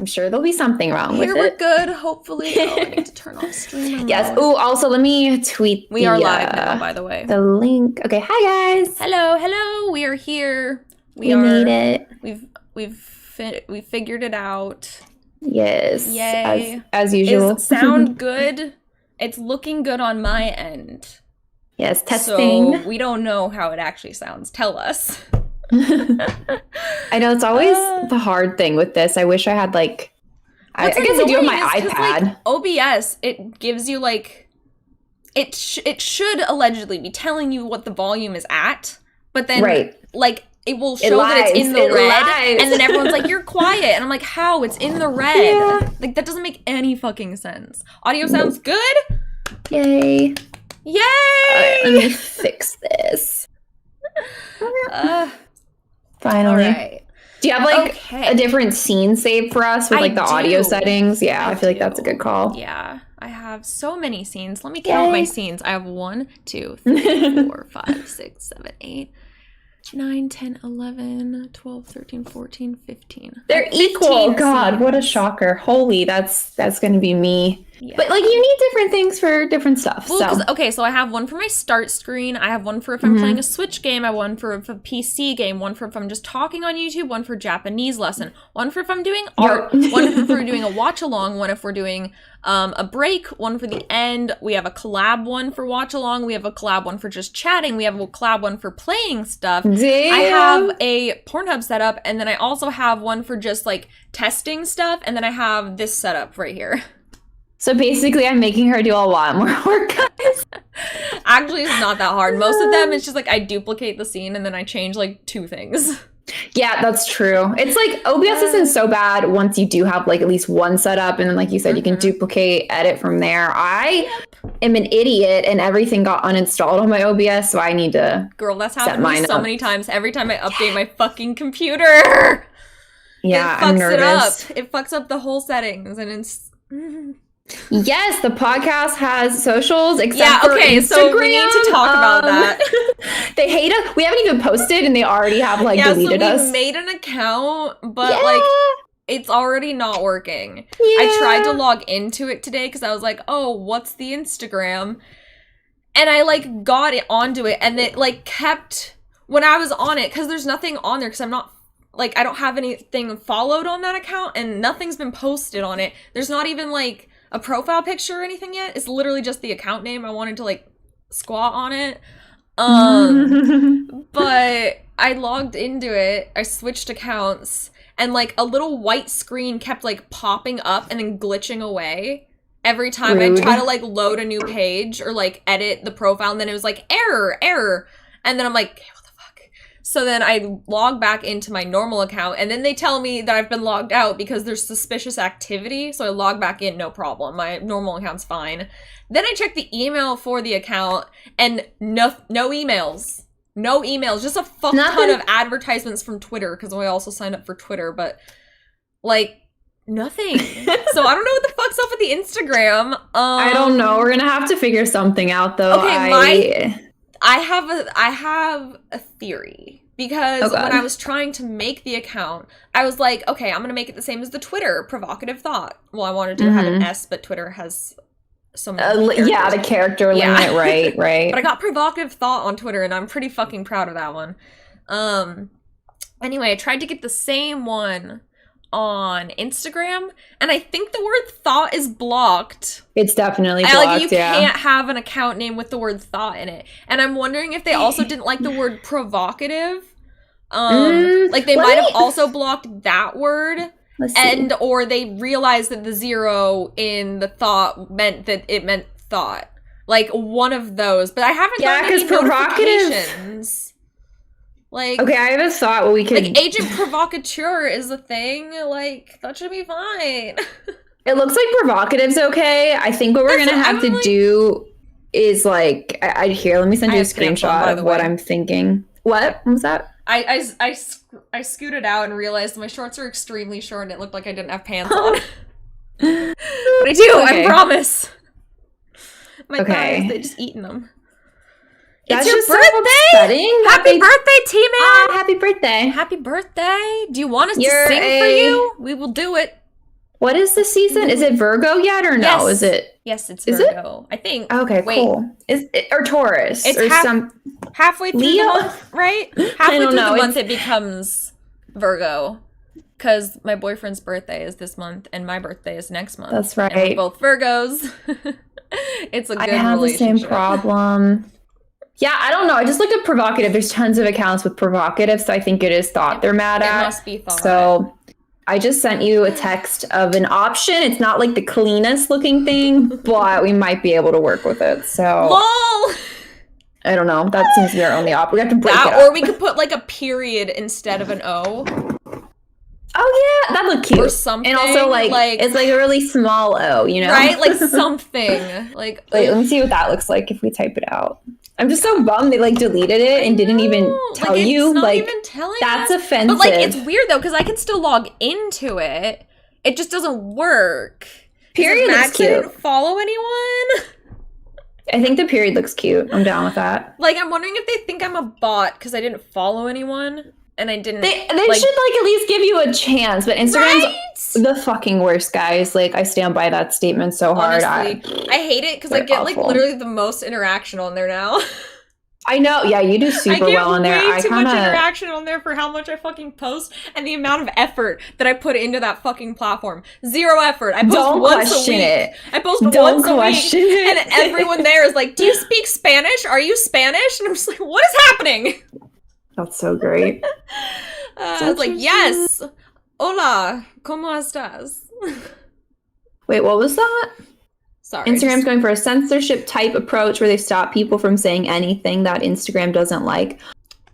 sure there'll be something wrong with it. Here we're good, hopefully. Oh, I need to turn off streamer mode. Yes. Oh, also, let me tweet We are live now, by the way. The link. Okay, hi guys. Hello. We are here. We made it. We've figured it out. Yes. Yay. As usual. Is sound good? It's looking good on my end. Yes, testing. So we don't know how it actually sounds. Tell us. I know it's always the hard thing with this. I wish I had like I guess I do have my iPad. Like, OBS, it gives you like it should allegedly be telling you what the volume is at, but then like it will show that it's in the red, and then everyone's like, "You're quiet," and I'm like, "How? It's in the red." Yeah. Like that doesn't make any fucking sense. Audio sounds good. Yay! Yay! Let me fix this. Finally. All right. Do you have like a different scene saved for us with like the audio settings? Yeah, I feel like that's a good call. Yeah, I have so many scenes. Let me count my scenes. I have 1, 2, 3, 4, 5, 6, 7, 8, 9, 10, 11, 12, 13, 14, 15. They're equal. God, scenes. What a shocker. Holy, that's going to be me. Yeah. But like you need different things for different stuff. Well, so I have one for my start screen. I have one for if I'm playing a Switch game. I have one for a PC game. One for if I'm just talking on YouTube. One for Japanese lesson. One for if I'm doing art. One if we're doing a watch along. One if we're doing a break. One for the end. We have a collab one for watch along. We have a collab one for just chatting. We have a collab one for playing stuff. Damn. I have a Pornhub setup, and then I also have one for just like testing stuff. And then I have this setup right here. So basically, I'm making her do a lot more work, guys. Actually, it's not that hard. Most of them, it's just like I duplicate the scene and then I change like 2 things. Yeah, that's true. It's like OBS isn't so bad once you do have like at least one setup. And then like you said, you can duplicate, edit from there. I am an idiot and everything got uninstalled on my OBS. So I need to Girl, that's happened to me so many times. Every time I update my fucking computer. Yeah, I'm nervous. It fucks up the whole settings and it's... Yes, the podcast has socials except for Instagram. So we need to talk about that. They hate us. We haven't even posted and they already have like deleted us. We made an account, but like it's already not working. I tried to log into it today because I was like, oh, what's the Instagram? And I like got it onto it and it like kept when I was on it because there's nothing on there because I'm not like I don't have anything followed on that account and nothing's been posted on it. There's not even like a profile picture or anything yet. It's literally just the account name. I wanted to like squat on it. But I logged into it. I switched accounts and like a little white screen kept like popping up and then glitching away every time I try to like load a new page or like edit the profile and then it was like error. And then I'm like, so then I log back into my normal account and then they tell me that I've been logged out because there's suspicious activity. So I log back in, no problem. My normal account's fine. Then I check the email for the account and no emails. No emails. Just a fuck ton of advertisements from Twitter because I also signed up for Twitter, but like nothing. So I don't know what the fuck's up with the Instagram. I don't know. We're going to have to figure something out though. Okay, I have a theory because when I was trying to make the account, I was like, okay, I'm going to make it the same as the Twitter, Provocative Thought. Well, I wanted to have an S, but Twitter has so many characters. The character limit, right. But I got Provocative Thought on Twitter, and I'm pretty fucking proud of that one. Anyway, I tried to get the same one on Instagram, and I think the word thought is blocked. It's definitely blocked, like you can't have an account name with the word thought in it. And I'm wondering if they also didn't like the word provocative. Like they might have also blocked that word. And or they realized that the 0 in the thought meant that it meant thought. Like one of those. But I haven't gotten any notifications. Like, okay, I have a thought what we could... Like, agent provocateur is a thing. Like, that should be fine. It looks like provocative's okay. I think what we're going to have to do is, like... Here, let me send you a screenshot of what I'm thinking. What was that? I scooted out and realized my shorts are extremely short and it looked like I didn't have pants on. But I do, I promise. My thighs, they just eaten them. That's it's your birthday! Happy birthday, T-Man! Happy birthday. Happy birthday. Do you want us to sing for you? We will do it. What is the season? Is it Virgo yet or no? Yes. Is it? Yes, it's Is Virgo. I think. Okay, Wait, cool. Is it, or Taurus? it's or some halfway through Leo? the month, right? Halfway don't through know, the month, it becomes Virgo. Because my boyfriend's birthday is this month, and my birthday is next month. That's right. And we're both Virgos. It's a good I have the same relationship. problem. Yeah, I don't know. I just looked at Provocative. There's tons of accounts with Provocative, so I think it is Thought they're mad at. It must be Thought. So I just sent you a text of an option. It's not like the cleanest looking thing, but we might be able to work with it. So LOL! I don't know. That seems to be our only option. We have to break it That, up. or we could put like a period instead of an O. Oh yeah, that looked cute. Or something. And also like it's like a really small O, you know? Right? Like something. Like Wait, let me see what that looks like if we type it out. I'm just so bummed they like deleted it and didn't even tell like, you. It's not like even telling that's us. offensive. But like it's weird though, because I can still log into it. It just doesn't work. Period looks cute. I didn't follow anyone. I think the period looks cute. I'm down with that. Like I'm wondering if they think I'm a bot because I didn't follow anyone. And I didn't. They should like at least give you a chance, but Instagram's the fucking worst, guys. Like I stand by that statement so hard. Honestly, I hate it because I get awful. like literally the most interaction on there now. I know, yeah, you do super well on there. I get way too much kinda... interaction on there for how much I fucking post and the amount of effort that I put into that fucking platform. Zero effort. I post Don't once question a week. it. I post Don't once a question week, it. and everyone there is like, "Do you speak Spanish? Are you Spanish?" And I'm just like, "What is happening?" That's so great. I was like, "Yes, hola, cómo estás?" Wait, what was that? Sorry. Instagram's going for a censorship type approach where they stop people from saying anything that Instagram doesn't like.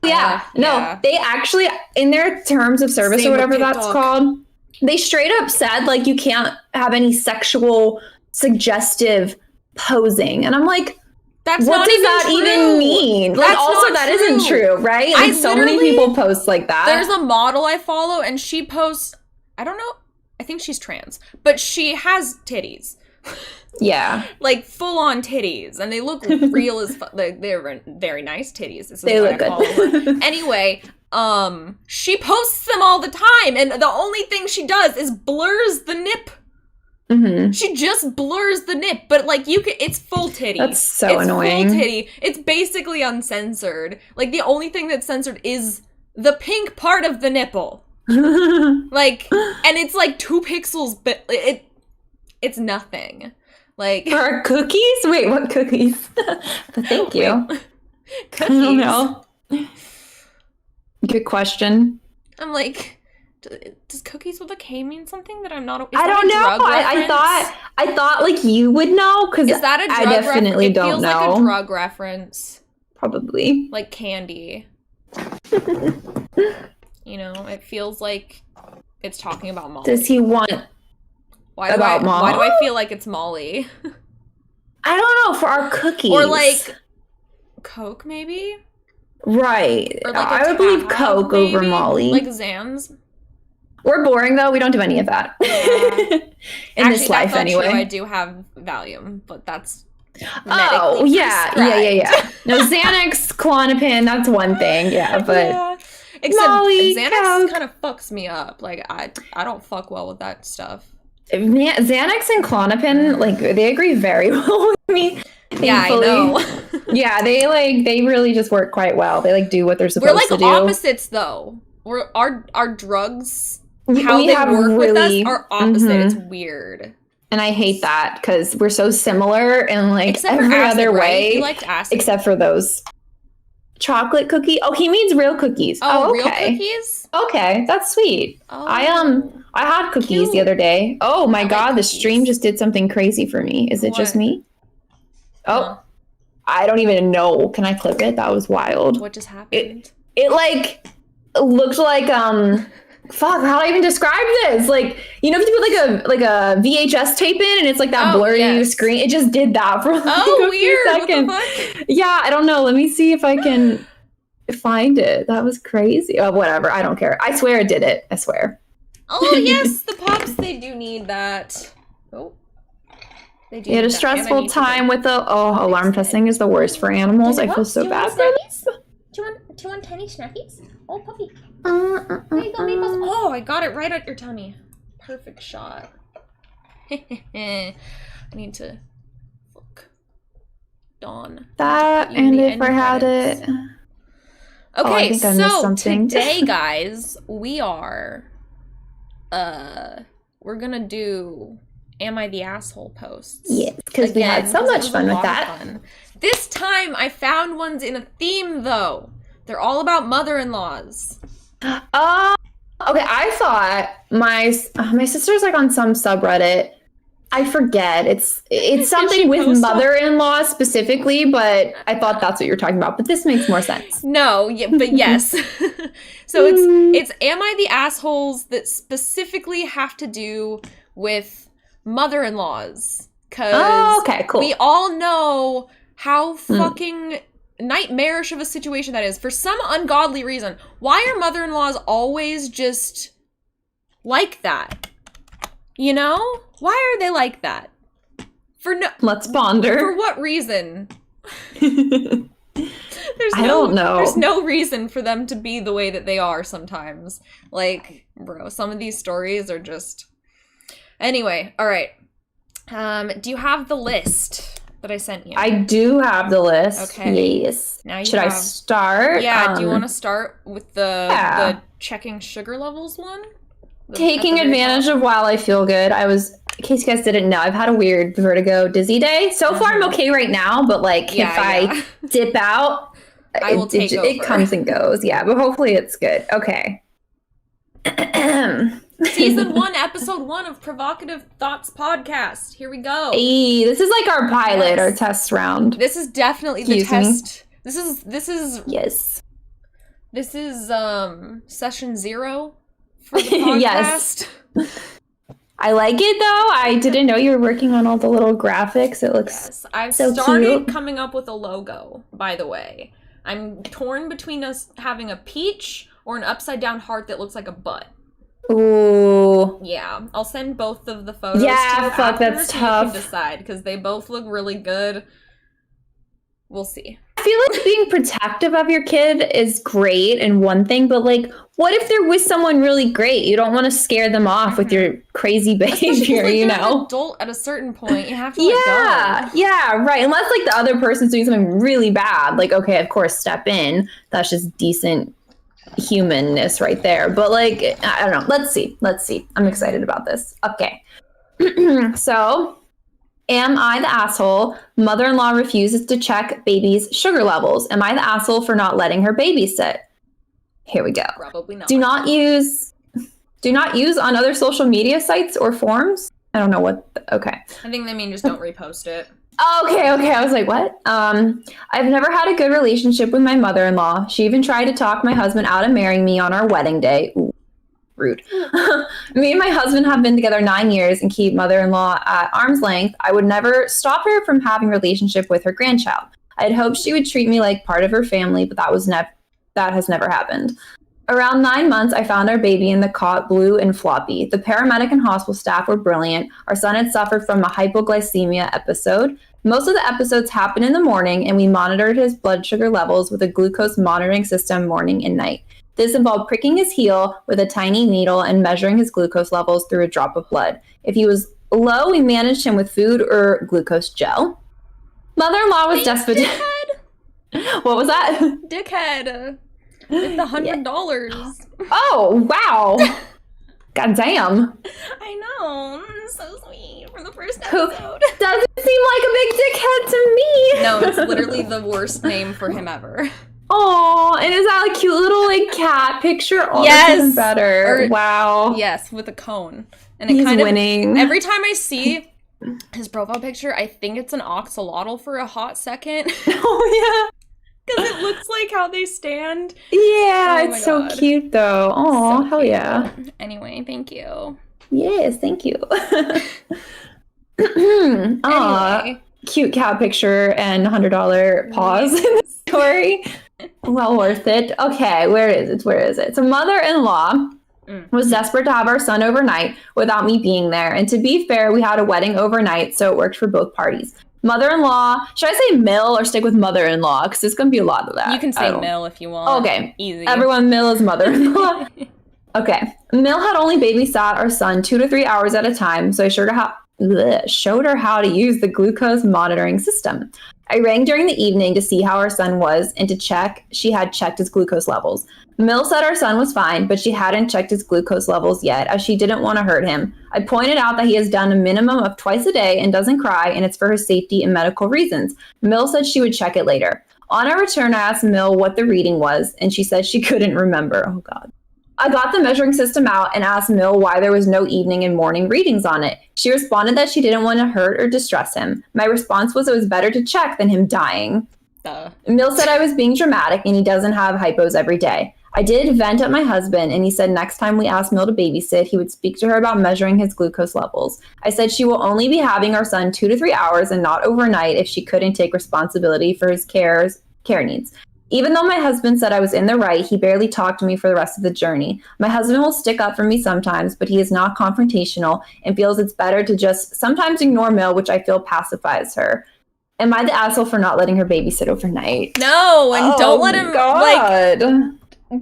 No, they actually, in their terms of service Same or whatever with that's TikTok. called, they straight up said, like, you can't have any sexual suggestive posing. And I'm like, That's what not does even that true. even mean? Like, That's also, not that true. isn't true, right? Like, so many people post like that. There's a model I follow, and she posts, I don't know, I think she's trans, but she has titties. Yeah. Like, full-on titties, and they look real as fuck. Like, they're very nice titties. This is They why look I follow her. Anyway, she posts them all the time, and the only thing she does is blurs the nip. Mm-hmm. She just blurs the nip, but like it's full titty. That's so annoying. It's full titty. It's basically uncensored. Like the only thing that's censored is the pink part of the nipple. Like, and it's like 2 pixels, but it's nothing. Like For our cookies? Wait, what cookies? But thank you. Cookies. I don't know. Good question. I'm like, does cookies with a K mean something that I'm not? I don't know. I thought like you would know because is that a drug I definitely don't feels know. like a drug reference. Probably. Like candy. You know, it feels like it's talking about Molly. Does he want why do I feel like it's Molly? I don't know, for our cookies. Or like Coke maybe? Right. Or like I would believe Coke maybe? over Molly. Like Zans. We're boring though. We don't do any of that. Yeah. In this life that's not anyway. True. I do have Valium, but that's Oh, yeah. No, Xanax, Klonopin, that's one thing. Yeah, but yeah. Except Molly, Xanax kind of fucks me up. Like I don't fuck well with that stuff. Xanax and Klonopin, like they agree very well with me. Thankfully. Yeah, I know. Yeah, they really just work quite well. They like do what they're supposed to do. We're like opposites though. Our drugs, how we they have work with us really- are opposite. It's weird. And I hate that because we're so similar in like Except for every acid, other right? way. You liked acid. Except for those chocolate cookie. Oh, he means real cookies. Oh, okay. real cookies? Okay, that's sweet. Oh. I had cookies Cute. the other day. Oh my I like god, the cookies. stream just did something crazy for me. Is it just What? me? Oh, Huh. I don't even know. Can I clip it? That was wild. What just happened? It like looked like fuck, how do I even describe this? Like, you know, if you put like a VHS tape in and it's like that blurry screen, it just did that for like a few seconds. What the fuck? Yeah, I don't know. Let me see if I can find it. That was crazy. Oh, whatever. I don't care. I swear it did it. I swear. Oh yes, the pops, they do need that. Oh. They do You had need a that. stressful And I time with the alarm testing is the worst for animals. I feel so bad for them. Do you want tiny snuffies? Oh, puppy. There you go, Maples. Oh, I got it right at your tummy. Perfect shot. I need to look. Dawn. That, and if I had it. Okay, I think I missed something. Today, guys, we are, we're gonna do Am I the Asshole posts. Yes, because we had so much fun with that. Fun. This time, I found ones in a theme, though. They're all about mother-in-laws. Oh, okay. I thought my sister's like on some subreddit. I forget. It's something with mother-in-law specifically, but I thought that's what you're talking about. But this makes more sense. No, yeah, but yes. So it's Am I the Assholes that specifically have to do with mother-in-laws? Because okay, cool. We all know how fucking nightmarish of a situation that is. For some ungodly reason, why are mother-in-laws always just like that? You know? Why are they like that? Let's ponder. For what reason? I don't know. There's no reason for them to be the way that they are sometimes. Like, bro, some of these stories are just... Anyway, all right. Do you have the list that I sent you? I do have the list. Okay. Yes. Now Should I start? Yeah, do you want to start with the checking sugar levels one? Taking advantage of while I feel good. In case you guys didn't know, I've had a weird vertigo dizzy day. So far, I'm okay right now, but like if I dip out, I will take over. It comes and goes. Yeah, but hopefully it's good. Okay. Season 1, episode 1 of Provocative Thots podcast. Here we go. Hey, this is like our pilot, our test round. This is definitely the test. This is yes. This is session 0 for the podcast. Yes. I like it though. I didn't know you were working on all the little graphics. It looks I've so started cute. Coming up with a logo, by the way. I'm torn between us having a peach or an upside down heart that looks like a butt. Ooh. Yeah, I'll send both of the photos to you fuck, that's tough. You can decide, because they both look really good. We'll see. I feel like being protective of your kid is great and one thing, but like, what if they're with someone really great? You don't want to scare them off with your crazy behavior, like, you you're know? An adult at a certain point, you have to let go. Yeah, right. Unless like the other person's doing something really bad, like, okay, of course, step in. That's just decent humanness right there. But like, I don't know. Let's see. I'm excited about this. Okay. So, am I the asshole? Mother-in-law refuses to check baby's sugar levels. Am I the asshole for not letting her babysit? Here we go. Probably not. Do not use on other social media sites or forums. I don't know what. Okay. I think they mean just don't repost it. Okay. I was like, what? I've never had a good relationship with my mother-in-law. She even tried to talk my husband out of marrying me on our wedding day. Ooh, rude. Me and my husband have been together 9 years and keep mother-in-law at arm's length. I would never stop her from having a relationship with her grandchild. I'd hoped she would treat me like part of her family, but that has never happened. Around 9 months, I found our baby in the cot, blue and floppy. The paramedic and hospital staff were brilliant. Our son had suffered from a hypoglycemia episode. Most of the episodes happened in the morning, and we monitored his blood sugar levels with a glucose monitoring system morning and night. This involved pricking his heel with a tiny needle and measuring his glucose levels through a drop of blood. If he was low, we managed him with food or glucose gel. Mother-in-law was desperate. What was that? Dickhead. With the $100. Oh, wow. God damn. I know. So sweet for the first episode. Doesn't seem like a big dickhead to me. No, it's literally the worst name for him ever. Oh, and is that a cute little like cat picture? Oh, yes. That's even better. Wow. Yes, with a cone. And he's kind of winning. Every time I see his profile picture, I think it's an axolotl for a hot second. Oh, yeah. Because it looks like how they stand. Yeah, it's so cute, though. Oh, so hell cute. yeah. Anyway, thank you. Yes, thank you. Anyway. Cute cat picture and $100 pause in the story. Well worth it. Okay, where is it? So mother-in-law was desperate to have our son overnight without me being there. And to be fair, we had a wedding overnight, so it worked for both parties. Mother-in-law, should I say mill or stick with mother-in-law? Because there's going to be a lot of that. You can say mill if you want. Okay. Easy. Everyone, mill is mother-in-law. Okay. Mill had only babysat our son 2 to 3 hours at a time, so I showed her how to use the glucose monitoring system. I rang during the evening to see how our son was and to check she had checked his glucose levels. Mill said our son was fine, but she hadn't checked his glucose levels yet, as she didn't want to hurt him. I pointed out that he has done a minimum of twice a day and doesn't cry, and it's for his safety and medical reasons. Mill said she would check it later. On our return, I asked Mill what the reading was, and she said she couldn't remember. Oh, God. I got the measuring system out and asked Mill why there was no evening and morning readings on it. She responded that she didn't want to hurt or distress him. My response was it was better to check than him dying. Mill said I was being dramatic and he doesn't have hypos every day. I did vent at my husband, and he said next time we asked Mill to babysit, he would speak to her about measuring his glucose levels. I said she will only be having our son 2 to 3 hours and not overnight if she couldn't take responsibility for his care needs. Even though my husband said I was in the right, he barely talked to me for the rest of the journey. My husband will stick up for me sometimes, but he is not confrontational and feels it's better to just sometimes ignore Mill, which I feel pacifies her. Am I the asshole for not letting her babysit overnight? No, and don't let him, God.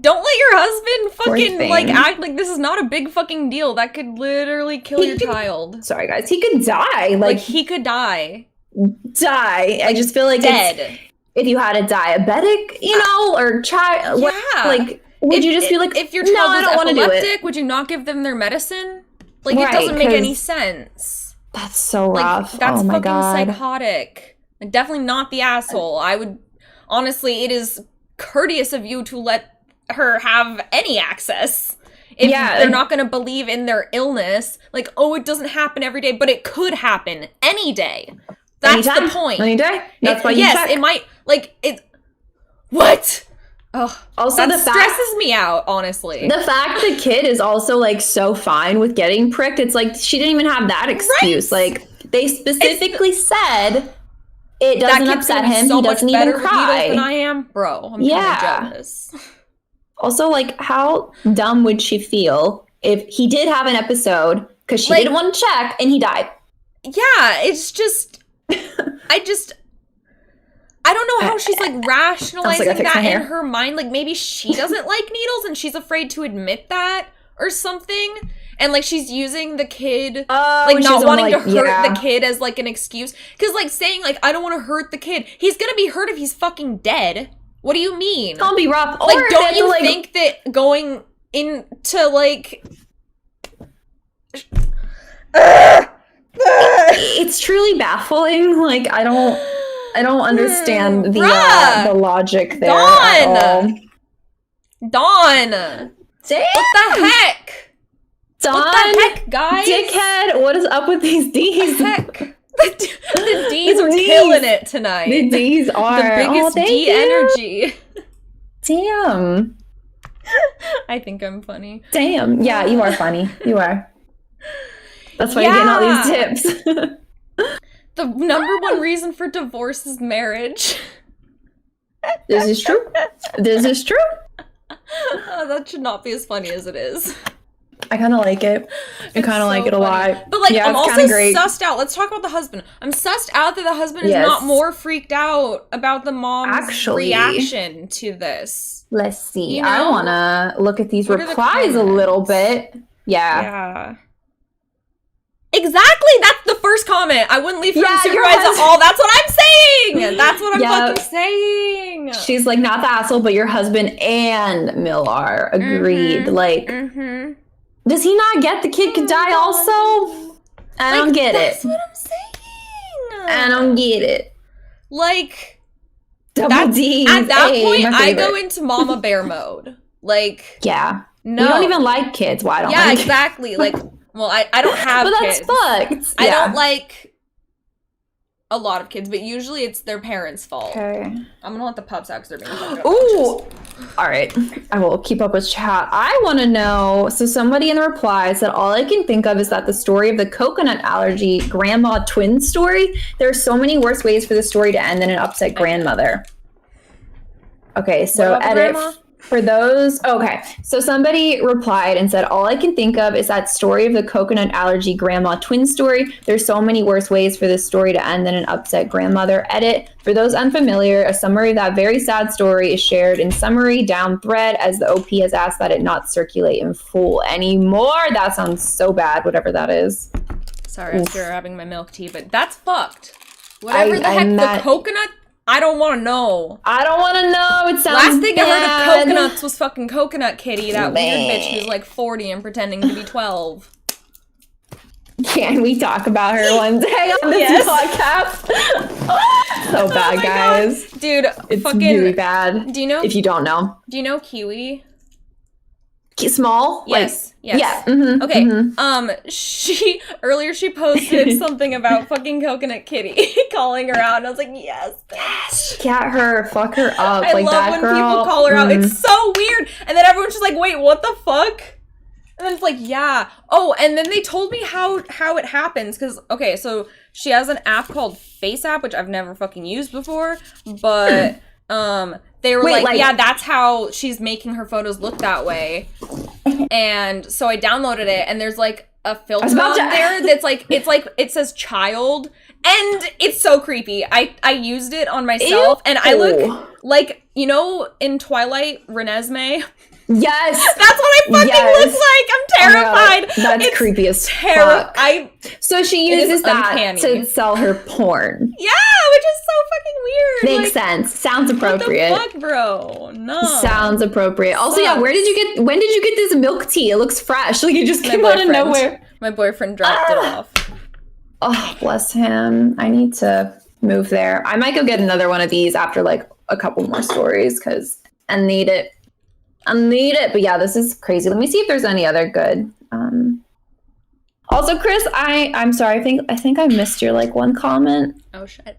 Don't let your husband fucking, act like this is not a big fucking deal. That could literally kill your child. Sorry, guys. He could die. Like, he could die. I just feel like dead. If you had a diabetic, or child, would you just be like, if your child was epileptic, would you not give them their medicine? Like, it doesn't make any sense. That's so rough. That's my fucking God. Psychotic. Definitely not the asshole. I would, honestly, it is courteous of you to let her have any access. If they're not going to believe in their illness, it doesn't happen every day, but it could happen any day. That's Anytime. the point. Any day. That's why you check. It might, what? Oh, also that stresses me out, honestly. The fact the kid is also so fine with getting pricked, it's like she didn't even have that excuse. Right. They specifically said it doesn't upset him. So he doesn't much better even cry. than I am, bro. I'm kind of jealous. Also, how dumb would she feel if he did have an episode because she didn't want to check and he died? Yeah, it's just, I don't know how she's rationalizing that in her mind. Maybe she doesn't like needles and she's afraid to admit that or something. And she's using the kid, not wanting to hurt the kid as an excuse. Because saying I don't want to hurt the kid, he's gonna be hurt if he's fucking dead. What do you mean? It's gonna be rough. Or don't you think that going into it's truly baffling. I don't understand the logic there. Dawn! Damn! What the heck? Dawn, what the heck, guys? Dickhead, what is up with these D's? What the heck? The D's are killing it tonight. The D's are the biggest D energy. Damn. I think I'm funny. Damn. Yeah, you are funny. You are. That's why you're getting all these tips. The number one reason for divorce is marriage. This is true. This is true. That should not be as funny as it is. I kind of like it. I kind of like it a lot. But I'm also sussed out. Let's talk about the husband. I'm sussed out that the husband is not more freaked out about the mom's reaction to this. Let's see. I want to look at these replies a little bit. Yeah. Exactly. That's the first comment. I wouldn't leave her unsupervised at all. That's what I'm saying. That's what I'm fucking saying. She's not the asshole, but your husband and Mill are agreed. Does he not get the kid could die also? I don't get it. That's what I'm saying. I don't get it. Double D. At that point, I go into mama bear mode. Yeah. No. You don't even like kids. Why don't Yeah, exactly. Well, I don't have kids. But that's fucked. I don't like a lot of kids, but usually it's their parents' fault. Okay. I'm gonna let the pups out because they're being fucking Ooh! All right. I will keep up with chat. I want to know, so somebody in the reply said, all I can think of is that the story of the coconut allergy grandma twin story. There are so many worse ways for the story to end than an upset grandmother. Okay, so edit. For those, okay. So somebody replied and said, all I can think of is that story of the coconut allergy grandma twin story. There's so many worse ways for this story to end than an upset grandmother. Edit. For those unfamiliar, a summary of that very sad story is shared in summary down thread as the OP has asked that it not circulate in full anymore. That sounds so bad, whatever that is. Sorry, I'm still having my milk tea, but that's fucked. Whatever the heck, the coconut, I don't want to know. I don't want to know. It sounds Last thing bad. I heard of coconuts was fucking Coconut Kitty, that weird bitch who's like 40 and pretending to be 12. Can we talk about her one day on this podcast? So bad, guys. God. Dude, it's fucking really bad. Do you know? If you don't know. Do you know Kiwi? Small? Yes. Like, yes. Yeah. Mm-hmm, okay. Mm-hmm. She posted something about fucking Coconut Kitty, calling her out, and I was like, yes, bitch. Get her, fuck her up. I like love that when girl. people call her out. It's so weird. And then everyone's just like, wait, what the fuck? And then it's like, yeah. Oh, and then they told me how it happens. Because, okay, so she has an app called Face App, which I've never fucking used before. But, they were like, yeah, that's how she's making her photos look that way. And so I downloaded it, and there's like a filter on there that's like, it says child. And it's so creepy. I used it on myself, and I look like, you know, in Twilight, Renesmee? Yes! That's what I fucking look like! I'm terrified! Oh, that's creepy as fuck. So she uses that uncanny. to sell her porn. Yeah, which is so fucking weird. Makes sense. Sounds appropriate. What the fuck, bro? No. Sounds appropriate. Also, yeah, when did you get this milk tea? It looks fresh. Like, it just came out of nowhere. My boyfriend dropped it off. Oh, bless him. I need to move there. I might go get another one of these after, like, a couple more stories, because I need it. But yeah, this is crazy. Let me see if there's any other good. Also, Chris, I'm sorry. I think I missed your like one comment. Oh shit.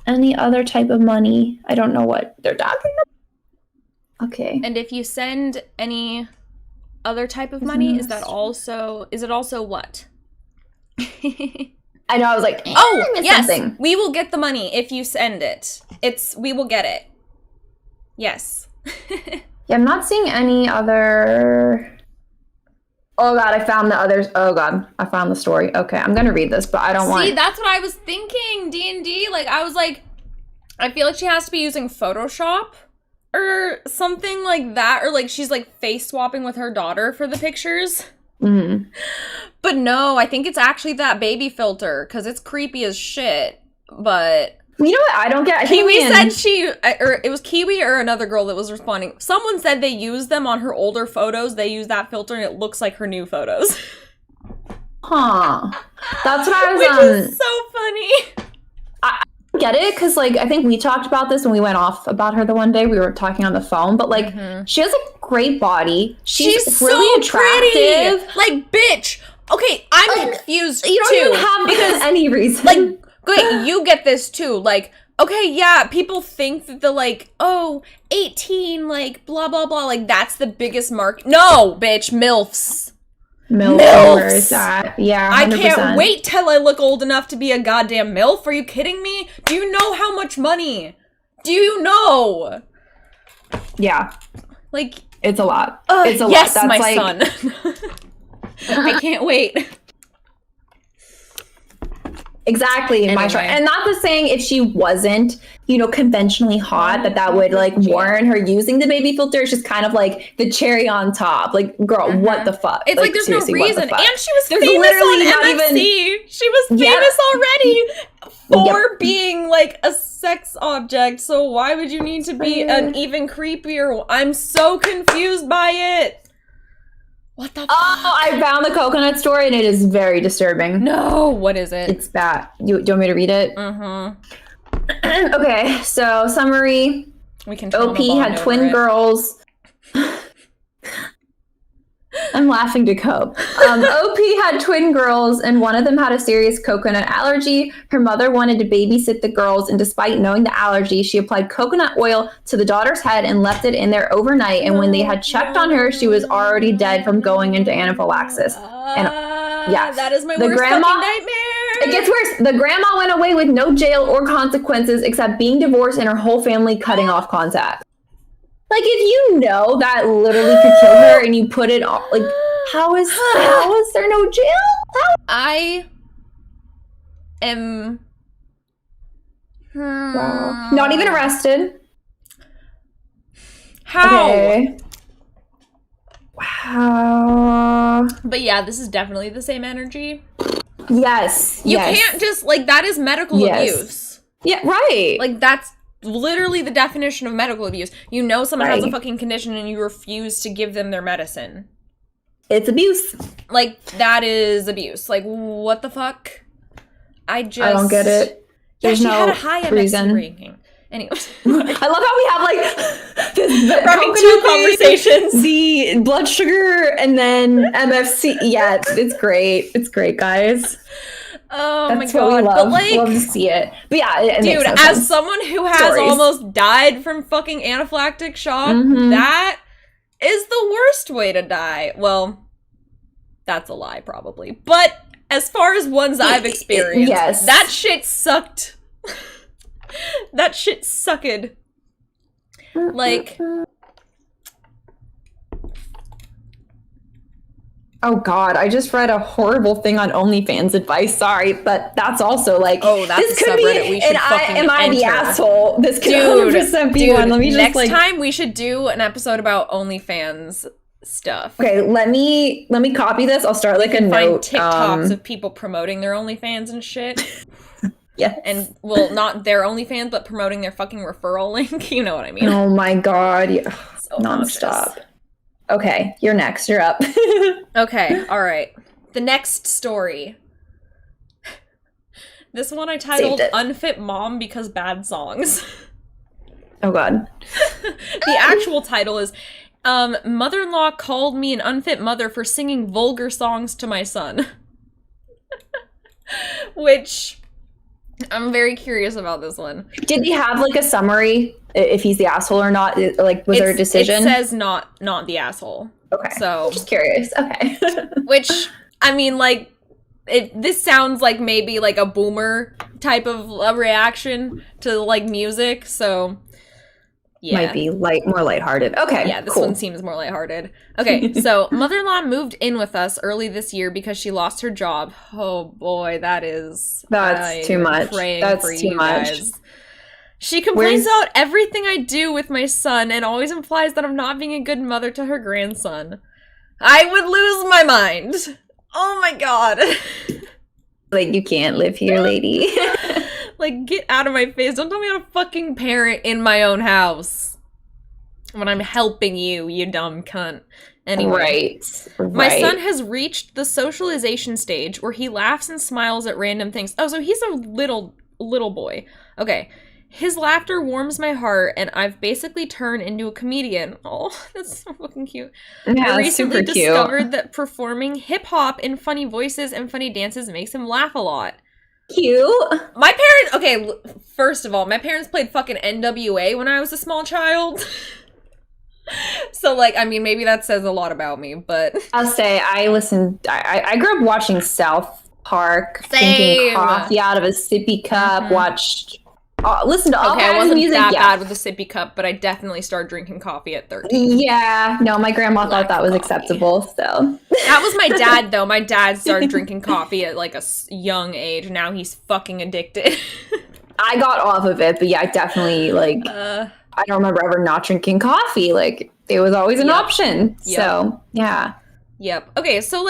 Any other type of money? I don't know what they're talking about. Okay. And if you send any other type of money, is it also what? I know. I was like, oh yes, something. We will get the money if you send it. We will get it. Yes. Yeah, I'm not seeing any other. Oh god, I found the others. Oh god, I found the story. Okay, I'm gonna read this, but I don't want. See, that's what I was thinking. D&D, like I was like, I feel like she has to be using Photoshop or something like that, or like she's like face swapping with her daughter for the pictures. Mm-hmm. But no, I think it's actually that baby filter because it's creepy as shit. But. You know what I don't get? Kiwi said or it was Kiwi or another girl that was responding. Someone said they use them on her older photos. They use that filter and it looks like her new photos. Huh. That's what I was Which is so funny. I get it, because like I think we talked about this when we went off about her the one day. We were talking on the phone, but like she has a great body. She's really so attractive. Pretty. Like, bitch. Okay, I'm confused you don't too. Even have because any reason. Like, good, you get this too. Like, okay, yeah, people think that the like, 18, like, blah, blah, blah. Like, that's the biggest mark. No, bitch, MILFs. MILFs. Yeah, 100%. I can't wait till I look old enough to be a goddamn MILF. Are you kidding me? Do you know how much money? Do you know? Yeah. Like. It's a lot. It's a lot. Yes, That's my like, son. I can't wait. Exactly, anyway. And not the saying if she wasn't, conventionally hot, that would like warrant her using the baby filter. It's just kind of like the cherry on top. Like, girl, what the fuck? It's like there's no reason. And she was famous literally on MSC. She was famous already for being like a sex object. So why would you need to be an even creepier? I'm so confused by it. What the fuck? Oh, I found the coconut story and it is very disturbing. No, what is it? It's bad. Do you want me to read it? Mm-hmm. Okay, so summary. We can OP had twin girls. I'm laughing to cope. OP had twin girls, and one of them had a serious coconut allergy. Her mother wanted to babysit the girls, and despite knowing the allergy, she applied coconut oil to the daughter's head and left it in there overnight. And when they had checked on her, she was already dead from going into anaphylaxis. And yeah, that is my worst fucking nightmare. It gets worse. The grandma went away with no jail or consequences except being divorced and her whole family cutting off contact. Like, if you know that literally could kill her and you put it on, like, how is there no jail? I am... Wow. Not even arrested. How? Okay. Wow. But yeah, this is definitely the same energy. Yes. You can't just, like, that is medical abuse. Yeah, right. Like, that's literally the definition of medical abuse. You know someone has a fucking condition and you refuse to give them their medicine. It's abuse. Like, that is abuse. Like, what the fuck? I don't get it. There's she had a high MSC ranking. Anyway. I love how we have, like, this having two conversations. The blood sugar and then MFC. Yeah, it's great. It's great, guys. Oh, that's my God. What we love. But, like, love to see it. But yeah, it dude, makes no as sense. someone who has almost died from fucking anaphylactic shock, that is the worst way to die. Well, that's a lie, probably. But as far as ones I've experienced, that shit sucked. That shit sucked. Like... Oh God, I just read a horrible thing on OnlyFans advice. Sorry, but that's also like, oh, that's this could be, we should fucking am I the asshole? This could 100% be one. Let me next just, time we should do an episode about OnlyFans stuff. Okay, let me copy this. I'll start like a note. Find TikToks of people promoting their OnlyFans and shit. Yeah, and well, not their OnlyFans, but promoting their fucking referral link. You know what I mean? Oh my God, yeah. So nonstop. Nauseous. Okay, you're next. You're up. Okay, all right. The next story. This one I titled "Unfit Mom Because Bad Songs." Oh God. The actual title is "Mother-in-law called me an unfit mother for singing vulgar songs to my son," which I'm very curious about this one. Did he have like a summary? If he's the asshole or not, like, was there a decision? It says not the asshole. Okay. So just curious. Okay. Which, I mean, like, this sounds like maybe like a boomer type of a reaction to like music. So yeah, might be more lighthearted. Okay. Yeah, this one seems more lighthearted. Okay, so mother-in-law moved in with us early this year because she lost her job. Oh boy, that's too much. That's too much. Guys. She complains about everything I do with my son and always implies that I'm not being a good mother to her grandson. I would lose my mind. Oh my God. Like, you can't live here, lady. Like, get out of my face. Don't tell me how to fucking parent in my own house when I'm helping you, you dumb cunt. Anyway. Right. My son has reached the socialization stage where he laughs and smiles at random things. Oh, so he's a little boy. Okay. His laughter warms my heart, and I've basically turned into a comedian. Oh, that's so fucking cute. Yeah, I recently discovered that performing hip-hop in funny voices and funny dances makes him laugh a lot. Cute. My parents, okay, first of all, my parents played fucking NWA when I was a small child. So, like, I mean, maybe that says a lot about me, but... I'll say, I grew up watching South Park, drinking coffee out of a sippy cup, watched... listen to all kinds of music. I wasn't that bad with the sippy cup, but I definitely started drinking coffee at 13. Yeah, no, my grandma thought that was acceptable, so. That was my dad, though. My dad started drinking coffee at, like, a young age. Now he's fucking addicted. I got off of it, but yeah, I definitely, like, I don't remember ever not drinking coffee. Like, it was always an option. So, yeah. Yep. Okay, so,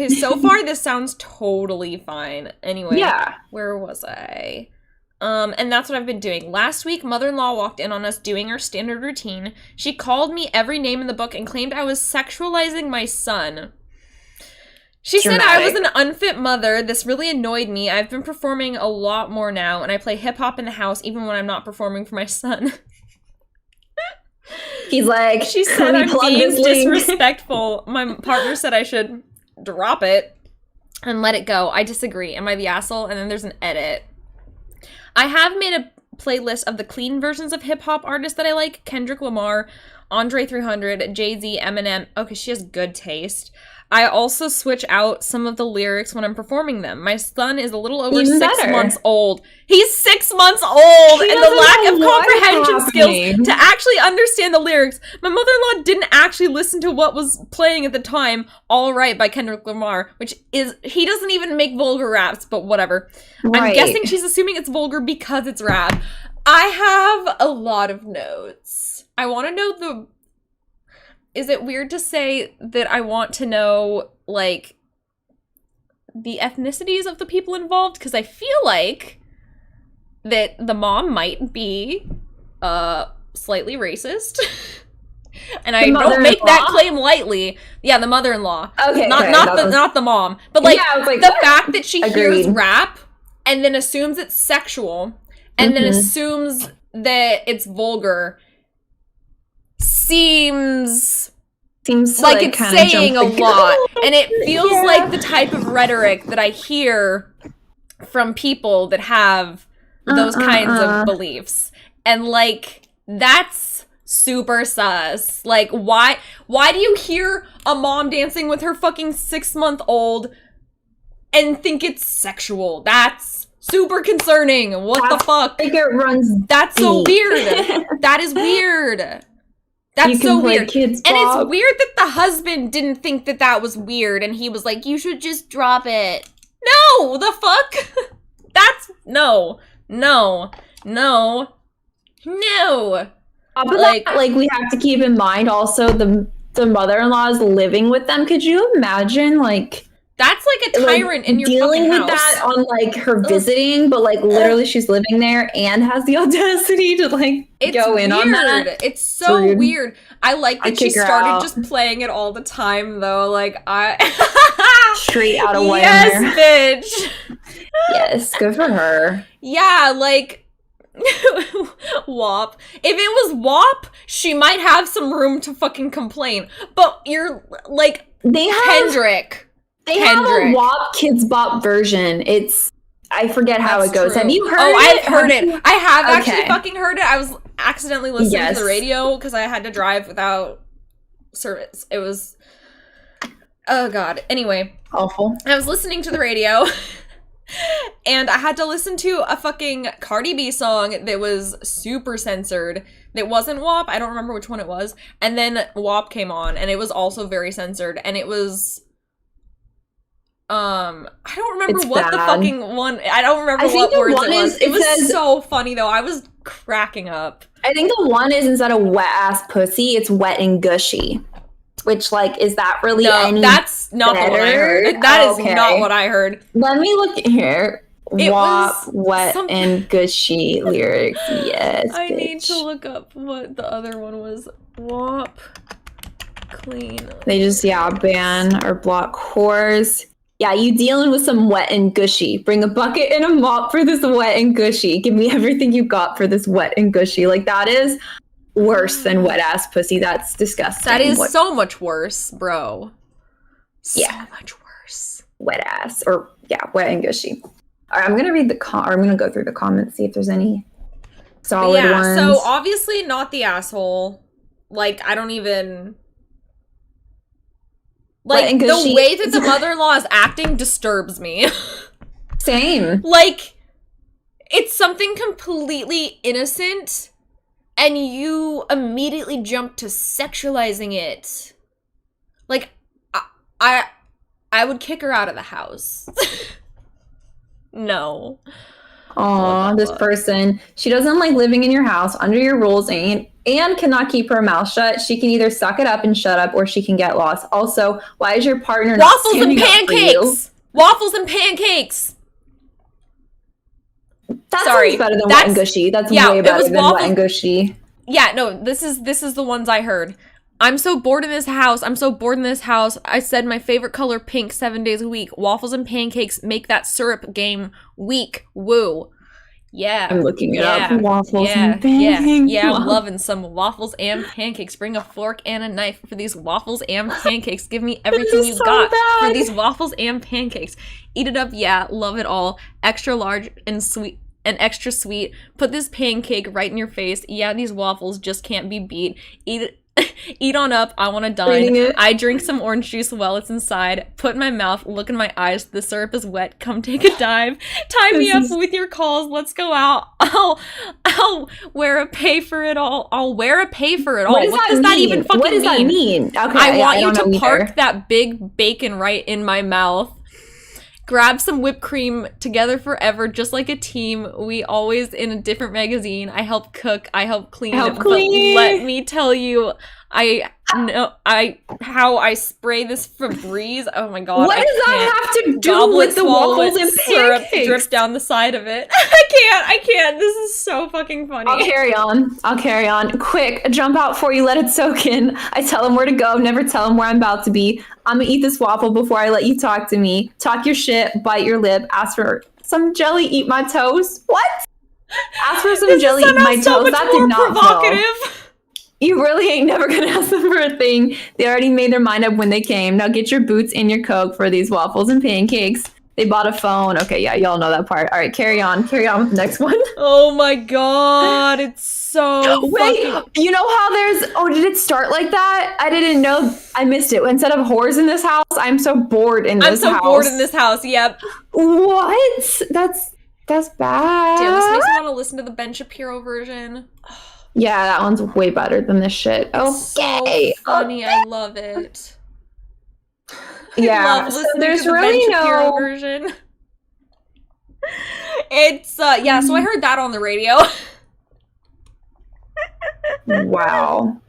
so far this sounds totally fine. Anyway, where was I? And that's what I've been doing. Last week, mother-in-law walked in on us doing our standard routine. She called me every name in the book and claimed I was sexualizing my son. She said I was an unfit mother. This really annoyed me. I've been performing a lot more now, and I play hip-hop in the house even when I'm not performing for my son. He's like, she said I'm being disrespectful. My partner said I should drop it and let it go. I disagree. Am I the asshole? And then there's an edit. I have made a playlist of the clean versions of hip-hop artists that I like. Kendrick Lamar, Andre 300, Jay-Z, Eminem. Okay, she has good taste. I also switch out some of the lyrics when I'm performing them. My son is a little over 6 months old. He's 6 months old, and the lack of comprehension skills to actually understand the lyrics. My mother-in-law didn't actually listen to what was playing at the time, All Right by Kendrick Lamar, which is, he doesn't even make vulgar raps, but whatever. Right. I'm guessing she's assuming it's vulgar because it's rap. I have a lot of notes. I want to know is it weird to say that I want to know, like, the ethnicities of the people involved, because I feel like that the mom might be slightly racist. And I don't make that claim lightly. Yeah, the mother-in-law. Okay, not the mom. But like, I was like the fact that she hears Agreed. rap and then assumes it's sexual and then assumes that it's vulgar seems like it's saying a lot. And it feels like the type of rhetoric that I hear from people that have those kinds of beliefs. And like, that's super sus. Like, why do you hear a mom dancing with her fucking 6-month-old and think it's sexual? That's super concerning. What the fuck? Like, it runs That's so weird. That is weird. That's so weird. Kids and it's weird that the husband didn't think that that was weird, and he was like, you should just drop it. No, the fuck? That's no. Like, we have to keep in mind also the mother-in-law is living with them. Could you imagine, like, that's like a tyrant in your dealing fucking with house. that on like her visiting, but like literally she's living there and has the audacity to like go in on that. It's so weird. I like that she started just playing it all the time though. Like straight out of yes, bitch. Yes, good for her. Yeah, like. WAP. If it was WAP, she might have some room to fucking complain. But you're like Kendrick. They have a WAP Kids Bop version. I forget how it goes. True. Have you heard it? Oh, I've heard it. I have actually fucking heard it. I was accidentally listening to the radio because I had to drive without service. It was... Oh, God. Anyway. Awful. I was listening to the radio... And I had to listen to a fucking Cardi B song that was super censored. That wasn't WAP. I don't remember which one it was. And then WAP came on, and it was also very censored. And it was... I don't remember the fucking one... I don't remember what words it was. It was so funny, though. I was cracking up. I think the one is, instead of wet-ass pussy, it's wet and gushy. Which, like, is that really any that's not better? The one I heard. That is not what I heard. Let me look here. WAP, wet and gushy lyrics. Yes, I need to look up what the other one was. WAP, clean. They just, ban or block whores. Yeah, you dealing with some wet and gushy. Bring a bucket and a mop for this wet and gushy. Give me everything you got for this wet and gushy. Like, that is... worse than wet ass pussy. That's disgusting. That is so much worse, bro. So much worse. Wet ass, or wet and gushy. All right, I'm gonna read I'm gonna go through the comments, see if there's any solid ones. So obviously not the asshole. Like, I don't even like the way that the mother-in-law is acting disturbs me. Same. Like, it's something completely innocent. And you immediately jump to sexualizing it. Like, I would kick her out of the house. No. Aw, this person. She doesn't like living in your house, under your rules, and cannot keep her mouth shut. She can either suck it up and shut up, or she can get lost. Also, why is your partner not standing up for you? Waffles and pancakes! That sounds better than wet and gushy. That's way better than wet and gushy. Yeah, no, this is the ones I heard. I'm so bored in this house. I said my favorite color pink 7 days a week. Waffles and pancakes make that syrup game weak. Woo. Yeah. I'm looking it up. Waffles and pancakes. Yeah, I'm loving some waffles and pancakes. Bring a fork and a knife for these waffles and pancakes. Give me everything you got for these waffles and pancakes. Eat it up, love it all. Extra large and sweet. And extra sweet. Put this pancake right in your face. Yeah, these waffles just can't be beat. Eat on up. I want to dine. I drink some orange juice while it's inside. Put in my mouth. Look in my eyes. The syrup is wet. Come take a dive. Tie me up with your calls. Let's go out. I'll wear a pay for it all. What does that even fucking mean? What does that mean? Okay, I want you to park that big bacon right in my mouth. Grab some whipped cream, together forever, just like a team. We always in a different magazine. I help cook, I help clean. But let me tell you, I No, how I spray this Febreze. Oh my god! What does that have to do Goblet with the waffles and syrup pancakes? drip down the side of it. I can't. This is so fucking funny. I'll carry on. Quick, jump out before you let it soak in. I tell him where to go, never tell him where I'm about to be. I'm gonna eat this waffle before I let you talk to me. Talk your shit, bite your lip, ask for some jelly, eat my toast. What? Ask for some jelly, eat my toast. That did not provocative. Go. You really ain't never gonna ask them for a thing. They already made their mind up when they came. Now get your boots and your Coke for these waffles and pancakes. They bought a phone. Okay, yeah, y'all know that part. All right, carry on. Carry on with the next one. Oh my god, it's so Wait, you know how there's... Oh, did it start like that? I didn't know. I missed it. Instead of whores in this house, I'm so bored in this house. I'm so bored in this house, yep. What? That's bad. Damn, this makes me want to listen to the Ben Shapiro version. Yeah, that one's way better than this shit. Okay. So funny, I love it. Yeah, I love listening there's to the really Ben Shapiro version. It's yeah, so I heard that on the radio. Wow.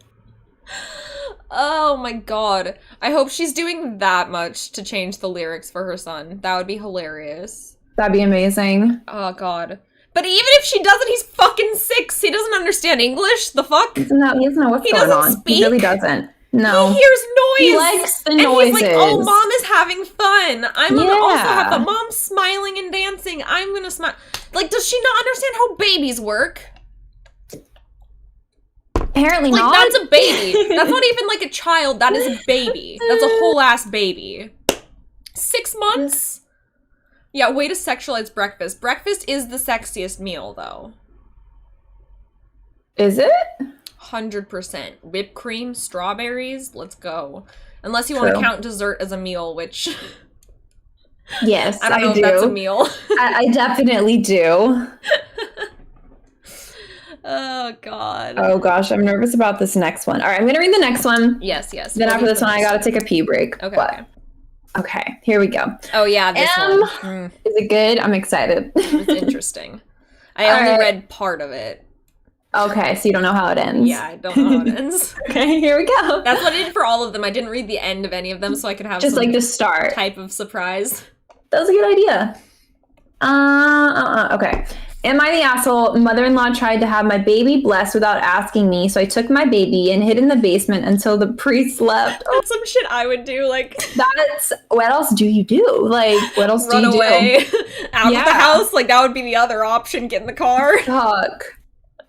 Oh my god. I hope she's doing that much to change the lyrics for her son. That would be hilarious. That'd be amazing. Oh god. But even if she doesn't, he's fucking 6. He doesn't understand English. The fuck? No, he doesn't know what's going on. Speak. He really doesn't. No. He hears noise. He likes the and noises. He's like, oh, mom is having fun. I'm gonna also have Yeah. the mom smiling and dancing. I'm gonna smile. Like, does she not understand how babies work? Apparently Like, not. that's a baby. That's not even like a child. That is a baby. That's a whole ass baby. 6 months? Yeah, way to sexualize breakfast. Breakfast is the sexiest meal, though. Is it? 100%. Whipped cream, strawberries, let's go. Unless you want to count dessert as a meal, which... Yes, I don't know do. if that's a meal. I definitely do. Oh, God. Oh, gosh, I'm nervous about this next one. All right, I'm going to read the next one. Yes. Then after this one, I got to take a pee break. Okay. Okay, here we go. Oh, yeah, this one. Is it good? I'm excited. It's interesting. I only read part of it. Okay, so you don't know how it ends. Yeah, I don't know how it ends. Okay, here we go. That's what I did for all of them. I didn't read the end of any of them, so I could have just like the start type of surprise. That was a good idea. Okay. Am I the asshole? Mother-in-law tried to have my baby blessed without asking me, so I took my baby and hid in the basement until the priest left. That's some shit I would do. Like, that's what else do you do? Like, what else do you do? Run away out of the house. Like, that would be the other option. Get in the car. Fuck.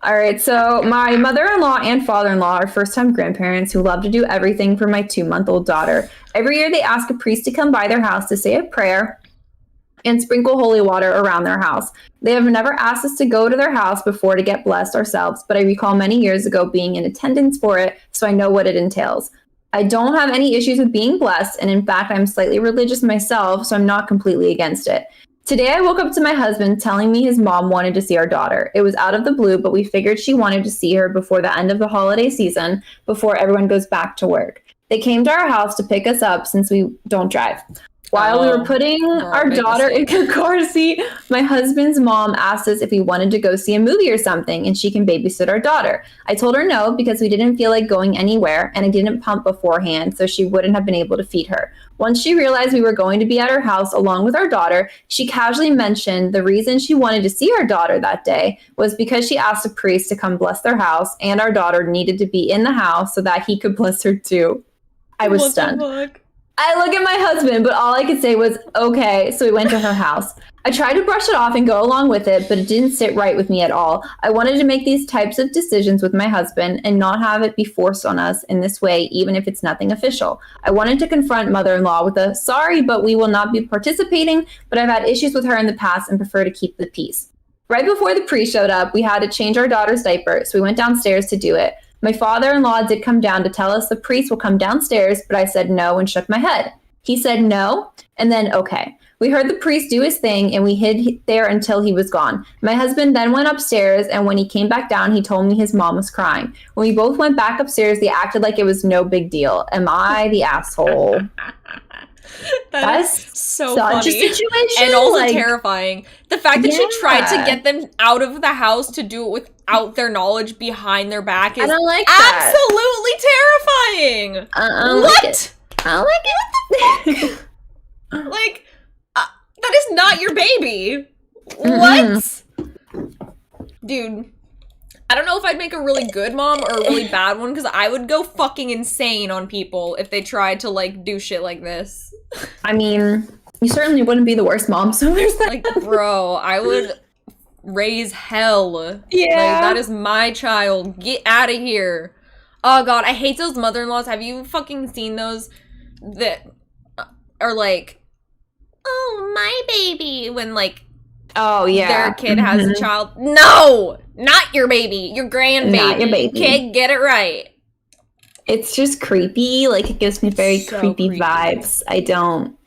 All right, so my mother-in-law and father-in-law are first-time grandparents who love to do everything for my 2-month-old daughter. Every year they ask a priest to come by their house to say a prayer and sprinkle holy water around their house. They have never asked us to go to their house before to get blessed ourselves, but I recall many years ago being in attendance for it, so I know what it entails. I don't have any issues with being blessed, and in fact, I'm slightly religious myself, so I'm not completely against it. Today, I woke up to my husband telling me his mom wanted to see our daughter. It was out of the blue, but we figured she wanted to see her before the end of the holiday season, before everyone goes back to work. They came to our house to pick us up since we don't drive. While we were putting our daughter in her car seat, my husband's mom asked us if we wanted to go see a movie or something and she can babysit our daughter. I told her no because we didn't feel like going anywhere and I didn't pump beforehand so she wouldn't have been able to feed her. Once she realized we were going to be at her house along with our daughter, she casually mentioned the reason she wanted to see our daughter that day was because she asked a priest to come bless their house and our daughter needed to be in the house so that he could bless her too. I was stunned. I look at my husband, but all I could say was, okay, so we went to her house. I tried to brush it off and go along with it, but it didn't sit right with me at all. I wanted to make these types of decisions with my husband and not have it be forced on us in this way, even if it's nothing official. I wanted to confront mother-in-law with a, sorry, but we will not be participating, but I've had issues with her in the past and prefer to keep the peace. Right before the priest showed up, we had to change our daughter's diaper, so we went downstairs to do it. My father-in-law did come down to tell us the priest will come downstairs, but I said no and shook my head. He said no, and then okay. We heard the priest do his thing, and we hid there until he was gone. My husband then went upstairs, and when he came back down, he told me his mom was crying. When we both went back upstairs, they acted like it was no big deal. Am I the asshole? That is so such funny. a situation. And also terrifying. The fact that she tried to Yeah. get them out of the house to do it without their knowledge behind their back is I don't like that. absolutely terrifying. What? I don't like it. Like, that is not your baby. What? Dude. I don't know if I'd make a really good mom or a really bad one, because I would go fucking insane on people if they tried to, like, do shit like this. I mean, you certainly wouldn't be the worst mom, so there's that. Like, bro, I would raise hell. Yeah. Like, that is my child. Get out of here. Oh, God, I hate those mother-in-laws. Have you fucking seen those that are like, oh, my baby, when, like, oh, yeah. their kid has a child? No! Not your baby. Your grandbaby. Not your baby. Kid, get it right. It's just creepy. Like, it gives me very So creepy vibes. I don't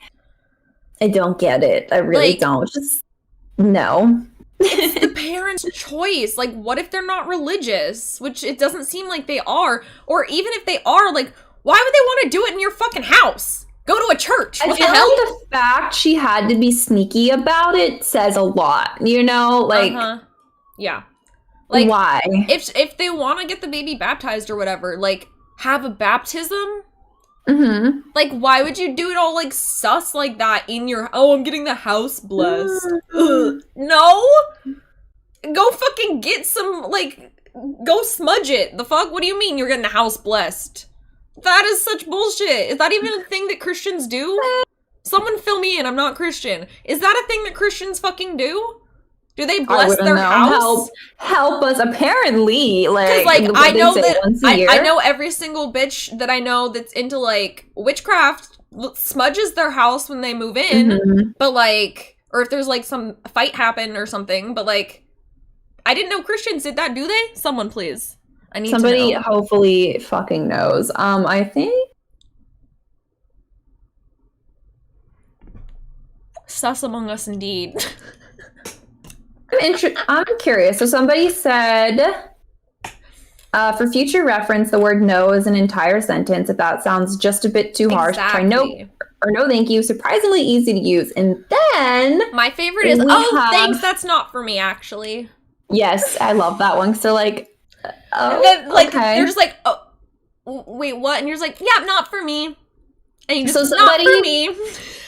get it. I really Like, don't. Just, no. It's the parents' choice. Like, what if they're not religious? Which it doesn't seem like they are. Or even if they are, like, why would they want to do it in your fucking house? Go to a church. What the I feel hell? like the fact she had to be sneaky about it says a lot. You know? Like, yeah. Like, why? If they want to get the baby baptized or whatever, like, have a baptism? Mm-hmm. Like, why would you do it all, like, sus like that in your... Oh, I'm getting the house blessed. No! Go fucking get some, like... Go smudge it. The fuck? What do you mean you're getting the house blessed? That is such bullshit. Is that even a thing that Christians do? Someone fill me in. I'm not Christian. Is that a thing that Christians fucking do? Do they bless their house? Help us, apparently. Because, like, I know that I know every single bitch that I know that's into, like, witchcraft smudges their house when they move in, but, like, or if there's, like, some fight happen or something, but, like, I didn't know Christians did that, do they? Someone, please. I need somebody to know. hopefully fucking knows. I think Sus among us, indeed. I'm curious. So somebody said, for future reference, the word no is an entire sentence. If that sounds just a bit too harsh, try no or no thank you. Surprisingly easy to use. And then my favorite is, thanks, that's not for me, actually. Yes, I love that one. So, like, then, like, okay. They're just like, oh, wait, what? And you're just like, yeah, not for me. And you just, so somebody, not for me.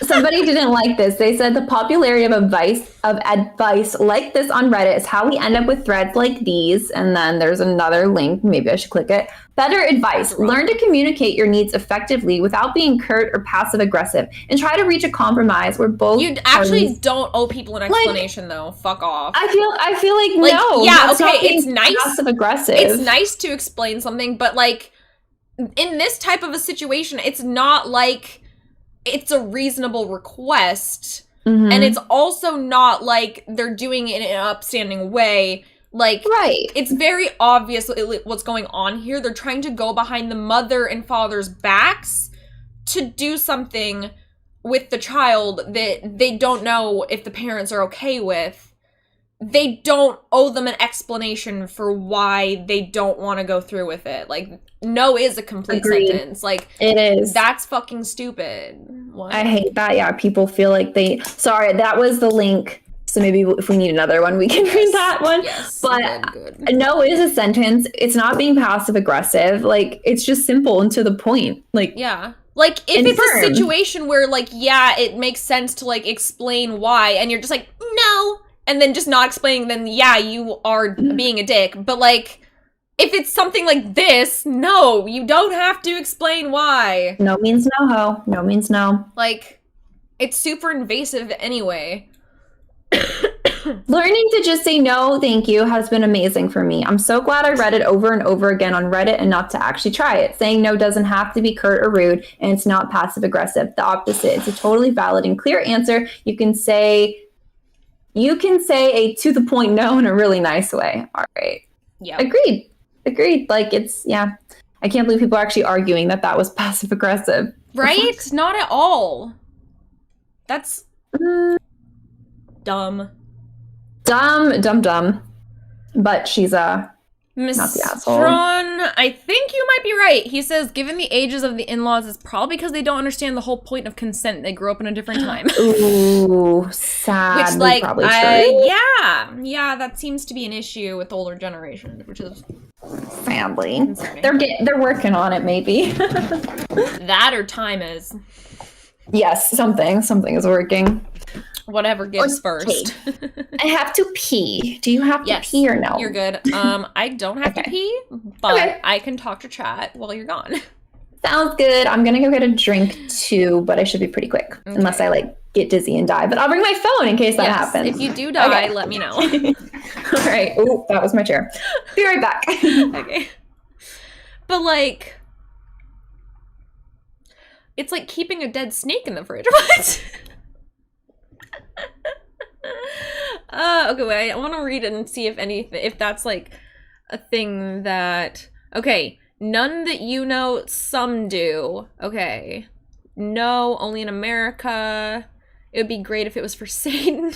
Somebody didn't like this. They said the popularity of advice like this on Reddit is how we end up with threads like these. And then there's another link. Maybe I should click it. Better advice. Learn to communicate your needs effectively without being curt or passive aggressive, and try to reach a compromise where both you actually don't owe people an explanation, though. Fuck off. I feel like no. Yeah, okay, it's nice. Passive aggressive. It's nice to explain something, but, like, in this type of a situation, it's not like it's a reasonable request, and it's also not like they're doing it in an upstanding way. Like, right. It's very obvious what's going on here. They're trying to go behind the mother and father's backs to do something with the child that they don't know if the parents are okay with. They don't owe them an explanation for why they don't want to go through with it. Like, no is a complete sentence. Like, it is. That's fucking stupid. What? I hate that. Yeah, people feel like sorry, that was the link. So maybe if we need another one, we can read that one. Yes, but good. No is a sentence. It's not being passive aggressive. Like, it's just simple and to the point. Like, yeah. Like, if it's a situation where, like, yeah, it makes sense to, like, explain why, and you're just like, no, and then just not explaining, then yeah, you are being a dick. But, like, if it's something like this, no, you don't have to explain why. No means no, ho. No means no. Like, it's super invasive anyway. Learning to just say no, thank you, has been amazing for me. I'm so glad I read it over and over again on Reddit and not to actually try it. Saying no doesn't have to be curt or rude, and it's not passive aggressive. The opposite. It's a totally valid and clear answer. You can say a to the point no in a really nice way. All right. Yeah. Agreed. Like, it's, yeah. I can't believe people are actually arguing that was passive aggressive. Right? Not at all. That's dumb. Dumb. But she's not the asshole. Mistron, I think you might be right. He says, given the ages of the in-laws, it's probably because they don't understand the whole point of consent. They grew up in a different time. Ooh, sad. Which, like, probably true. Yeah, that seems to be an issue with older generations, which is sadly concerning. They're working on it, maybe. That or time is. Yes, something is working. Whatever gives first. I have to pee. Do you have to pee or no? You're good. I don't have to pee, but I can talk to chat while you're gone. Sounds good. I'm gonna go get a drink too, but I should be pretty quick. Okay. Unless I like get dizzy and die. But I'll bring my phone in case that happens. If you do die, let me know. All right. Oh, that was my chair. Be right back. Okay. But like, it's like keeping a dead snake in the fridge. What? Okay, wait, I want to read it and see if that's like a thing that, okay, none that you know, some do. Okay. No, only in America. It would be great if it was for Satan.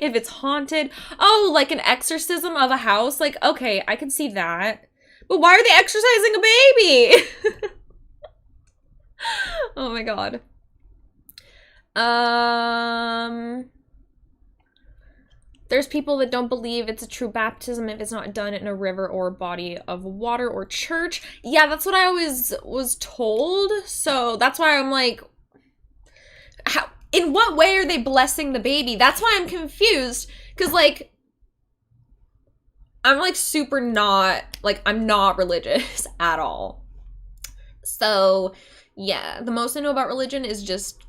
If it's haunted. Oh, like an exorcism of a house? Like, okay, I can see that. But why are they exorcising a baby? Oh my god. There's people that don't believe it's a true baptism if it's not done in a river or a body of water or church. Yeah, that's what I always was told. So that's why I'm like, how, in what way are they blessing the baby? That's why I'm confused. Because, like, I'm, like, super not, like, I'm not religious at all. So, yeah, the most I know about religion is just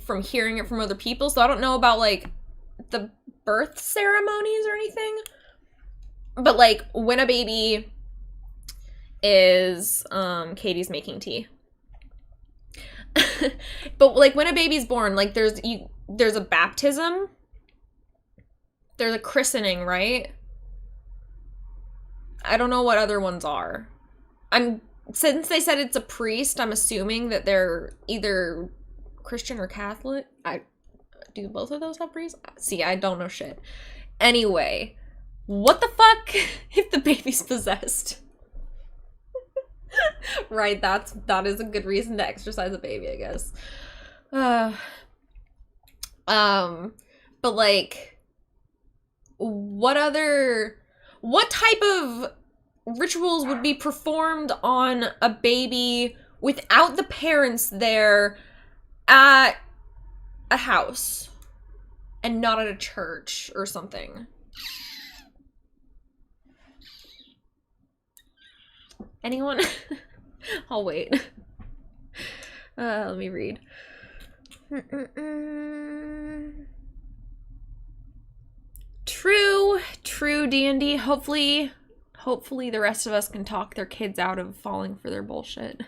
from hearing it from other people. So I don't know about, like, the birth ceremonies or anything. But, like, when a baby is, Katie's making tea. But, like, when a baby's born, like, there's a baptism. There's a christening, right? I don't know what other ones are. Since they said it's a priest, I'm assuming that they're either Christian or Catholic. Do both of those have priests? See, I don't know shit. Anyway, what the fuck if the baby's possessed? Right, that is a good reason to exercise a baby, I guess. But like, what type of rituals would be performed on a baby without the parents there at a house and not at a church or something? Anyone? I'll wait. Let me read. True D&D. Hopefully the rest of us can talk their kids out of falling for their bullshit.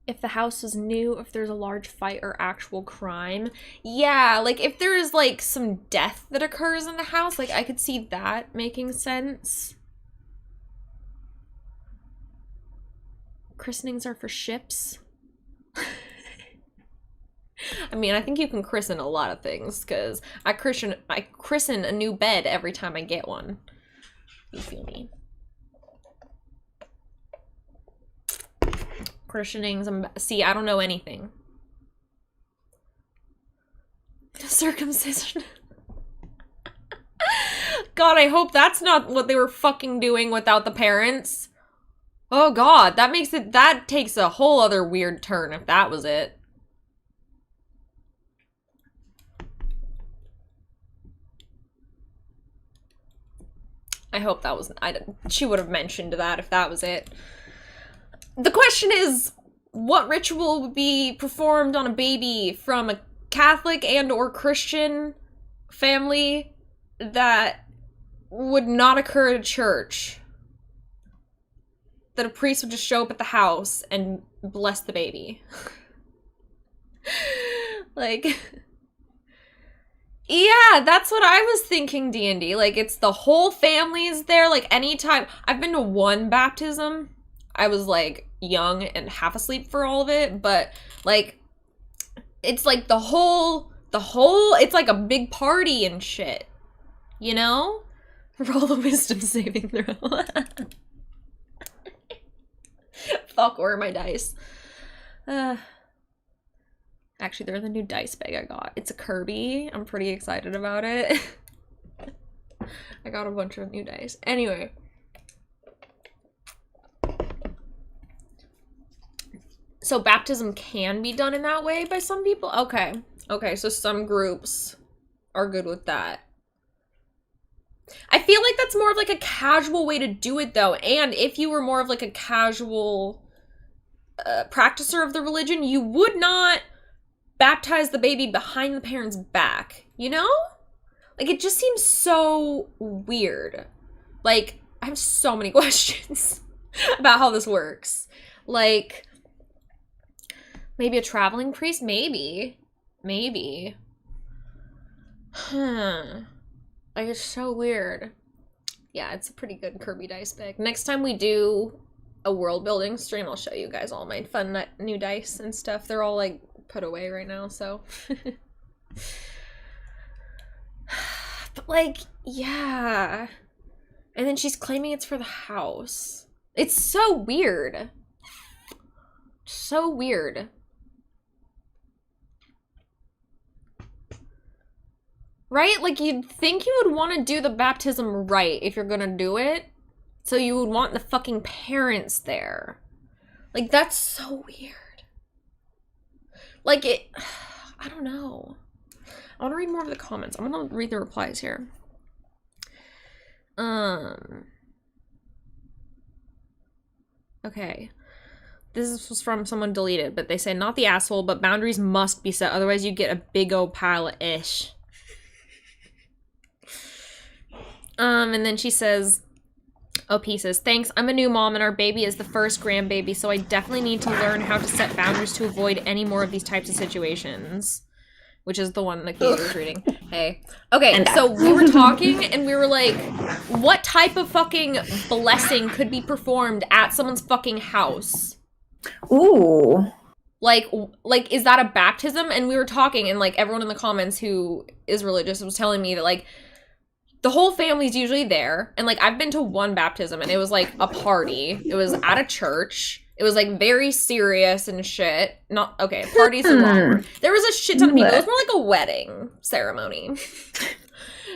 If the house is new, if there's a large fight or actual crime. Yeah, like if there is like some death that occurs in the house, like I could see that making sense. Christenings are for ships. I mean, I think you can christen a lot of things, because I christen a new bed every time I get one. You feel me? Christenings, see, I don't know anything. Circumcision. God, I hope that's not what they were fucking doing without the parents. Oh god, that takes a whole other weird turn if that was it. I hope that was, she would have mentioned that if that was it. The question is, what ritual would be performed on a baby from a Catholic and or Christian family that would not occur at a church? That a priest would just show up at the house and bless the baby. Like, yeah, that's what I was thinking, D&D. Like, it's the whole family's there. Like, anytime, I've been to one baptism. I was, like, young and half asleep for all of it, but, like, it's, like, the whole it's like a big party and shit. You know? Roll the wisdom saving throw. Fuck, where are my dice? Actually, they're the new dice bag I got. It's a Kirby. I'm pretty excited about it. I got a bunch of new dice. Anyway. So baptism can be done in that way by some people? Okay. Okay, so some groups are good with that. I feel like that's more of like a casual way to do it though. And if you were more of like a casual practicer of the religion, you would not baptize the baby behind the parent's back, you know? Like, it just seems so weird. Like, I have so many questions about how this works. Like, maybe a traveling priest? Maybe. Maybe. Like, it's so weird. Yeah, it's a pretty good Kirby dice bag. Next time we do a world building stream, I'll show you guys all my fun new dice and stuff. They're all, like, put away right now, so. But, like, yeah. And then she's claiming it's for the house. It's so weird. So weird. Right? Like, you'd think you would want to do the baptism right if you're gonna do it. So you would want the fucking parents there. Like, that's so weird. Like, I don't know. I want to read more of the comments. I'm gonna read the replies here. Okay. This was from someone deleted, but they say, not the asshole, but boundaries must be set, otherwise you get a big old pile of ish. And then she says, OP says, thanks, I'm a new mom and our baby is the first grandbaby, so I definitely need to learn how to set boundaries to avoid any more of these types of situations. Which is the one that Katie was reading. Hey. Okay, so we were talking and we were like, what type of fucking blessing could be performed at someone's fucking house? Ooh. Like, is that a baptism? And we were talking and, like, everyone in the comments who is religious was telling me that, like, the whole family's usually there. And, like, I've been to one baptism and it was, like, a party. It was at a church. It was, like, very serious and shit. Not, okay, party's the wrong word. There was a shit ton of people. It was more like a wedding ceremony.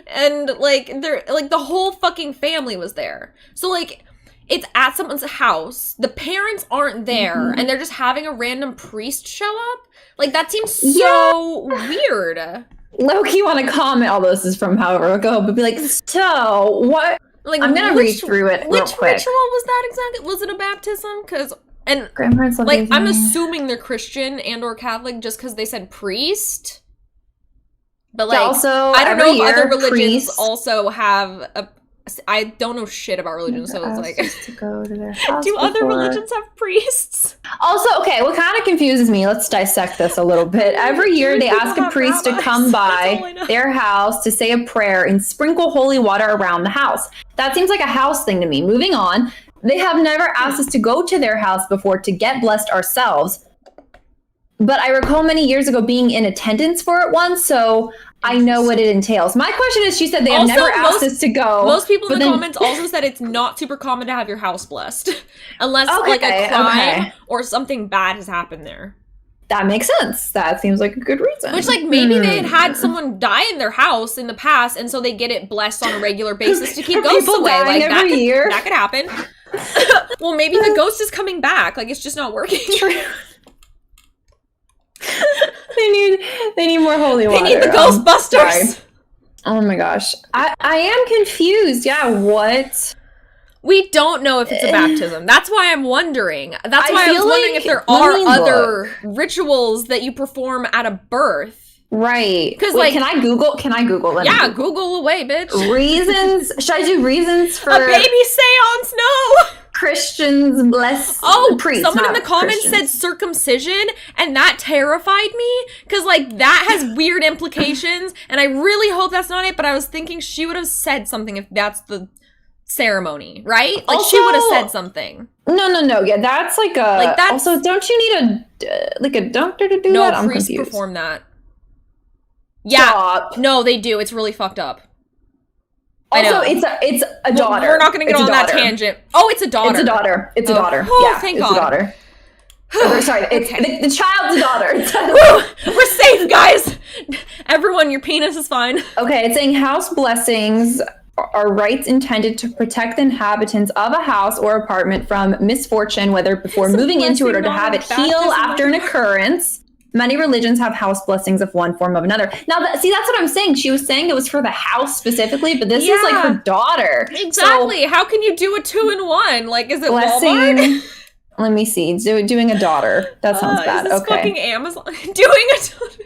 And, like, the whole fucking family was there. So, like, it's at someone's house. The parents aren't there. And they're just having a random priest show up. Like, that seems so weird. Low-key want to comment, although this is from however ago, but be like, so, what? Like, I'm going to read through it real quick. Which ritual was that exactly? Was it a baptism? Because... And, grandparents love like, I'm assuming they're Christian and or Catholic just because they said priest. But, like, also, I don't know if other religions also have a... I don't know shit about religion, so it's like... to go to their house do other religions have priests? Also, okay, what kind of confuses me, let's dissect this a little bit. Every year they ask a priest to come by their house to say a prayer and sprinkle holy water around the house. That seems like a house thing to me. Moving on. They have never asked us to go to their house before to get blessed ourselves. But I recall many years ago being in attendance for it once, so I know what it entails. My question is, she said they have never asked us to go. Most people in the comments also said it's not super common to have your house blessed. Unless, like, a crime or something bad has happened there. That makes sense. That seems like a good reason. Which, like, maybe they had someone die in their house in the past, and so they get it blessed on a regular basis to keep ghosts away. Like, that could happen. Well, maybe the ghost is coming back. Like, it's just not working. they need more holy water. They need the Ghostbusters. Oh my gosh. I am confused. Yeah, what? We don't know if it's a baptism. That's why I'm wondering. That's why I was wondering if there are other rituals that you perform at a birth. Right. Because, like, can I Google? Yeah, Google away, bitch. Reasons? Should I do reasons for a baby seance? No. Christians bless priests. Someone in the comments said circumcision, and that terrified me because, like, that has weird implications, and I really hope that's not it. But I was thinking she would have said something if that's the ceremony, right? Like, also, she would have said something. No. Yeah, that's like a. Like, that's also. Don't you need a doctor to do that? No, priests perform that. Yeah. Stop. No, they do. It's really fucked up. Also, it's a daughter. We're not going to get on that tangent. Oh, it's a daughter. It's a daughter. It's a daughter. Oh, yeah, thank it's God. a daughter. Sorry, it's the child's a daughter. We're safe, guys. Everyone, your penis is fine. Okay, it's saying house blessings are rights intended to protect the inhabitants of a house or apartment from misfortune, whether before moving into it or to have it heal after an occurrence. Many religions have house blessings of one form or another. Now, see, that's what I'm saying. She was saying it was for the house specifically, but this is like her daughter. Exactly. So, how can you do a 2-in-1? Like, is it blessing, Walmart? Let me see. Doing a daughter. That sounds bad. Is this okay. Fucking Amazon doing a daughter.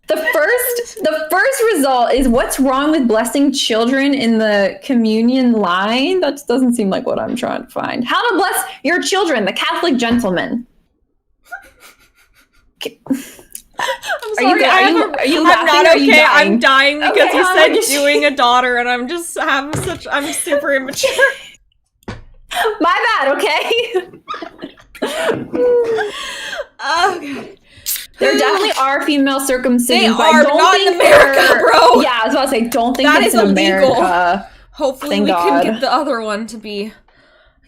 The first result is what's wrong with blessing children in the communion line? That doesn't seem like what I'm trying to find. How to bless your children, the Catholic gentleman. I'm sorry, I'm not okay. I'm dying because you said doing a daughter, and I'm super immature. My bad, okay? Okay. There definitely are female circumcisions. They are, but not in America, bro. Yeah, I was about to say, don't think that it's is in illegal. America. Hopefully we can get the other one to be,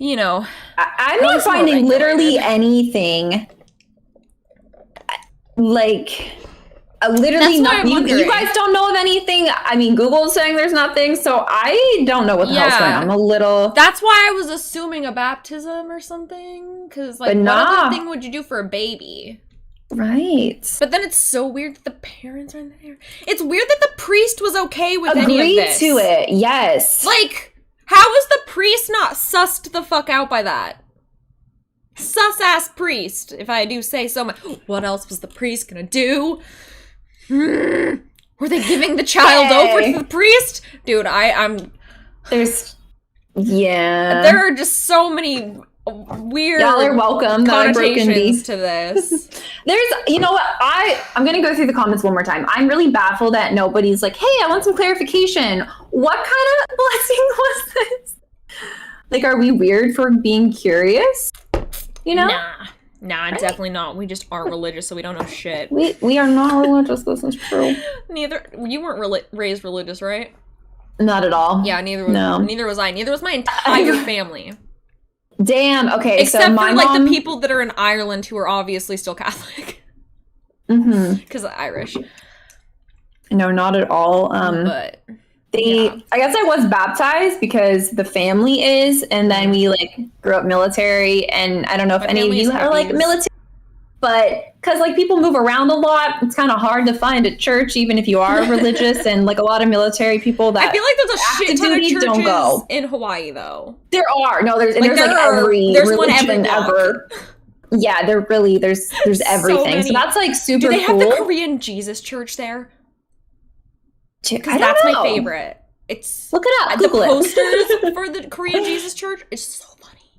I'm not finding literally anything. Like, literally nothing. You guys don't know of anything. I mean, Google's saying there's nothing, so I don't know what the hell's going on. I'm a little... That's why I was assuming a baptism or something, because, like, what other thing would you do for a baby? Right. But then it's so weird that the parents are there. It's weird that the priest was okay with any of this. Agreed to it, yes. Like, how is the priest not sussed the fuck out by that? Sus-ass priest, if I do say so much. What else was the priest gonna do? Were they giving the child over to the priest? Dude, There are just so many weird y'all are welcome connotations to this. There's, you know what, I'm gonna go through the comments one more time. I'm really baffled that nobody's like, hey, I want some clarification. What kind of blessing was this? Like, are we weird for being curious? Nah, right? Definitely not. We just aren't religious, so we don't know shit. We are not religious. This is true. You weren't raised religious, right? Not at all. Yeah, neither was I. Neither was my entire family. Damn. Okay. Except so for like the people that are in Ireland who are obviously still Catholic. Because they're Irish. No, not at all. But I guess I was baptized because the family is, and then we like grew up military, and I don't know if any of you are like military, but because like people move around a lot, it's kind of hard to find a church even if you are religious, and like a lot of military people that I feel like there's a shit ton of churches don't go in Hawaii though. There's every one ever. Yeah, there's everything. So that's like super cool. Do they have the Korean Jesus church there? Because that's my favorite. Look it up. The posters for the Korean Jesus church is so funny.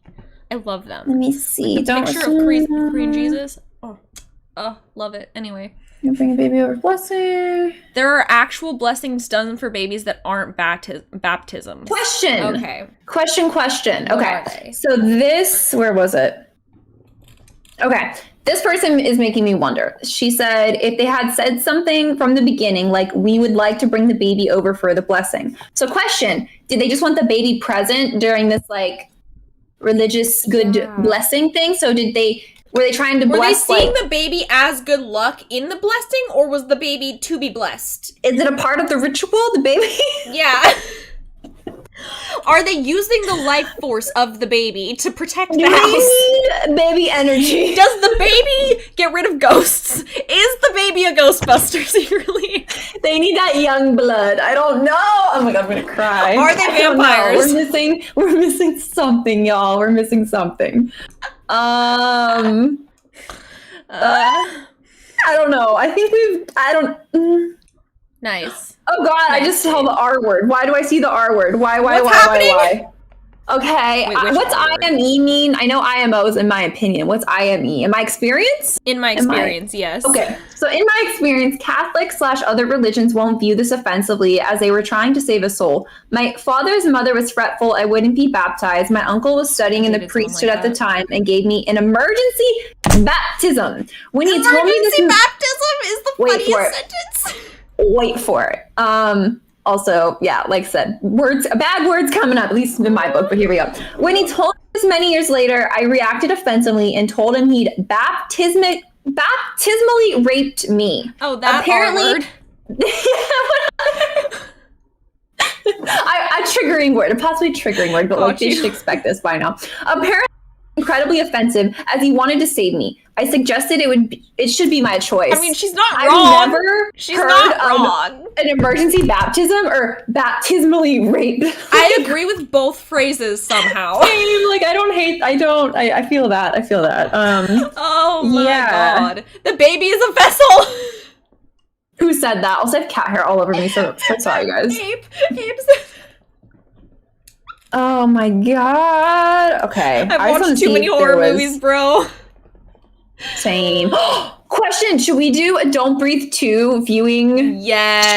I love them. Let me see. Picture of Korean Jesus. Oh, love it. Anyway, you bring a baby over blessing. There are actual blessings done for babies that aren't baptisms. Question. Okay. Question. Okay. So this, where was it? Okay. This person is making me wonder. She said if they had said something from the beginning, like we would like to bring the baby over for the blessing. So question, did they just want the baby present during this like religious good blessing thing? So were they trying to bless? Were they seeing the baby as good luck in the blessing, or was the baby to be blessed? Is it a part of the ritual, the baby? Yeah. Are they using the life force of the baby to protect the house? Need baby energy. Does the baby get rid of ghosts? Is the baby a Ghostbuster secretly? They need that young blood. I don't know. Oh my god, I'm gonna cry. Are they vampires? We're missing something, y'all. We're missing something. I don't know. Nice. Oh god, I just saw the R word. Why do I see the R word? Why? What's happening? Okay, Wait, what's R word? IME mean? I know IMOs in my opinion. What's IME? In my experience? In my experience, yes. Okay, so in my experience, Catholics / other religions won't view this offensively as they were trying to save a soul. My father's mother was fretful I wouldn't be baptized. My uncle was studying in the priesthood at the time and gave me an emergency baptism. When he told me this baptism is the funniest sentence. Wait for it. Also, yeah, like I said, bad words coming up, at least in my book, but here we go. When he told me this many years later, I reacted offensively and told him he'd baptismally raped me. Oh, that apparently R-word. A triggering word, a possibly triggering word, but like they should expect this by now. Apparently incredibly offensive as he wanted to save me. I suggested it should be my choice. I mean, she's not wrong. I've never she's not wrong. An emergency baptism or baptismally rape. I agree with both phrases somehow. Like I feel that. Oh my god. The baby is a vessel. Who said that? Also, I have cat hair all over me, so sorry guys. Abe Oh my god. Okay. I've watched too many horror movies, bro. Same. Question, should we do a Don't Breathe 2 viewing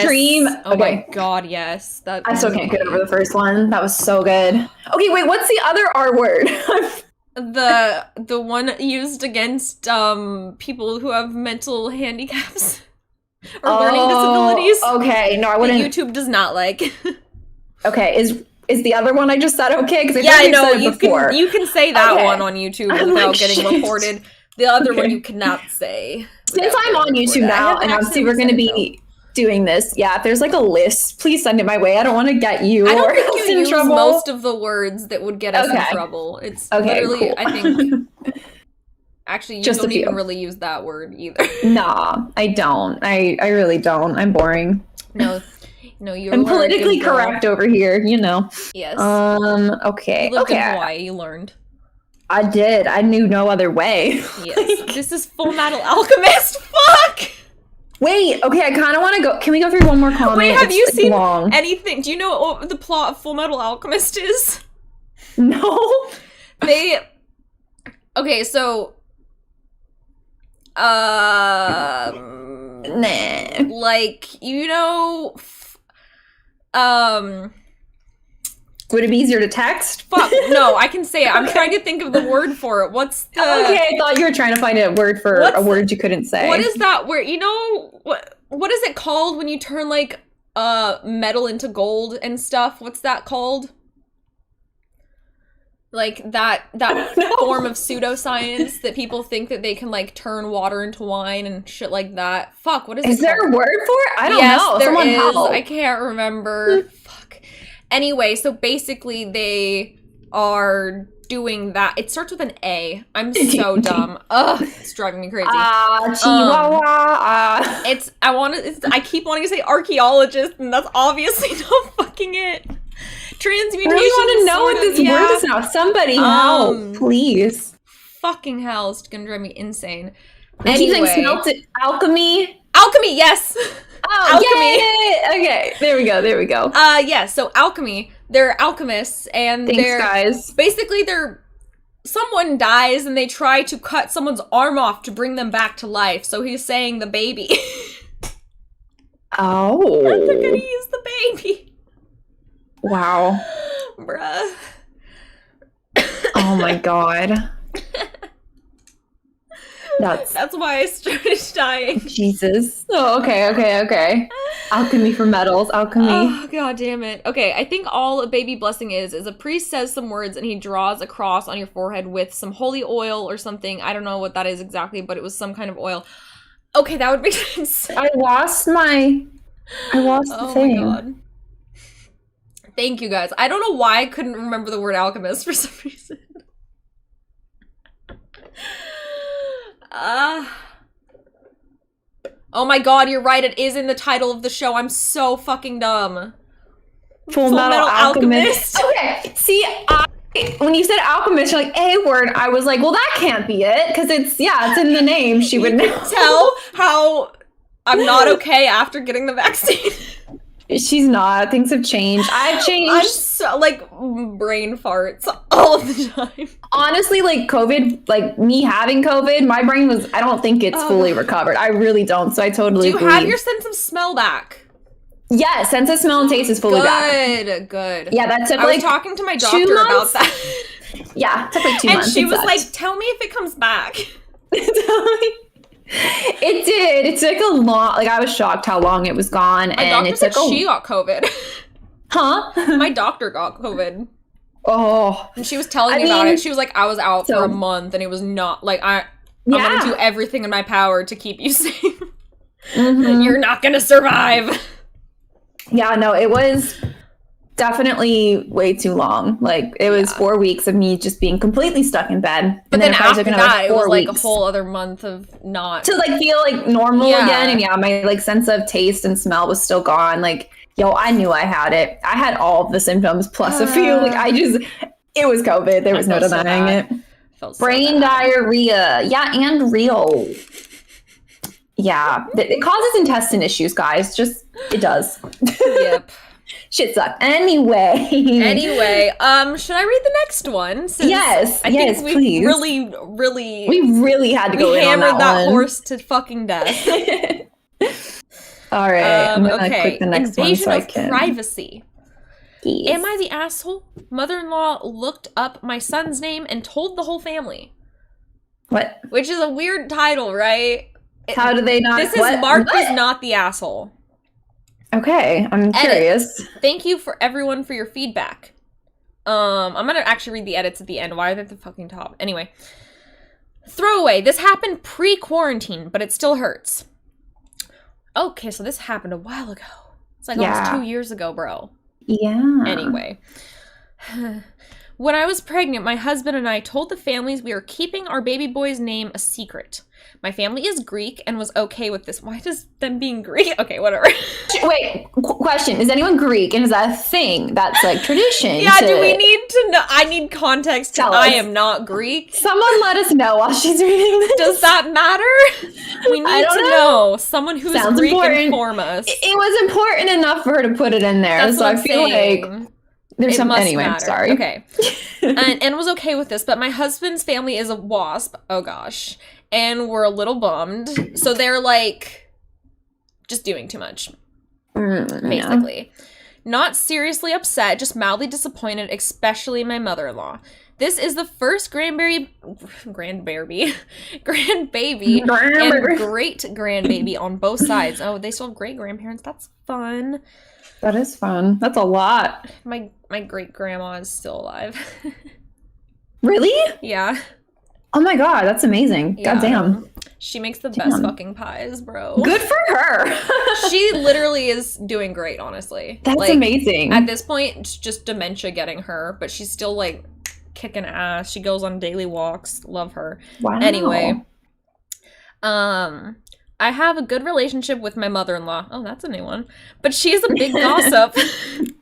stream? Oh my god, yes. I still can't get over the first one. That was so good. Okay, wait, what's the other R word? the one used against people who have mental handicaps or learning disabilities. Okay, no, I wouldn't. YouTube does not like. Okay, is the other one I just said okay? Because I know you can say that one on YouTube without getting reported. The other one you cannot say. Since I'm on YouTube now, and obviously we're going to be doing this, yeah, if there's like a list, please send it my way. I don't want to get you I don't or think else you in use trouble. most of the words that would get us in trouble. It's literally, cool. I think, actually, you don't even really use that word either. Nah, I don't. I really don't. I'm boring. No, you're I'm politically correct over here, you know. Yes. Okay. You lived in Hawaii, you learned. I did. I knew no other way. Yes. This is Full Metal Alchemist. Fuck! Wait, okay, I kind of want to go. Can we go through one more comment? Wait, have you seen anything? Do you know what the plot of Full Metal Alchemist is? No. Okay, so... Nah. Like, you know... Would it be easier to text? Fuck, no, I can say it. I'm trying to think of the word for it. What's the... Okay, I thought you were trying to find a word for a word you couldn't say. What is that word? You know, what is it called when you turn, like, metal into gold and stuff? What's that called? Like, that form of pseudoscience that people think that they can, like, turn water into wine and shit like that. Fuck, what is it called? Is there a word for it? I don't know. Yes, there Someone is. help. I can't remember. Fuck. Anyway, so basically they are doing that. It starts with an A. I'm so dumb. Ugh, it's driving me crazy. Chihuahua. I keep wanting to say archaeologist, and that's obviously not fucking it. Transmutation. I really want to know what this word is now. Somebody help, please. Fucking hell, it's gonna drive me insane. Anyway. Alchemy? Alchemy, yes! Oh, alchemy. Yay! Okay, there we go. Yeah, so alchemy, they're alchemists, and guys. Basically, someone dies, and they try to cut someone's arm off to bring them back to life, so he's saying the baby. Oh. They're gonna use the baby. Wow. Bruh. Oh my god. That's why I started dying. Jesus. Oh, okay. Alchemy for metals. Alchemy. Oh, god damn it. Okay, I think all a baby blessing is a priest says some words and he draws a cross on your forehead with some holy oil or something. I don't know what that is exactly, but it was some kind of oil. Okay, that would make sense. I lost the thing. Oh my god. Thank you guys. I don't know why I couldn't remember the word alchemist for some reason. Oh my god, you're right. It is in the title of the show. I'm so fucking dumb. Full Metal Alchemist. Okay, see, when you said alchemist, you're like, A word, I was like, well, that can't be it, because it's in the name. She would know. Tell how I'm not okay after getting the vaccine. She's not. Things have changed. I've changed. I'm so, like, brain farts all of the time. Honestly, like, COVID, like, me having COVID, my brain was, I don't think it's fully recovered. I really don't. So I totally agree. Do you have your sense of smell back? Yeah, sense of smell and taste is fully back. Good. Yeah, that took, I was talking to my doctor about that. Yeah, it took like 2 months. And she was like, tell me if it comes back. It did. It took a long, like, I was shocked how long it was gone. My doctor said she got COVID. Huh? My doctor got COVID. Oh. And she was telling me about it. She was like, I was out for a month and it was not, like, I'm going to do everything in my power to keep you safe. You're not going to survive. Yeah, no, it was definitely way too long. Like, it was 4 weeks of me just being completely stuck in bed. But then after that, it was like a whole other month of not... to, like, feel, like, normal again. And my, like, sense of taste and smell was still gone. Like, I knew I had it. I had all of the symptoms plus a few. Like, it was COVID. There was no denying it. Brain diarrhea. Yeah, and real. Yeah. It causes intestine issues, guys. Just, it does. Yep. Shit sucked. Anyway, should I read the next one? Yes, I think we please. We really had to go in on hammered that one. horse to fucking death. All right, I'm gonna click the next Invasion one so of I can. privacy. Yes. Am I the asshole? Mother-in-law looked up my son's name and told the whole family. What? Which is a weird title, right? How do they not? This is marked as not the asshole. Okay, I'm curious. Thank you for everyone for your feedback. I'm gonna actually read the edits at the end. Why are they at the fucking top? Anyway. Throwaway. This happened pre-quarantine, but it still hurts. Okay, so this happened a while ago. It's like almost 2 years ago, bro. Yeah. Anyway. When I was pregnant, my husband and I told the families we are keeping our baby boy's name a secret. My family is Greek and was okay with this. Why does them being Greek? Okay, whatever. Wait, question. Is anyone Greek? And is that a thing that's like tradition? Yeah, do we need to know? I need context. I am not Greek. Someone let us know while she's reading this. Does that matter? We need to know. Someone who's Greek inform us. It was important enough for her to put it in there. That's so what I feel like there's some anyway, matter. Sorry. Okay. and was okay with this, but my husband's family is a WASP. Oh gosh. And we're a little bummed. So they're like just doing too much. Basically. Yeah. Not seriously upset, just mildly disappointed, especially my mother-in-law. This is the first grandbaby and great-grandbaby on both sides. Oh, they still have great-grandparents. That's fun. That is fun. That's a lot. My great-grandma is still alive. Really? Yeah. Oh my god, that's amazing. Yeah. Goddamn. She makes the best fucking pies, bro. Good for her. She literally is doing great, honestly. That's amazing. At this point, it's just dementia getting her, but she's still like kicking ass. She goes on daily walks. Love her. Wow. Anyway, I have a good relationship with my mother-in-law. Oh, that's a new one. But she is a big gossip.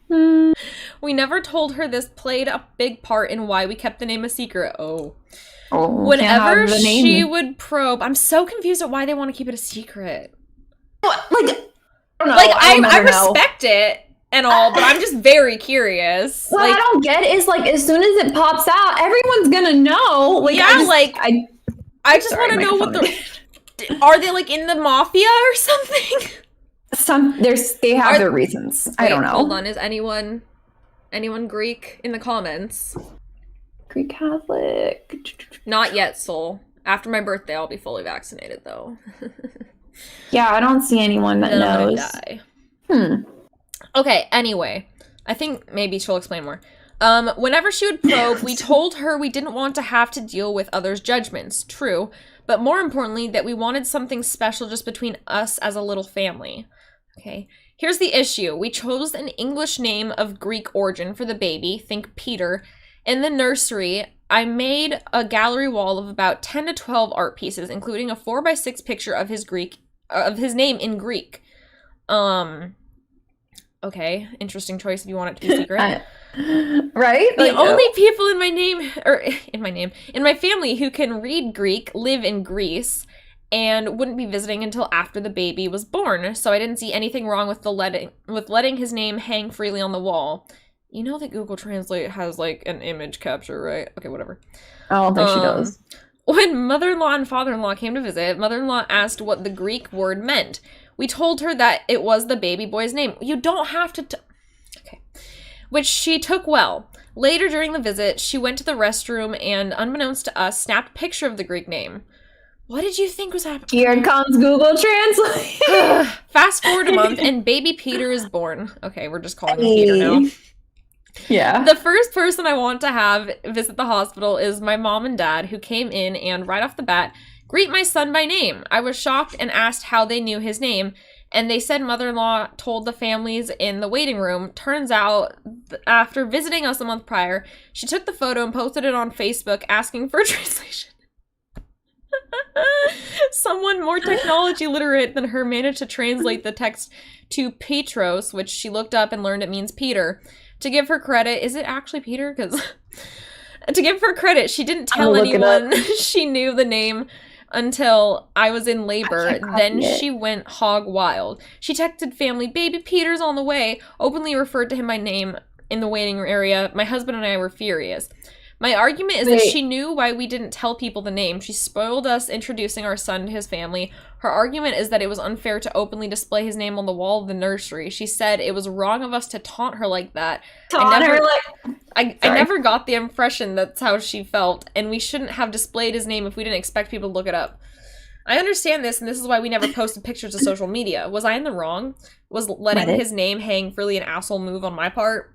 We never told her this played a big part in why we kept the name a secret. Whenever she would probe, I'm so confused at why they want to keep it a secret. Like, I don't know. Like, I respect it and all, but I'm just very curious. What I don't get is, like, as soon as it pops out, everyone's gonna know. Like, yeah, I just want to know what are they, like, in the mafia or something? They have their reasons. I don't know. Hold on, is anyone Greek in the comments? Greek Catholic. Not yet, Soul. After my birthday, I'll be fully vaccinated, though. Yeah, I don't see anyone that knows. I'm gonna die. Okay, anyway. I think maybe she'll explain more. Whenever she would probe, we told her we didn't want to have to deal with others' judgments. True. But more importantly, that we wanted something special just between us as a little family. Okay. Here's the issue. We chose an English name of Greek origin for the baby. Think Peter. In the nursery, I made a gallery wall of about 10 to 12 art pieces, including a 4x6 picture of his name in Greek. Okay, interesting choice if you want it to be secret. Right? The only people in my family who can read Greek live in Greece, and wouldn't be visiting until after the baby was born, so I didn't see anything wrong with letting his name hang freely on the wall. You know that Google Translate has, like, an image capture, right? Okay, whatever. I don't think she does. When mother-in-law and father-in-law came to visit, mother-in-law asked what the Greek word meant. We told her that it was the baby boy's name. You don't have to... Okay. Which she took well. Later during the visit, she went to the restroom and, unbeknownst to us, snapped a picture of the Greek name. What did you think was happening? Here comes Google Translate. Fast forward a month, and baby Peter is born. Okay, we're just calling him Peter now. Yeah. The first person I want to have visit the hospital is my mom and dad, who came in and, right off the bat, greet my son by name. I was shocked and asked how they knew his name, and they said mother-in-law told the families in the waiting room. Turns out, after visiting us a month prior, she took the photo and posted it on Facebook asking for a translation. Someone more technology literate than her managed to translate the text to Petros, which she looked up and learned it means Peter. To give her credit, is it actually Peter? Because to give her credit, she didn't tell anyone she knew the name until I was in labor. Then she went hog wild. She texted family, baby Peter's on the way, openly referred to him by name in the waiting area. My husband and I were furious. My argument is that she knew why we didn't tell people the name. She spoiled us introducing our son to his family. Her argument is that it was unfair to openly display his name on the wall of the nursery. She said it was wrong of us to taunt her like that. I never got the impression that's how she felt, and we shouldn't have displayed his name if we didn't expect people to look it up. I understand this, and this is why we never posted pictures to social media. Was I in the wrong? Was letting his name hang freely an asshole move on my part?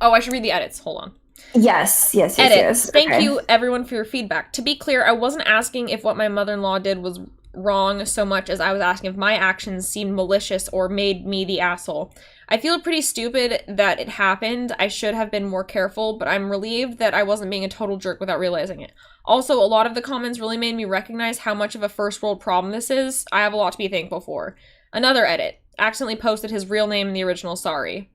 Oh, I should read the edits. Hold on. Yes. Edits. Thank you, everyone, for your feedback. To be clear, I wasn't asking if what my mother-in-law did was wrong so much as I was asking if my actions seemed malicious or made me the asshole. I feel pretty stupid that it happened. I should have been more careful, but I'm relieved that I wasn't being a total jerk without realizing it. Also, a lot of the comments really made me recognize how much of a first world problem this is. I have a lot to be thankful for. Another edit. Accidentally posted his real name in the original sorry.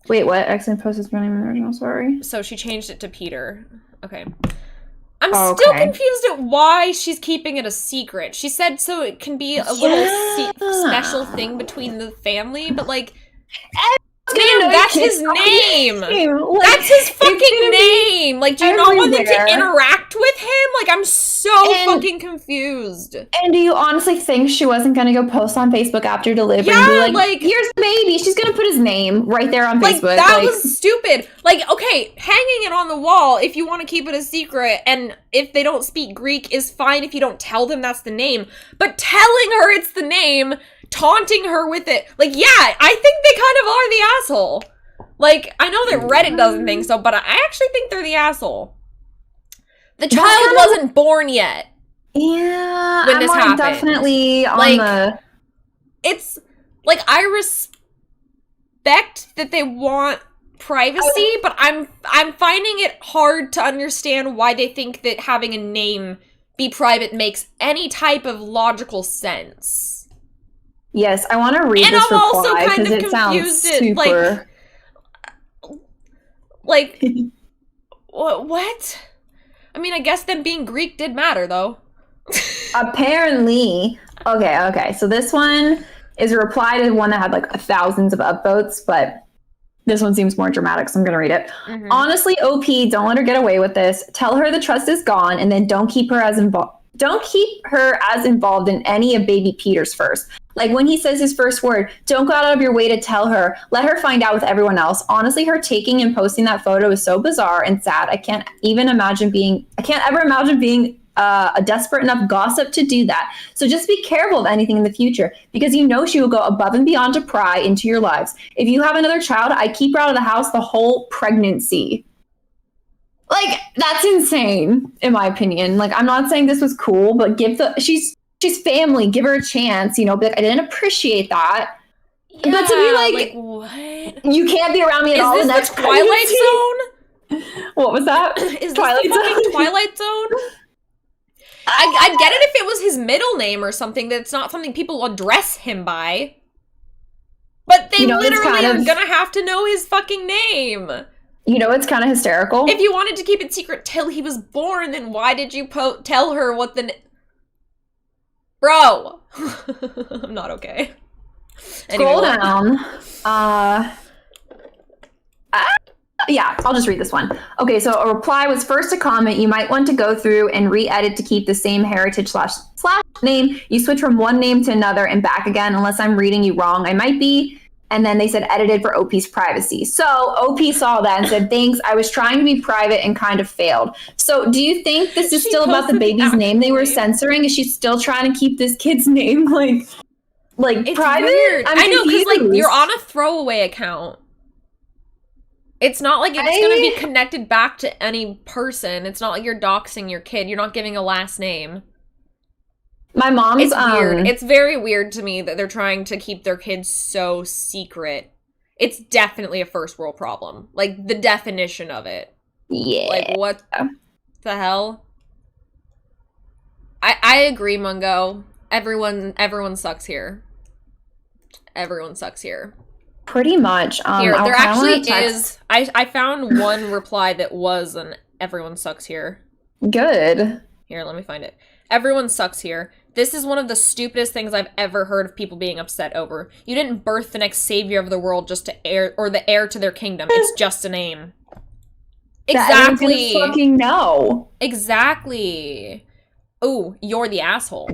Wait, what? Accidentally posted his real name in the original sorry? So she changed it to Peter. Okay. I'm still confused at why she's keeping it a secret. She said so it can be a little special thing between the family, but like, man, that's his name. That's his fucking name. Like, do you not want them to interact with him? Like, I'm so fucking confused. And do you honestly think she wasn't going to go post on Facebook after delivery and be like, here's the baby. She's going to put his name right there on Facebook. Like, that was stupid. Like, okay, hanging it on the wall if you want to keep it a secret, and if they don't speak Greek is fine if you don't tell them that's the name. But telling her it's the name, taunting her with it, like, yeah, I think they kind of are the asshole. Like, I know that Reddit doesn't think so, but I actually think they're the asshole. The child wasn't born yet. Yeah, when this happened. Definitely on the... It's, like, I respect that they want privacy, but I'm finding it hard to understand why they think that having a name be private makes any type of logical sense. Yes, I want to read this reply, also kind of confused super... like, what? I mean, I guess them being Greek did matter, though. Apparently. Okay. So this one is a reply to one that had like thousands of upvotes, but this one seems more dramatic, so I'm going to read it. Mm-hmm. Honestly, OP, don't let her get away with this. Tell her the trust is gone, and then don't keep her as involved. Don't keep her as involved in any of baby Peter's first. Like when he says his first word, don't go out of your way to tell her. Let her find out with everyone else. Honestly, her taking and posting that photo is so bizarre and sad. I can't ever imagine being a desperate enough gossip to do that. So just be careful of anything in the future, because you know she will go above and beyond to pry into your lives. If you have another child, I keep her out of the house the whole pregnancy. Like, that's insane, in my opinion. Like, I'm not saying this was cool, but she's family, give her a chance, you know, but I didn't appreciate that. Yeah, but to be like what? You can't be around me at all. Is this the Twilight Zone? What was that? Is this the fucking Twilight Zone? I'd get it if it was his middle name or something, that's not something people address him by. But they literally are gonna have to know his fucking name. You know, it's kind of hysterical. If you wanted to keep it secret till he was born, then why did you tell her what the... Bro! I'm not okay. Scroll down. Yeah, I'll just read this one. Okay, so a reply was first a comment you might want to go through and re-edit to keep the same heritage slash name. You switch from one name to another and back again, unless I'm reading you wrong. I might be. And then they said edited for OP's privacy. So OP saw that and said, thanks, I was trying to be private and kind of failed. So do you think this is still about the baby's name they were censoring? Is she still trying to keep this kid's name like it's private? Weird. I know, because like you're on a throwaway account. It's not like it's going to be connected back to any person. It's not like you're doxing your kid. You're not giving a last name. My mom's It's weird. It's very weird to me that they're trying to keep their kids so secret. It's definitely a first world problem. Like, the definition of it. Yeah. Like, what the hell? I agree, Mungo. Everyone sucks here. Everyone sucks here. Pretty much. Here, there actually is... I found one reply that was an everyone sucks here. Good. Here, let me find it. Everyone sucks here. This is one of the stupidest things I've ever heard of people being upset over. You didn't birth the next savior of the world just to heir, or the heir to their kingdom. It's just a name. Exactly. Fucking no. Exactly. Oh, you're the asshole.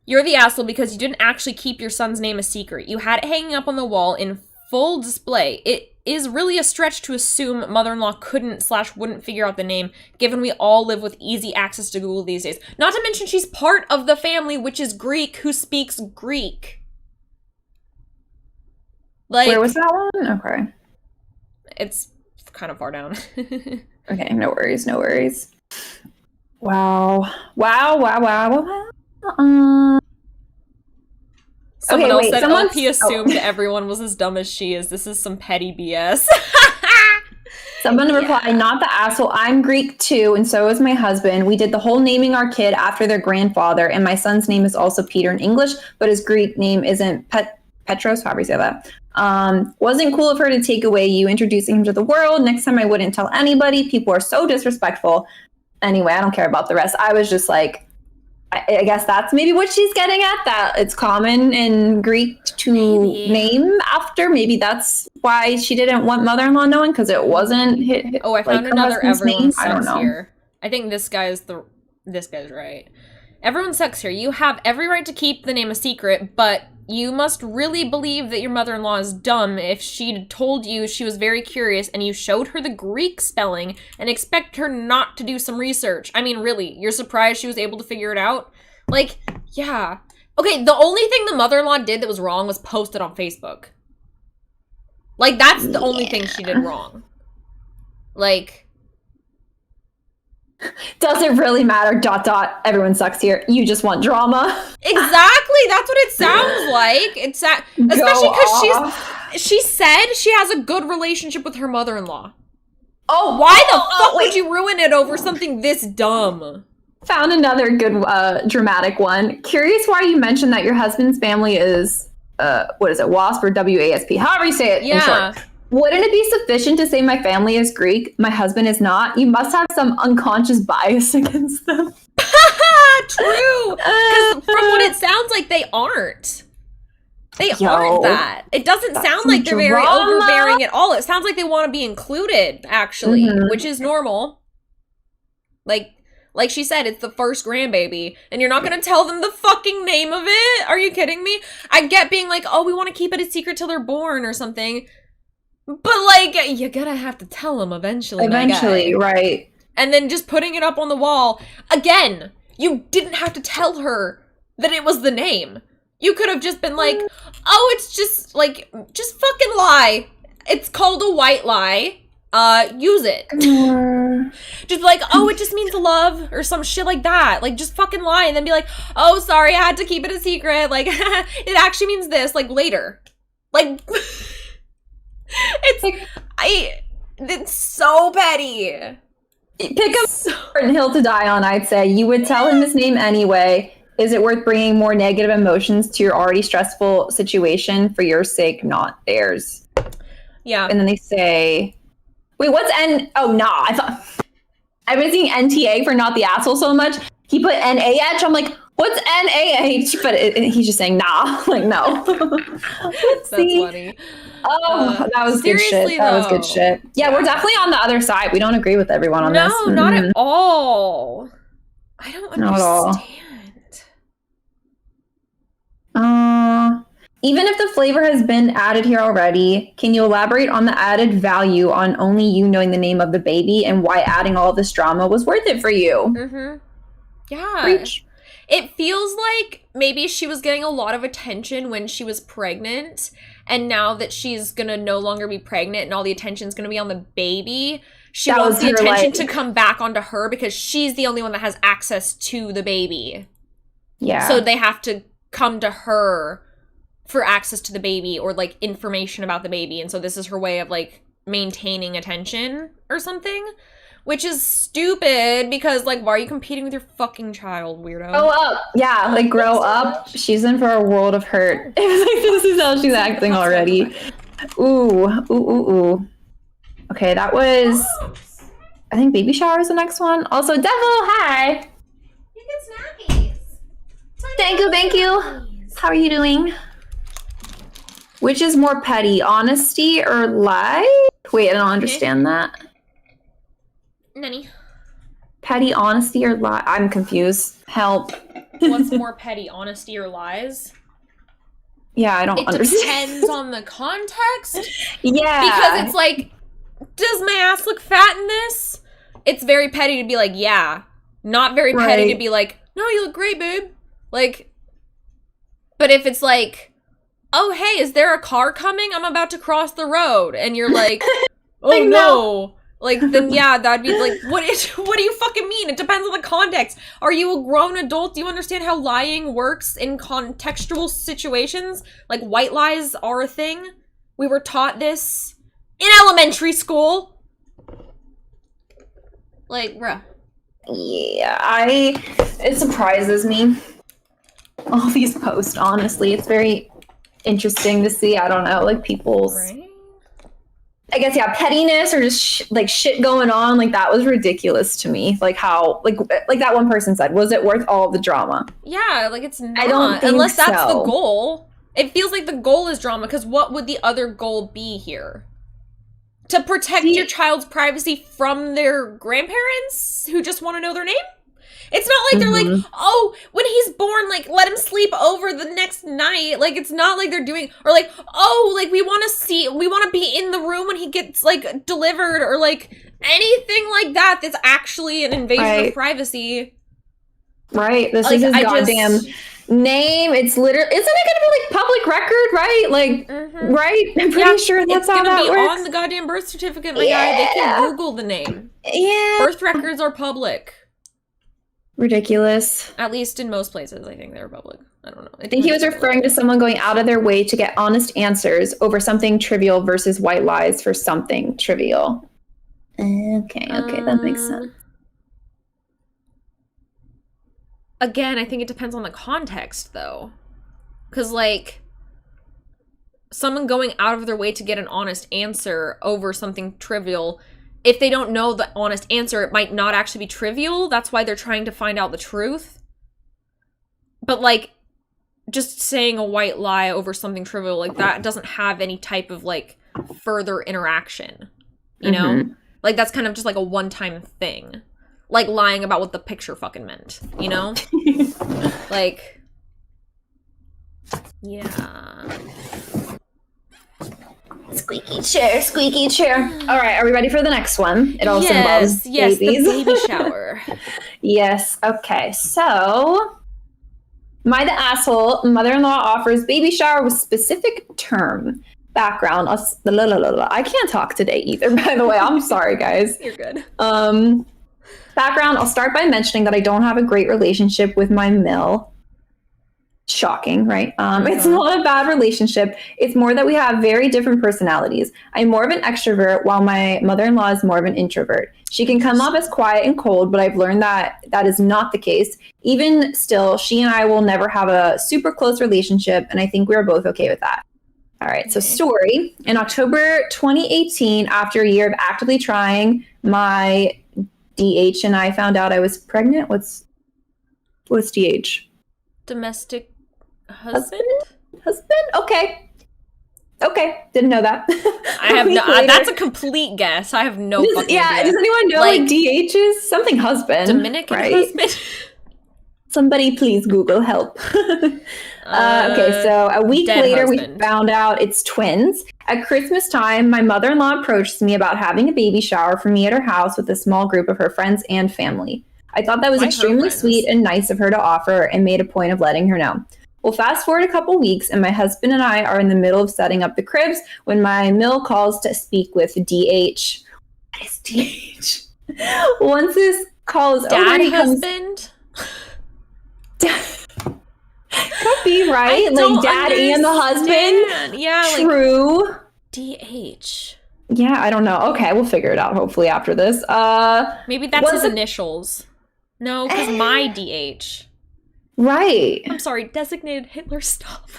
You're the asshole because you didn't actually keep your son's name a secret. You had it hanging up on the wall in full display. It is really a stretch to assume mother-in-law couldn't/wouldn't figure out the name, given we all live with easy access to Google these days. Not to mention she's part of the family, which is Greek, who speaks Greek. Like, where was that one? Okay. It's kind of far down. Okay, no worries, no worries. Wow. Wow. Someone else said OP assumed everyone was as dumb as she is. This is some petty BS. Someone replied, not the asshole, I'm Greek too, and so is my husband. We did the whole naming our kid after their grandfather, and my son's name is also Peter in English, but his Greek name isn't Petros, however you say that. Wasn't cool of her to take away you introducing him to the world. Next time I wouldn't tell anybody. People are so disrespectful. Anyway, I don't care about the rest. I was just like, I guess that's maybe what she's getting at, that it's common in Greek to name after. Maybe that's why she didn't want mother-in-law knowing, because it wasn't I found another everyone sucks here. I think this guy's right. Everyone sucks here. You have every right to keep the name a secret, but you must really believe that your mother-in-law is dumb if she'd told you she was very curious and you showed her the Greek spelling and expect her not to do some research. I mean, really, you're surprised she was able to figure it out? Like, yeah. Okay, the only thing the mother-in-law did that was wrong was post it on Facebook. Like, that's the only thing she did wrong. Like... Does it really matter? ... Everyone sucks here. You just want drama. Exactly. That's what it sounds like. It's especially because she said she has a good relationship with her mother-in-law. Oh, why the fuck would you ruin it over something this dumb? Found another good dramatic one. Curious why you mentioned that your husband's family is what is it? WASP or WASP? However you say it. Yeah. In short. Wouldn't it be sufficient to say my family is Greek, my husband is not? You must have some unconscious bias against them. True. Because from what it sounds like, they aren't. They aren't that. It doesn't sound like they're very overbearing at all. It sounds like they want to be included, actually, which is normal. Like she said, it's the first grandbaby, and you're not going to tell them the fucking name of it? Are you kidding me? I get being like, oh, we want to keep it a secret till they're born or something. But, like, you're gonna have to tell them eventually. Eventually, right. And then just putting it up on the wall. Again, you didn't have to tell her that it was the name. You could have just been like, oh, it's just, like, just fucking lie. It's called a white lie. Use it. Just like, oh, it just means love or some shit like that. Like, just fucking lie and then be like, oh, sorry, I had to keep it a secret. Like, it actually means this, like, later. Like... It's so petty. Pick a certain hill to die on, I'd say. You would tell him his name anyway. Is it worth bringing more negative emotions to your already stressful situation for your sake, not theirs? Yeah. And then they say, Wait, what's N? Oh, nah. I thought I've been seeing NTA for not the asshole so much. He put NAH. I'm like, what's NAH? But he's just saying nah. Like, no. That's funny. Oh, that was good shit. That was good shit. Yeah, we're definitely on the other side. We don't agree with everyone on this. No, not at all. I don't understand. Not at all. Even if the flavor has been added here already, can you elaborate on the added value on only you knowing the name of the baby and why adding all this drama was worth it for you? Mm-hmm. Yeah. Preach. It feels like maybe she was getting a lot of attention when she was pregnant, and now that she's gonna no longer be pregnant and all the attention's gonna be on the baby, she wants the attention to come back onto her because she's the only one that has access to the baby. Yeah. So they have to come to her for access to the baby or like information about the baby, and so this is her way of like maintaining attention or something, which is stupid because like why are you competing with your fucking child, weirdo? Grow up. Yeah, like grow up. She's in for a world of hurt. This is how she's acting already. Ooh. Okay, that was, I think baby shower is the next one. Also, Devil, hi. You get snackies. Thank you. How are you doing? Which is more petty, honesty or lie? Wait, I don't understand that. Nani? Petty, honesty or lie? I'm confused. Help. What's more petty, honesty or lies? Yeah, I don't understand. It depends on the context. Yeah. Because it's like, does my ass look fat in this? It's very petty to be like, yeah. Not very petty to be like, no, you look great, babe. Like, but if it's like, oh, hey, is there a car coming? I'm about to cross the road. And you're like, oh, no. Like, then, yeah, that'd be like, what do you fucking mean? It depends on the context. Are you a grown adult? Do you understand how lying works in contextual situations? Like, white lies are a thing. We were taught this in elementary school. Like, bruh. Yeah, it surprises me. All these posts, honestly. It's very interesting to see. I don't know, like people's, I guess, yeah, pettiness or just like shit going on. Like that was ridiculous to me. Like how, like that one person said, was it worth all the drama? Yeah, like it's not. I don't think unless that's so. the goal. It feels like the goal is drama because what would the other goal be here? To protect your child's privacy from their grandparents who just want to know their name? It's not like they're like, oh, when he's born, like, let him sleep over the next night. Like, it's not like they're doing, or like, oh, like, we want to be in the room when he gets, like, delivered, or, like, anything like that that's actually an invasion of privacy. Right. This is his goddamn name. It's literally, isn't it going to be, like, public record, right? Like, right? I'm pretty sure that's how that works. It's going to be on the goddamn birth certificate, my guy. They can Google the name. Yeah. Birth records are public. Ridiculous. At least in most places, I think they're public. I don't know. I think he was referring to someone going out of their way to get honest answers over something trivial versus white lies for something trivial. Okay, that makes sense. Again, I think it depends on the context, though. Because, like, someone going out of their way to get an honest answer over something trivial, if they don't know the honest answer, it might not actually be trivial. That's why they're trying to find out the truth. But, like, just saying a white lie over something trivial like that doesn't have any type of, like, further interaction. You know? Like, that's kind of just, like, a one-time thing. Like, lying about what the picture fucking meant. You know? Like, yeah. Squeaky chair. All right, are we ready for the next one? It also involves babies. Yes, the baby shower. Yes, okay. So, the asshole, mother-in-law offers baby shower with specific term. Background. I can't talk today either, by the way. I'm sorry, guys. You're good. Background, I'll start by mentioning that I don't have a great relationship with my mill. Shocking, right? It's not a bad relationship. It's more that we have very different personalities. I'm more of an extrovert, while my mother-in-law is more of an introvert. She can come off as quiet and cold, but I've learned that that is not the case. Even still, she and I will never have a super close relationship, and I think we are both okay with that. All right, so Okay. story. In October 2018, after a year of actively trying, my DH and I found out I was pregnant. What's DH? Domestic husband? Husband? Okay, didn't know that. I have no. That's a complete guess. I have no fucking idea. Does anyone know like DH is something husband? Dominican right? husband. Somebody please Google help. Okay, so a week later husband. We found out it's twins. At Christmas time, my mother-in-law approached me about having a baby shower for me at her house with a small group of her friends and family. I thought that was extremely sweet and nice of her to offer and made a point of letting her know. Well, fast forward a couple weeks and my husband and I are in the middle of setting up the cribs when my mill calls to speak with DH. What is DH? Once this call is over, he husband? Could be, right? Like dad and the husband? Yeah, true. DH. Yeah, I don't know. Okay, we'll figure it out hopefully after this. Maybe that's his initials. No, because my DH. Right. I'm sorry, designated Hitler stop.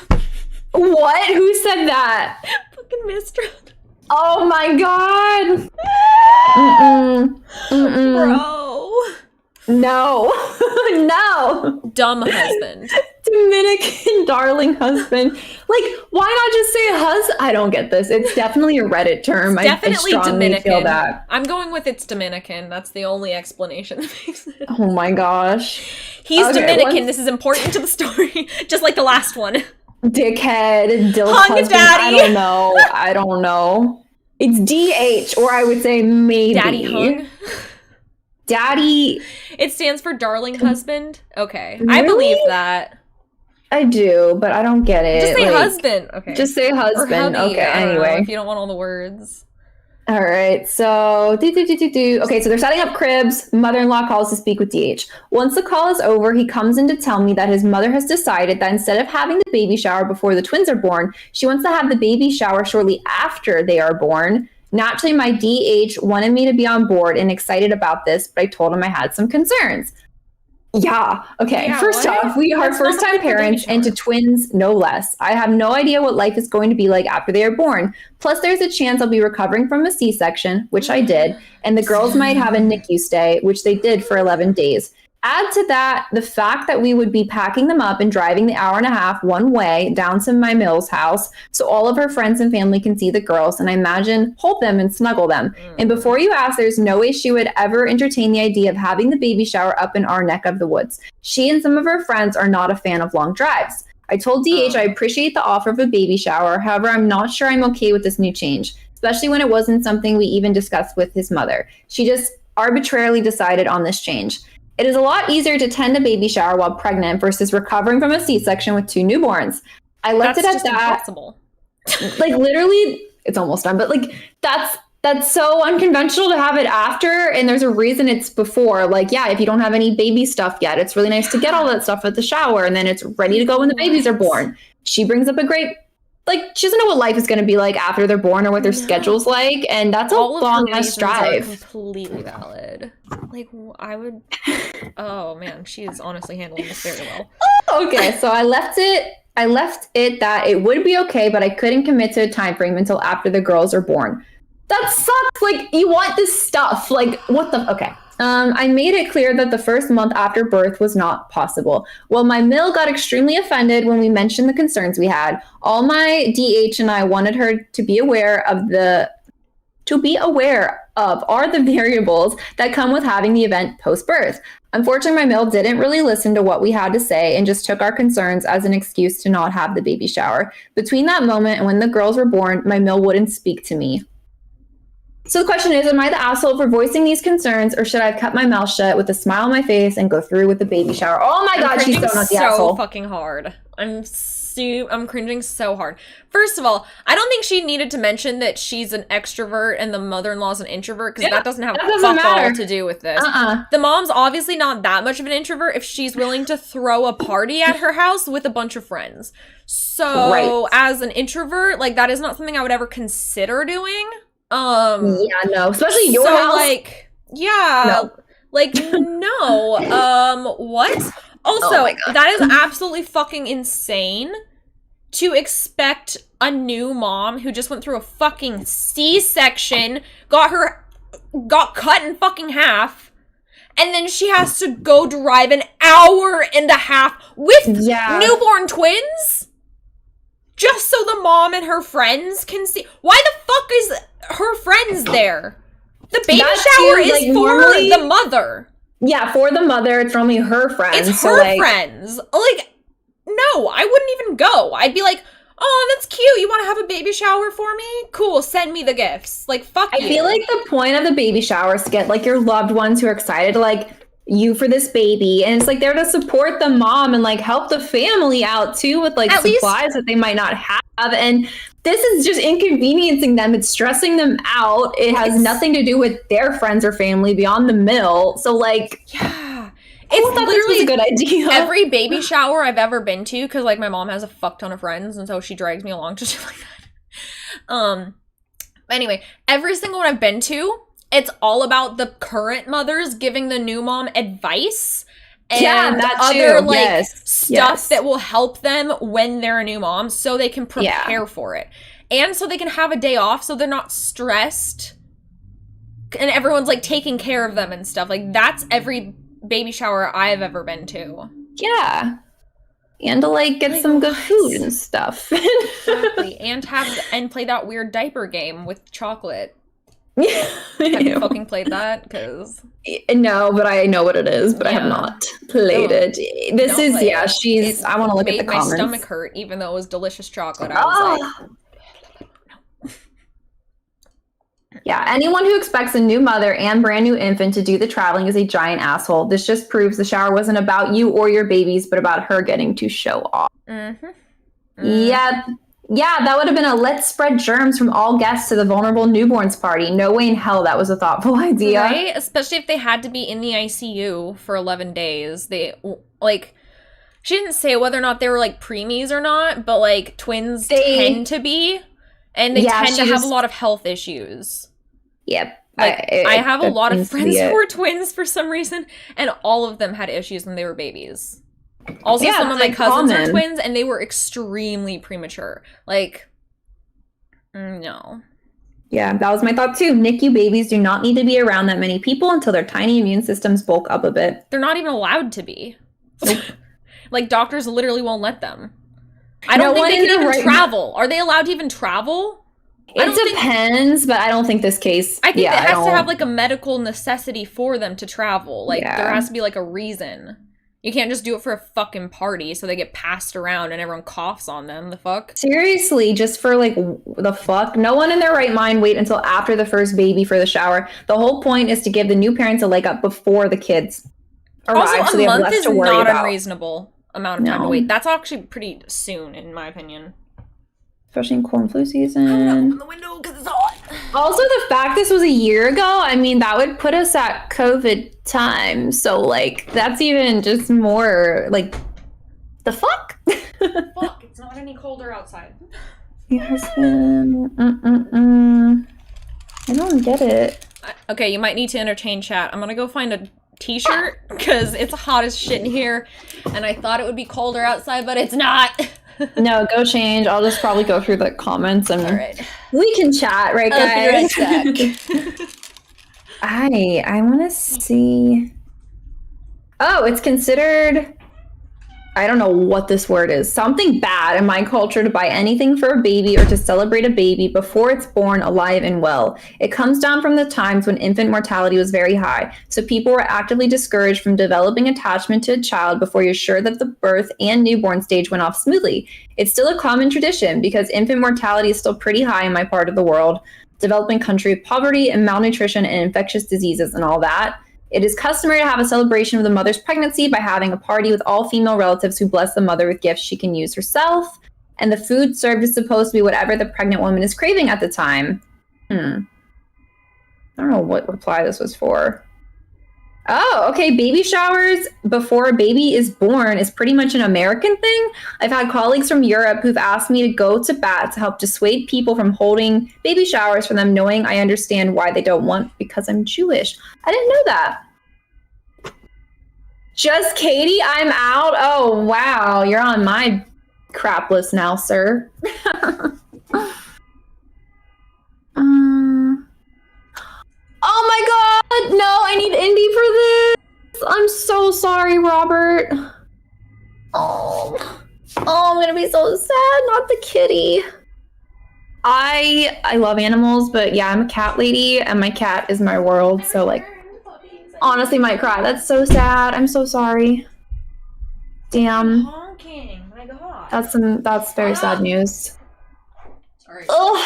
What? Who said that? Fucking Mistress. Oh my god. Bro. No. No. Dumb husband. Dominican darling husband. Like, why not just say I don't get this. It's definitely a Reddit term. It's definitely I Dominican. Feel that. I'm going with it's Dominican. That's the only explanation that makes it. Oh my gosh. He's Dominican. This is important to the story. Just like the last one. Dickhead, Dill's husband. Daddy. I don't know. It's DH, or I would say maybe. Daddy hung. Daddy. It stands for darling husband. Okay. Really? I believe that. I do, but I don't get it. Just say husband. Okay. Just say husband. Okay, anyway. If you don't want all the words. All right, so Okay, so they're setting up cribs. Mother-in-law calls to speak with DH. Once the call is over, he comes in to tell me that his mother has decided that instead of having the baby shower before the twins are born, she wants to have the baby shower shortly after they are born. Naturally, my DH wanted me to be on board and excited about this, but I told him I had some concerns. Yeah. Okay. Yeah, first off, we are first-time parents and to twins, no less. I have no idea what life is going to be like after they are born. Plus, there's a chance I'll be recovering from a C-section, which I did, and the girls might have a NICU stay, which they did for 11 days. Add to that the fact that we would be packing them up and driving the hour and a half one way down to my Mill's house so all of her friends and family can see the girls and I imagine hold them and snuggle them. And before you ask, there's no way she would ever entertain the idea of having the baby shower up in our neck of the woods. She and some of her friends are not a fan of long drives. I told DH I appreciate the offer of a baby shower. However, I'm not sure I'm okay with this new change, especially when it wasn't something we even discussed with his mother. She just arbitrarily decided on this change. It is a lot easier to attend a baby shower while pregnant versus recovering from a C-section with 2 newborns. I left it at that. Impossible. Like literally, it's almost done, but like that's so unconventional to have it after, and there's a reason it's before. Like, yeah, if you don't have any baby stuff yet, it's really nice to get all that stuff at the shower, and then it's ready to go when the babies are born. She brings up a great. Like, she doesn't know what life is going to be like after they're born or what their schedule's like, and that's a long-ass drive. Completely valid. Like, I would... Oh, man, she is honestly handling this very well. Okay, so I left it that it would be okay, but I couldn't commit to a time frame until after the girls are born. That sucks! Like, you want this stuff. Like, what the... Okay. I made it clear that the first month after birth was not possible. Well, my mill got extremely offended when we mentioned the concerns we had. All my DH and I wanted her to be aware of are the variables that come with having the event post-birth. Unfortunately, my mill didn't really listen to what we had to say and just took our concerns as an excuse to not have the baby shower. Between that moment and when the girls were born, my mill wouldn't speak to me. So the question is, am I the asshole for voicing these concerns, or should I have kept my mouth shut with a smile on my face and go through with the baby shower? Oh my god, she's so not the asshole. So fucking hard. I'm cringing so hard. First of all, I don't think she needed to mention that she's an extrovert and the mother-in-law's an introvert, because that doesn't have fuck all to do with this. The mom's obviously not that much of an introvert if she's willing to throw a party at her house with a bunch of friends. So as an introvert, like, that is not something I would ever consider doing. Yeah, no, especially your house. Like, yeah, no. Like, no. What? Also, that is absolutely fucking insane to expect a new mom who just went through a fucking C-section, got cut in fucking half, and then she has to go drive an hour and a half with newborn twins? Just so the mom and her friends can see. Why the fuck is her friends there? The baby shower is like, for the mother. Yeah, for the mother. It's normally her friends. It's her friends. Like, no, I wouldn't even go. I'd be like, oh, that's cute. You want to have a baby shower for me? Cool, send me the gifts. Like, fuck you. I feel like the point of the baby shower is to get, like, your loved ones who are excited to, like, you for this baby. And it's, like, there to support the mom and, like, help the family out, too, with, like, supplies that they might not have. And this is just inconveniencing them. It's stressing them out. It has nothing to do with their friends or family beyond the mill. So, like... Yeah. It's literally a good idea. Every baby shower I've ever been to, because like my mom has a fuck ton of friends, and so she drags me along to shit like that. Anyway, every single one I've been to, it's all about the current mothers giving the new mom advice and other like stuff that will help them when they're a new mom, so they can prepare for it, and so they can have a day off, so they're not stressed, and everyone's like taking care of them and stuff. Like that's every baby shower I've ever been to. Yeah. And to like get some good food and stuff. Exactly. And play that weird diaper game with chocolate. Have you fucking played that? Cause no, but I know what it is, but I have not played it. This is she's I want to look at the comments. My stomach hurt even though it was delicious chocolate. I was like, yeah, anyone who expects a new mother and brand new infant to do the traveling is a giant asshole. This just proves the shower wasn't about you or your babies, but about her getting to show off. Yeah, that would have been a let's spread germs from all guests to the vulnerable newborns party. No way in hell that was a thoughtful idea. Right? Especially if they had to be in the ICU for 11 days. They, like, she didn't say whether or not they were, like, preemies or not, but, like, twins tend to be. And they tend to have a lot of health issues. Yep. Like, I have a lot of friends who are twins for some reason, and all of them had issues when they were babies. Also, some of my cousins are twins, and they were extremely premature. Like, no. Yeah, that was my thought too. NICU babies do not need to be around that many people until their tiny immune systems bulk up a bit. They're not even allowed to be. Nope. Like, doctors literally won't let them. I don't think they can even travel. Are they allowed to even travel? It depends, but I don't think this case. I think it has to have like a medical necessity for them to travel. Like there has to be like a reason. You can't just do it for a fucking party so they get passed around and everyone coughs on them. The fuck? Seriously, just for like the fuck? No one in their right mind wait until after the first baby for the shower. The whole point is to give the new parents a leg up before the kids arrive, also, so they have less to worry about. Also, a month is not unreasonable amount of time to wait. That's actually pretty soon, in my opinion. Especially in cold and flu season. I'm not open the window because it's hot. Also, the fact this was a year ago, I mean, that would put us at COVID time. So, like, that's even just more, like, the fuck? Fuck, it's not any colder outside. Yes, I don't get it. Okay, you might need to entertain chat. I'm gonna go find a t-shirt because it's hot as shit in here. And I thought it would be colder outside, but it's not. No, go change. I'll just probably go through the comments and we can chat, right, guys? I'll be right back. I want to see. Oh, it's considered. I don't know what this word is. Something bad in my culture to buy anything for a baby or to celebrate a baby before it's born alive and well. It comes down from the times when infant mortality was very high. So people were actively discouraged from developing attachment to a child before you're sure that the birth and newborn stage went off smoothly. It's still a common tradition because infant mortality is still pretty high in my part of the world, developing country of poverty and malnutrition and infectious diseases and all that. It is customary to have a celebration of the mother's pregnancy by having a party with all female relatives who bless the mother with gifts she can use herself. And the food served is supposed to be whatever the pregnant woman is craving at the time. I don't know what reply this was for. Oh, okay. Baby showers before a baby is born is pretty much an American thing. I've had colleagues from Europe who've asked me to go to bat to help dissuade people from holding baby showers for them, knowing I understand why they don't want because I'm Jewish. I didn't know that. Just Katie, I'm out. Oh, wow. You're on my crapless now, sir. Oh my god! No, I need Indy for this! I'm so sorry, Robert. Oh, I'm gonna be so sad, not the kitty. I love animals, but yeah, I'm a cat lady, and my cat is my world, so like, honestly might cry. That's so sad. I'm so sorry. Damn. Honking, my god. That's very sad news. Sorry. Oh,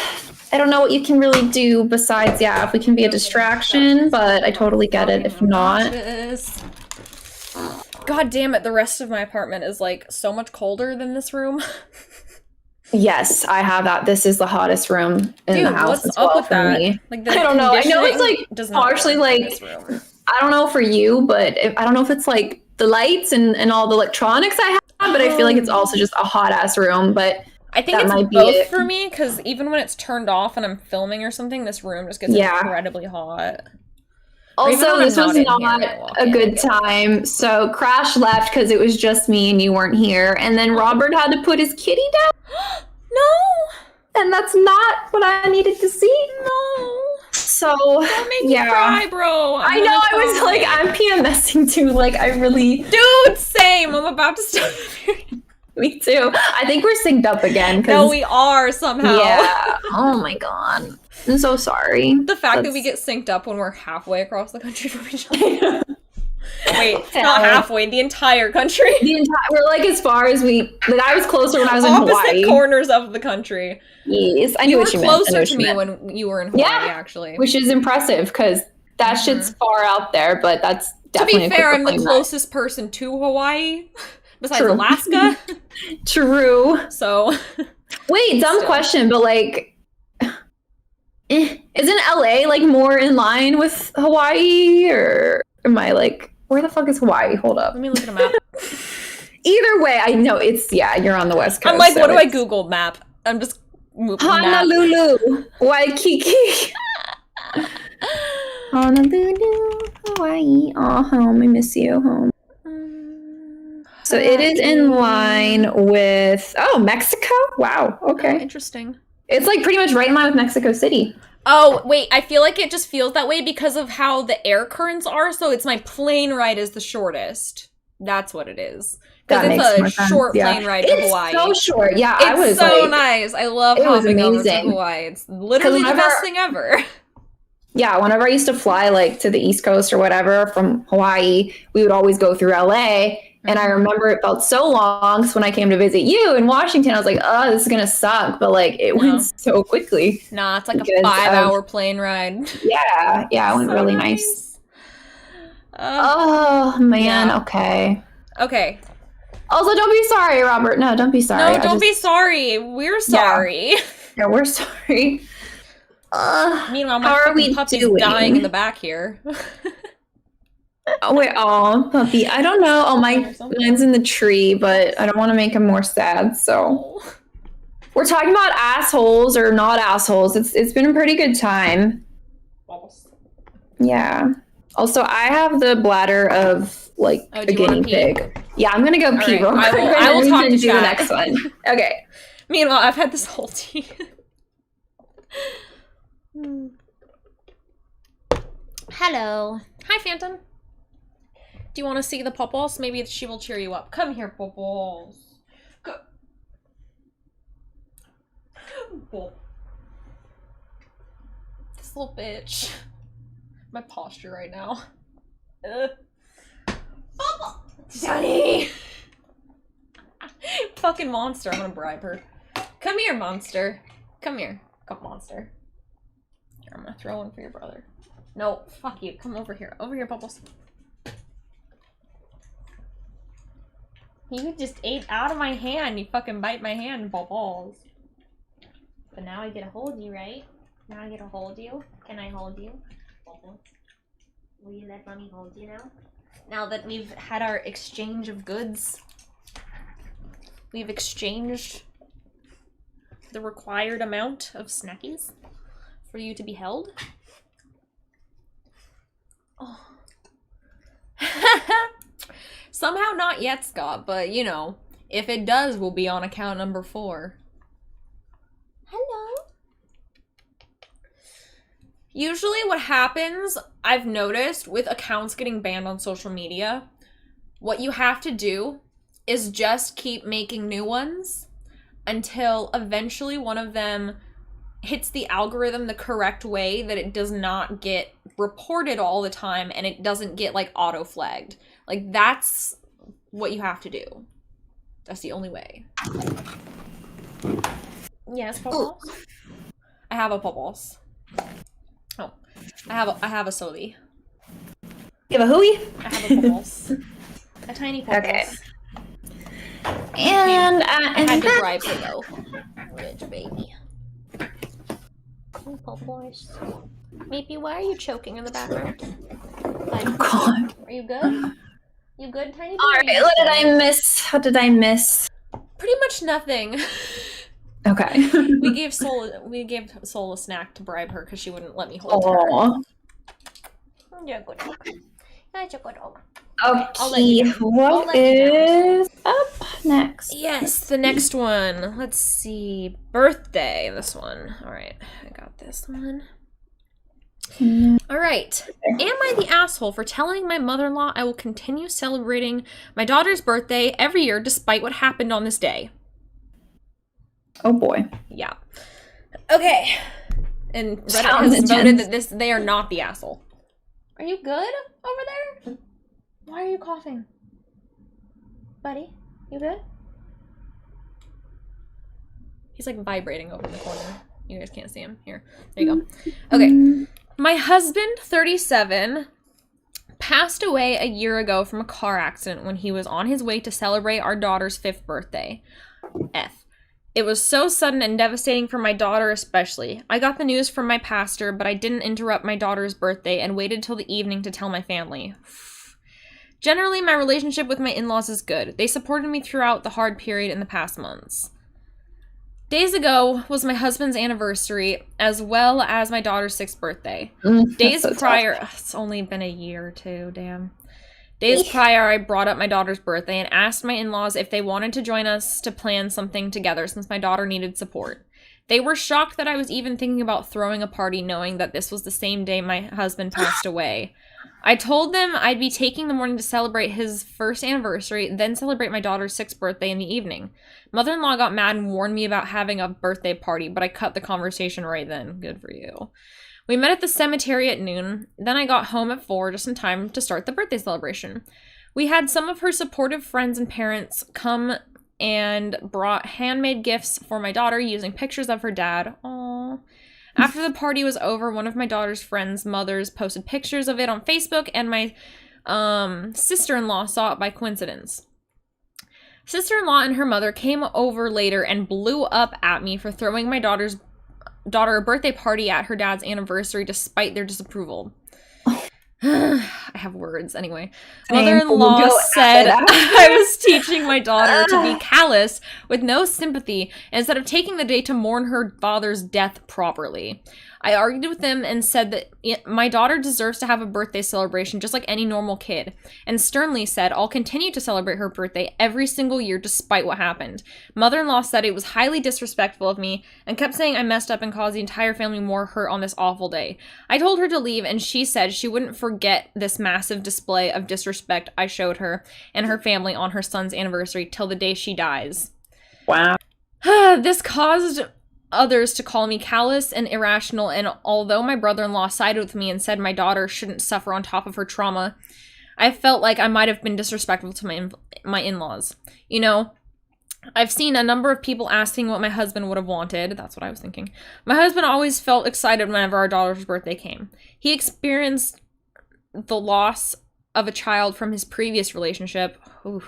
I don't know what you can really do besides, yeah, if we can be a distraction, but I totally get it if not. God damn it, the rest of my apartment is like so much colder than this room. Yes, I have that. This is the hottest room in the house as well for me. Like, I don't know. I know it's like partially like, I don't know for you, but I don't know if it's like the lights and all the electronics I have, but I feel like it's also just a hot ass room. But I think that it's might be both it. for me, because even when it's turned off and I'm filming or something, this room just gets incredibly hot. Also, this was not a good time. So Crash left because it was just me and you weren't here. And then Robert had to put his kitty down. No! And that's not what I needed to see. No! So, don't make me cry, bro. I know, I was like, I'm PMSing too. Like, I really... Dude, same! I'm about to start. Me too. I think we're synced up again. No, we are somehow. Yeah. Oh my god. I'm so sorry. The fact that we get synced up when we're halfway across the country from each other. Wait, not halfway, the entire country. We're like as far as we, like I was closer when I was in Hawaii. Opposite corners of the country. Yes, I knew what you meant. You were closer to me when you were in Hawaii, actually. Which is impressive because that shit's far out there, but that's definitely. To be fair, I'm the closest person to Hawaii, besides Alaska. True. So. Wait, dumb question, but like, isn't LA like more in line with Hawaii, or am I like? Where the fuck is Hawaii? Hold up. Let me look at a map. Either way, I know it's, you're on the West Coast. I'm like, what do I Google map? I'm just Honolulu, Waikiki. Honolulu, Hawaii. Oh, home. I miss you, home. So it is in line with, Mexico? Wow, okay. Oh, interesting. It's like pretty much right in line with Mexico City. Oh, wait, I feel like it just feels that way because of how the air currents are, so it's my plane ride is the shortest. That's what it is. Because it's a short plane ride to Hawaii. It's so short, yeah. It's so nice. I love hopping over to Hawaii. It's literally the best thing ever. Yeah, whenever I used to fly like to the East Coast or whatever from Hawaii, we would always go through LA. And I remember it felt so long. So when I came to visit you in Washington, I was like, oh, this is going to suck. But like, it went so quickly. Nah, it's like a 5-hour plane ride. Yeah, it went really nice. Oh, man. Yeah. Okay. Also, don't be sorry, Robert. No, don't be sorry. No, don't be sorry. We're sorry. Yeah, we're sorry. Meanwhile, my puppy's dying in the back here. Oh, wait, puppy. I don't know. Oh, mine's in the tree, but I don't want to make him more sad, so. We're talking about assholes or not assholes. It's been a pretty good time. Yeah. Also, I have the bladder of, like, a guinea pig. Yeah, I'm gonna go pee real quick. I will talk to the next one. Okay. Meanwhile, I've had this whole tea. Hello. Hi, Phantom. Do you want to see the Popples? Maybe she will cheer you up. Come here, Popples. Go. This little bitch. My posture right now. Johnny! Fucking monster. I'm gonna bribe her. Come here, monster. Come here. Come, monster. Here, I'm gonna throw one for your brother. No, fuck you. Come over here. Over here, Bubbles. You just ate out of my hand. You fucking bite my hand, Bubbles. But now I get to hold you, right? Now I get to hold you. Can I hold you? Bubbles. Will you let mommy hold you now? Now that we've had our exchange of goods, we've exchanged the required amount of snackies for you to be held. Oh. Somehow not yet, Scott, but you know, If it does, we'll be on account number 4. Hello. Usually what happens, I've noticed, with accounts getting banned on social media, what you have to do is just keep making new ones until eventually one of them hits the algorithm the correct way that it does not get reported all the time and it doesn't get, like, auto-flagged. Like, that's what you have to do. That's the only way. Yes, Popos? I have a Popos. Oh. I have a Soli. You have a hooey? I have a Popos. A tiny Popos. Okay. And I had to bribe her though. Rich baby. Oh, Popos. Maybe why are you choking in the background? Oh god. Are you good? You good, tiny baby? Alright, what did I miss? What did I miss? Pretty much nothing. Okay. we gave Soul a snack to bribe her because she wouldn't let me hold her. You're a good dog. That's a good dog. Okay, what is up next? Yes, the next one. Let's see. Birthday, this one. Alright, I got this one. Alright. Am I the asshole for telling my mother-in-law I will continue celebrating my daughter's birthday every year despite what happened on this day? Oh boy. Yeah. Okay. And Reddit has voted that they are not the asshole. Are you good over there? Why are you coughing? Buddy, you good? He's like vibrating over in the corner. You guys can't see him. Here. There you go. Okay. My husband, 37, passed away a year ago from a car accident when he was on his way to celebrate our daughter's 5th birthday. It was so sudden and devastating for my daughter especially. I got the news from my pastor, but I didn't interrupt my daughter's birthday and waited till the evening to tell my family. Generally, my relationship with my in-laws is good. They supported me throughout the hard period in the past months. Days ago was my husband's anniversary, as well as my daughter's 6th birthday. Days prior, it's only been a year or two, damn. Days prior, I brought up my daughter's birthday and asked my in-laws if they wanted to join us to plan something together since my daughter needed support. They were shocked that I was even thinking about throwing a party knowing that this was the same day my husband passed away. I told them I'd be taking the morning to celebrate his 1st anniversary, then celebrate my daughter's 6th birthday in the evening. Mother-in-law got mad and warned me about having a birthday party, but I cut the conversation right then. Good for you. We met at the cemetery at noon. Then I got home at 4 just in time to start the birthday celebration. We had some of her supportive friends and parents come and brought handmade gifts for my daughter using pictures of her dad. Aww. After the party was over, one of my daughter's friends' mothers posted pictures of it on Facebook, and my sister-in-law saw it by coincidence. Sister-in-law and her mother came over later and blew up at me for throwing my daughter a birthday party at her dad's anniversary despite their disapproval. I have words. Anyway, mother-in-law said I was teaching my daughter to be callous with no sympathy instead of taking the day to mourn her father's death properly. I argued with them and said that my daughter deserves to have a birthday celebration just like any normal kid, and sternly said I'll continue to celebrate her birthday every single year despite what happened. Mother-in-law said it was highly disrespectful of me and kept saying I messed up and caused the entire family more hurt on this awful day. I told her to leave, and she said she wouldn't forget this massive display of disrespect I showed her and her family on her son's anniversary till the day she dies. Wow. This caused others to call me callous and irrational, and although my brother-in-law sided with me and said my daughter shouldn't suffer on top of her trauma, I felt like I might have been disrespectful to my in-laws. You know, I've seen a number of people asking what my husband would have wanted. That's what I was thinking. My husband always felt excited whenever our daughter's birthday came. He experienced the loss of a child from his previous relationship. Ooh,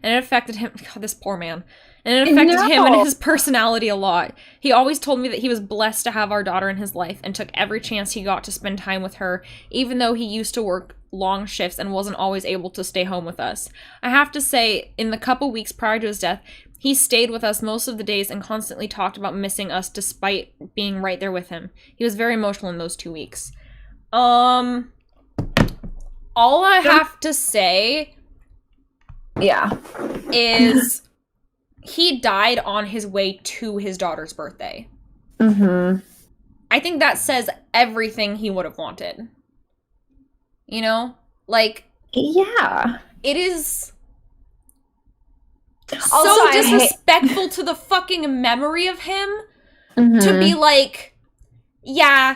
and it affected him. God, this poor man. And it affected him and his personality a lot. He always told me that he was blessed to have our daughter in his life and took every chance he got to spend time with her, even though he used to work long shifts and wasn't always able to stay home with us. I have to say, in the couple weeks prior to his death, he stayed with us most of the days and constantly talked about missing us despite being right there with him. He was very emotional in those 2 weeks. All I have to say is he died on his way to his daughter's birthday. Mm-hmm. I think that says everything he would have wanted. You know? Like, yeah. It is Also, so disrespectful to the fucking memory of him Mm-hmm. to be like, yeah,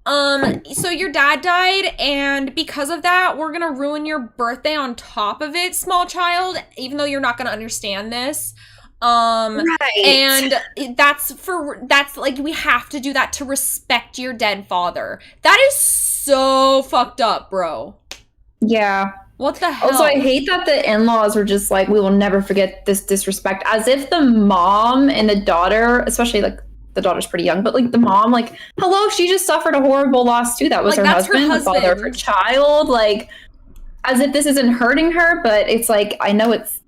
so your dad died, and because of that, we're gonna ruin your birthday on top of it, small child, even though you're not gonna understand this. Right. And that's like, we have to do that to respect your dead father. That is so fucked up, bro. Yeah. What the hell? Also, I hate that the in-laws were just like, we will never forget this disrespect, as if the mom and the daughter, especially like the daughter's pretty young, but like the mom, like, hello, she just suffered a horrible loss too. That was Like, her that's her husband, the father of her husband. child. Like, as if this isn't hurting her, but it's like, I know it's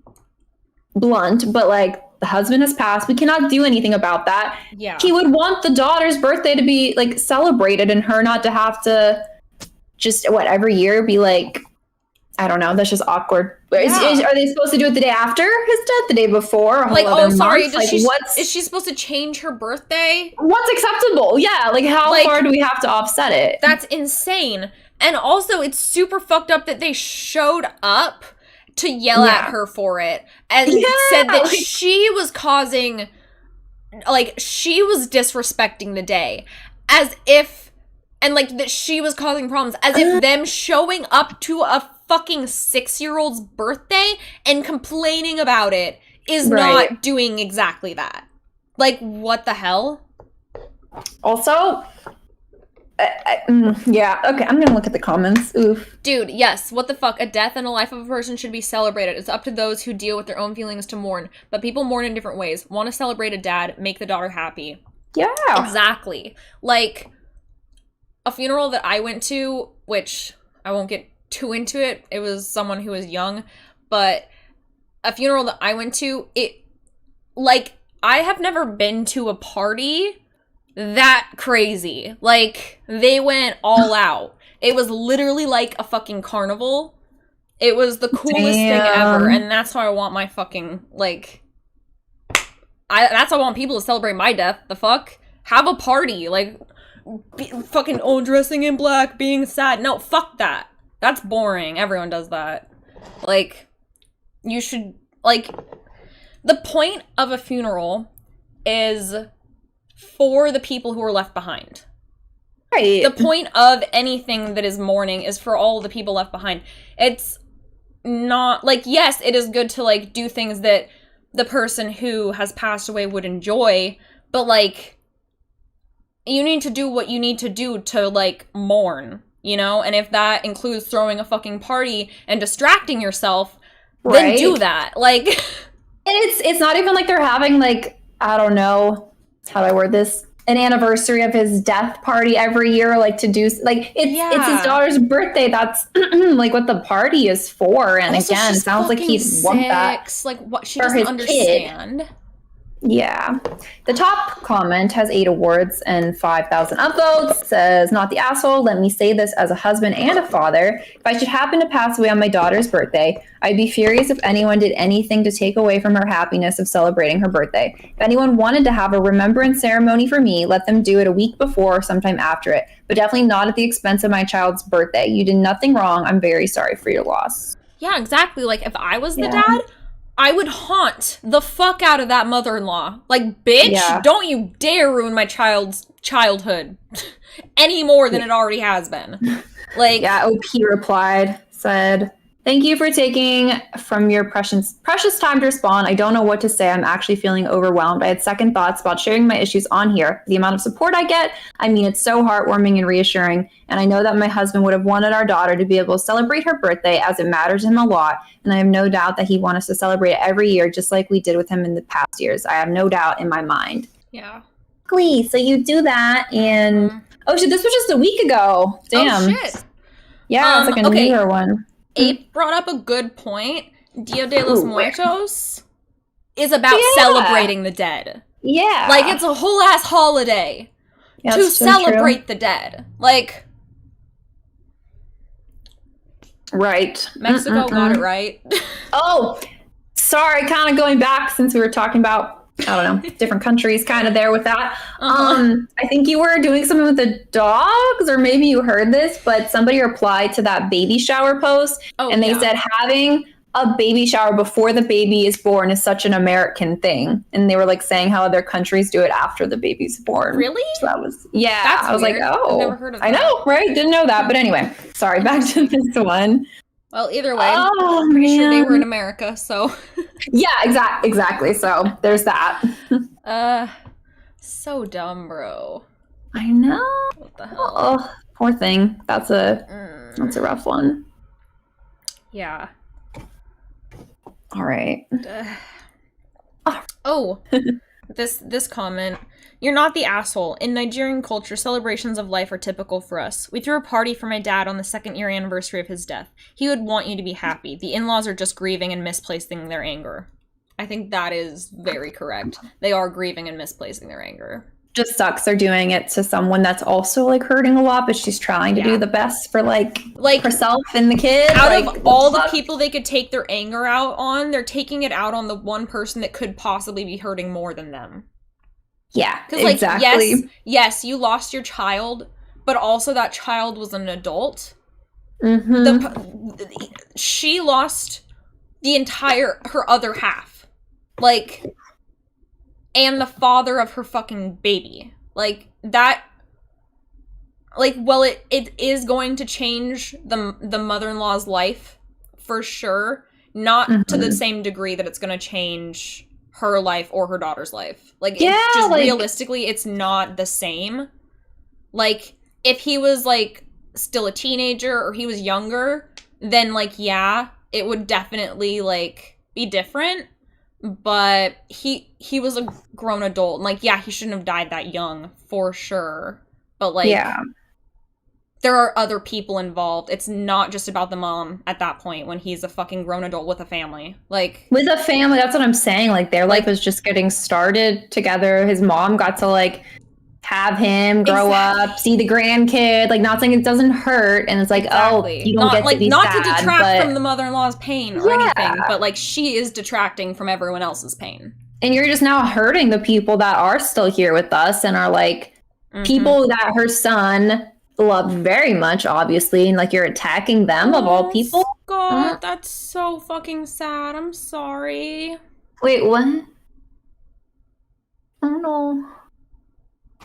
blunt, but like, the husband has passed. We cannot do anything about that. Yeah. He would want the daughter's birthday to be like celebrated and her not to have to just, every year be like, I don't know. That's just awkward. Yeah. Are they supposed to do it the day after his death, the day before? A whole Like, other oh, sorry, month? Like, is she supposed to change her birthday? What's acceptable? Yeah, like how Like, far do we have to offset it? That's insane. And also, it's super fucked up that they showed up to yell at her for it and said that she was causing, like, she was disrespecting the day, as if, and like that she was causing problems, as if them showing up to a fucking 6-year-old's birthday and complaining about it is not doing exactly that. Like, what the hell? Also, yeah, okay, I'm gonna look at the comments. Oof. Dude, yes, what the fuck? A death and a life of a person should be celebrated. It's up to those who deal with their own feelings to mourn. But people mourn in different ways. Want to celebrate a dad, make the daughter happy. Yeah. Exactly. Like, a funeral that I went to, which I won't get too into it, it was someone who was young, but a funeral that I went to, I have never been to a party that crazy. Like, they went all out. It was literally like a fucking carnival. It was the coolest thing ever, and that's how I want my fucking, like, that's how I want people to celebrate my death. The fuck? Have a party. Like, fucking, dressing in black, being sad. No, fuck that. That's boring. Everyone does that. Like, you should, like, the point of a funeral is for the people who are left behind. Right. The point of anything that is mourning is for all the people left behind. It's not, like, yes, it is good to, like, do things that the person who has passed away would enjoy, but, like, you need to do what you need to do to, like, mourn, you know? And if that includes throwing a fucking party and distracting yourself, then do that. Like, and it's not even like they're having, like, I don't know, how do I word this? An anniversary of his death party every year, like, to do, like, it's his daughter's birthday. That's like what the party is for. And also, again, it sounds like he'd want that. Like, what, she for doesn't his understand. Kid. Yeah. The top comment has 8 awards and 5,000 upvotes. Says, not the asshole. Let me say this as a husband and a father. If I should happen to pass away on my daughter's birthday, I'd be furious if anyone did anything to take away from her happiness of celebrating her birthday. If anyone wanted to have a remembrance ceremony for me, let them do it a week before or sometime after it, but definitely not at the expense of my child's birthday. You did nothing wrong. I'm very sorry for your loss. Yeah, exactly. Like, if I was the dad, I would haunt the fuck out of that mother-in-law. Like, bitch, don't you dare ruin my child's childhood any more than it already has been. Like, yeah, OP replied, said, thank you for taking from your precious time to respond. I don't know what to say. I'm actually feeling overwhelmed. I had second thoughts about sharing my issues on here. The amount of support I get, I mean, it's so heartwarming and reassuring. And I know that my husband would have wanted our daughter to be able to celebrate her birthday, as it matters to him a lot. And I have no doubt that he'd want us to celebrate it every year, just like we did with him in the past years. I have no doubt in my mind. Yeah. Glee, so you do that, and oh shit, this was just a week ago. Damn. Oh shit. Yeah, it's like a newer one. Ape brought up a good point. Dia de los Muertos is about celebrating the dead. Yeah. Like, it's a whole ass holiday to celebrate the dead. Like, right. Mexico got it right. Oh, sorry, kind of going back since we were talking about, I don't know, different countries kind of there with that. I think you were doing something with the dogs, or maybe you heard this, but somebody replied to that baby shower post and they said having a baby shower before the baby is born is such an American thing. And they were like saying how other countries do it after the baby's born. Really? So that was, yeah. That's I was weird. like, oh, I've never heard of that. I know, right? Didn't know that. But anyway, sorry, back to this one. Well, either way, I'm pretty sure they were in America, so. Yeah, exactly. So there's that. So dumb, bro. I know. What the hell? Oh, poor thing. That's a rough one. Yeah. All right. Oh, this comment. You're not the asshole. In Nigerian culture, celebrations of life are typical for us. We threw a party for my dad on the 2nd-year anniversary of his death. He would want you to be happy. The in-laws are just grieving and misplacing their anger. I think that is very correct. They are grieving and misplacing their anger. Just sucks they're doing it to someone that's also like hurting a lot, but she's trying to do the best for like herself and the kid. Out of all the people they could take their anger out on, they're taking it out on the one person that could possibly be hurting more than them. Yeah, because exactly. Yes, you lost your child, but also that child was an adult. She lost her other half, and the father of her fucking baby. That, well, it is going to change the mother-in-law's life, for sure. Not to the same degree that it's going to change her life or her daughter's life. Realistically, it's not the same. If he was, still a teenager or he was younger, then, it would definitely, be different. But he was a grown adult. And, he shouldn't have died that young, for sure. But, there are other people involved. It's not just about the mom at that point when he's a fucking grown adult with a family. With a family, that's what I'm saying. Their life was just getting started together. His mom got to, have him grow up, see the grandkid. Not saying it doesn't hurt. And it's exactly. Oh, you don't get to be not sad, to detract from the mother-in-law's pain or anything. But, she is detracting from everyone else's pain. And you're just now hurting the people that are still here with us and are, people that her son loved very much, obviously, and you're attacking them of all people. God, that's so fucking sad. I'm sorry. Wait, what? Oh no,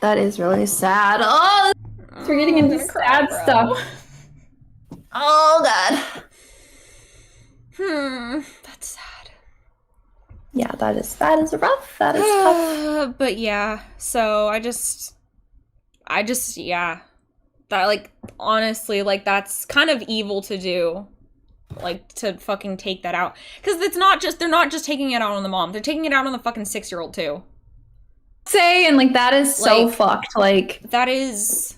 that is really sad. Oh, we're getting into sad stuff. Oh god. That's sad. Yeah, that is rough. That is tough. But yeah, so I just yeah. That, honestly, that's kind of evil to do. To fucking take that out. Because they're not just taking it out on the mom. They're taking it out on the fucking 6-year-old, too. And, that is so fucked. That is...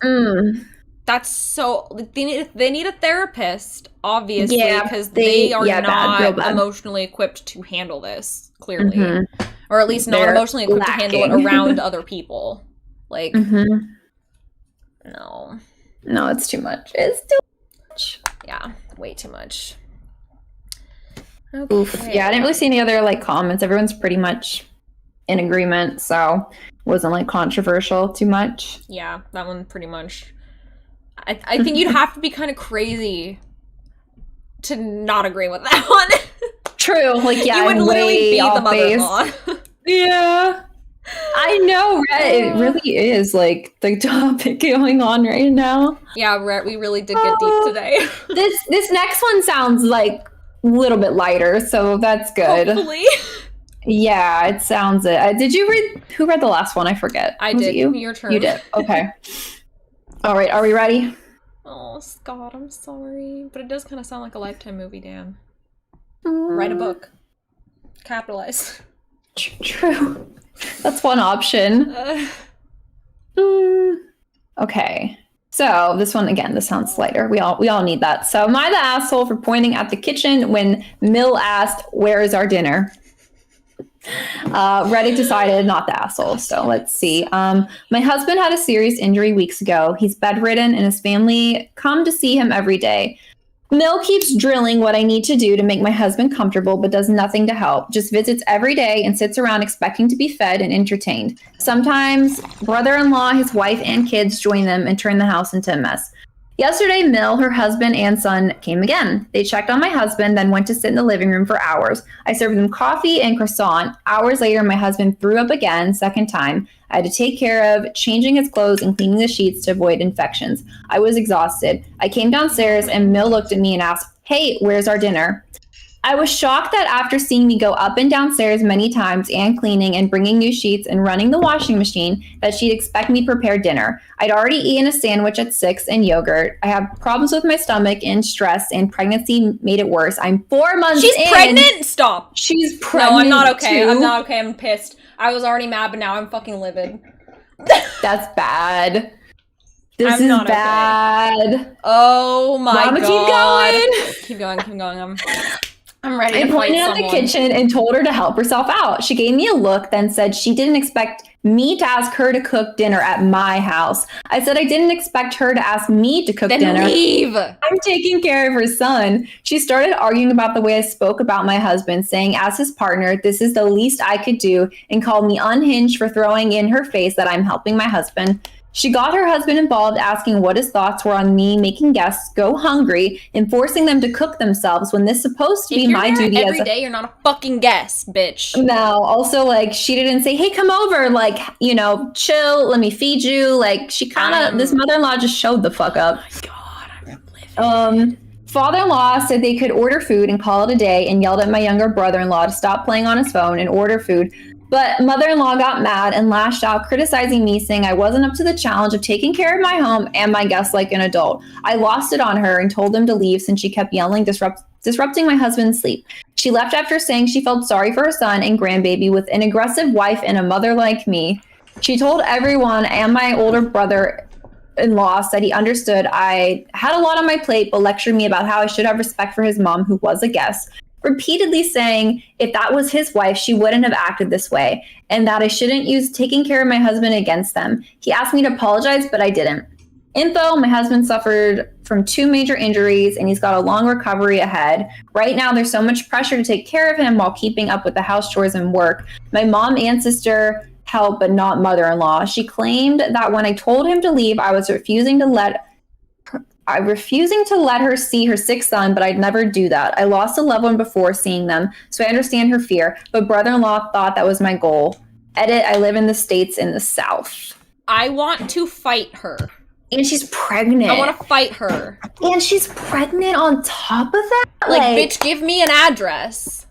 That's so... They need a therapist, obviously, because they are not emotionally equipped to handle this, clearly. Or at least not emotionally equipped to handle it around other people. No. No, it's too much. It's too much. Yeah, way too much. Okay. Oof. Yeah, I didn't really see any other comments. Everyone's pretty much in agreement, so it wasn't controversial too much. Yeah, that one pretty much. I think you'd have to be kind of crazy to not agree with that one. True. You would literally be the mother-in-law. Yeah. I know, right? It really is the topic going on right now. Yeah, we really did get deep today. This next one sounds a little bit lighter, so that's good. Hopefully. Yeah, it sounds it. Did you read? Who read the last one? I forget. I did. You? Your turn. You did. Okay. All right. Are we ready? Oh, Scott, I'm sorry, but it does kind of sound like a Lifetime movie, Dan. Write a book. Capitalize. True. That's one option. Okay. So this one, again, this sounds lighter. We all need that. So am I the asshole for pointing at the kitchen when Mill asked, "Where is our dinner?" Reddit decided not the asshole. So let's see. My husband had a serious injury weeks ago. He's bedridden and his family come to see him every day. Mill keeps drilling what I need to do to make my husband comfortable, but does nothing to help. Just visits every day and sits around expecting to be fed and entertained. Sometimes brother-in-law, his wife, and kids join them and turn the house into a mess. Yesterday, Mill, her husband, and son came again. They checked on my husband, then went to sit in the living room for hours. I served them coffee and croissant. Hours later, my husband threw up again, second time. I had to take care of changing his clothes and cleaning the sheets to avoid infections. I was exhausted. I came downstairs and Mill looked at me and asked, "Hey, where's our dinner?" I was shocked that after seeing me go up and downstairs many times and cleaning and bringing new sheets and running the washing machine, that she'd expect me to prepare dinner. I'd already eaten a sandwich at 6 and yogurt. I have problems with my stomach and stress, and pregnancy made it worse. I'm 4 months in. She's pregnant? Stop. She's pregnant. No, I'm not okay. Too. I'm not okay. I'm pissed. I was already mad, but now I'm fucking livid. That's bad. This I'm is not bad. Okay. Oh my Mama, god. keep going. Keep going. I'm ready I to fight pointed at the kitchen and told her to help herself out. She gave me a look, then said she didn't expect me to ask her to cook dinner at my house. I said I didn't expect her to ask me to cook dinner. Then leave. I'm taking care of her son. She started arguing about the way I spoke about my husband, saying as his partner, this is the least I could do, and called me unhinged for throwing in her face that I'm helping my husband. She got her husband involved, asking what his thoughts were on me making guests go hungry and forcing them to cook themselves when this is supposed to be my duty as every day. You're not a fucking guest, bitch. No, also, like, she didn't say, hey, come over, like, you know, chill, let me feed you. Like, she kind of, this mother-in-law just showed the fuck up. Oh my god, I'm livid. Father-in-law said they could order food and call it a day, and yelled at my younger brother-in-law to stop playing on his phone and order food. But mother-in-law got mad and lashed out, criticizing me, saying I wasn't up to the challenge of taking care of my home and my guests like an adult. I lost it on her and told them to leave since she kept yelling, disrupting my husband's sleep. She left after saying she felt sorry for her son and grandbaby with an aggressive wife and a mother like me. She told everyone and my older brother-in-law said he understood I had a lot on my plate, but lectured me about how I should have respect for his mom, who was a guest, repeatedly saying if that was his wife, she wouldn't have acted this way, and that I shouldn't use taking care of my husband against them. He asked me to apologize, but I didn't. Info, my husband suffered from 2 major injuries, and he's got a long recovery ahead. Right now, there's so much pressure to take care of him while keeping up with the house chores and work. My mom and sister help, but not mother-in-law. She claimed that when I told him to leave, I was refusing to let her see her sick son, but I'd never do that. I lost a loved one before seeing them, so I understand her fear, but brother-in-law thought that was my goal. Edit, I live in the States in the South. I want to fight her. And she's pregnant. I want to fight her. And she's pregnant on top of that? Like, bitch, give me an address.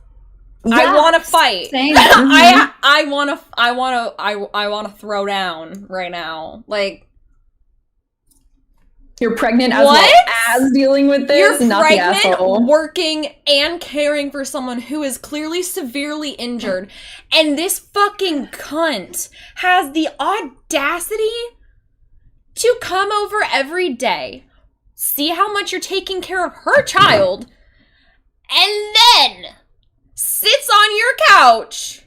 Yeah, I want to fight. Same. I want to throw down right now. Like, you're pregnant as well as dealing with this. You're not pregnant, the asshole. working, and caring for someone who is clearly severely injured. And this fucking cunt has the audacity to come over every day, see how much you're taking care of her child, and then sits on your couch,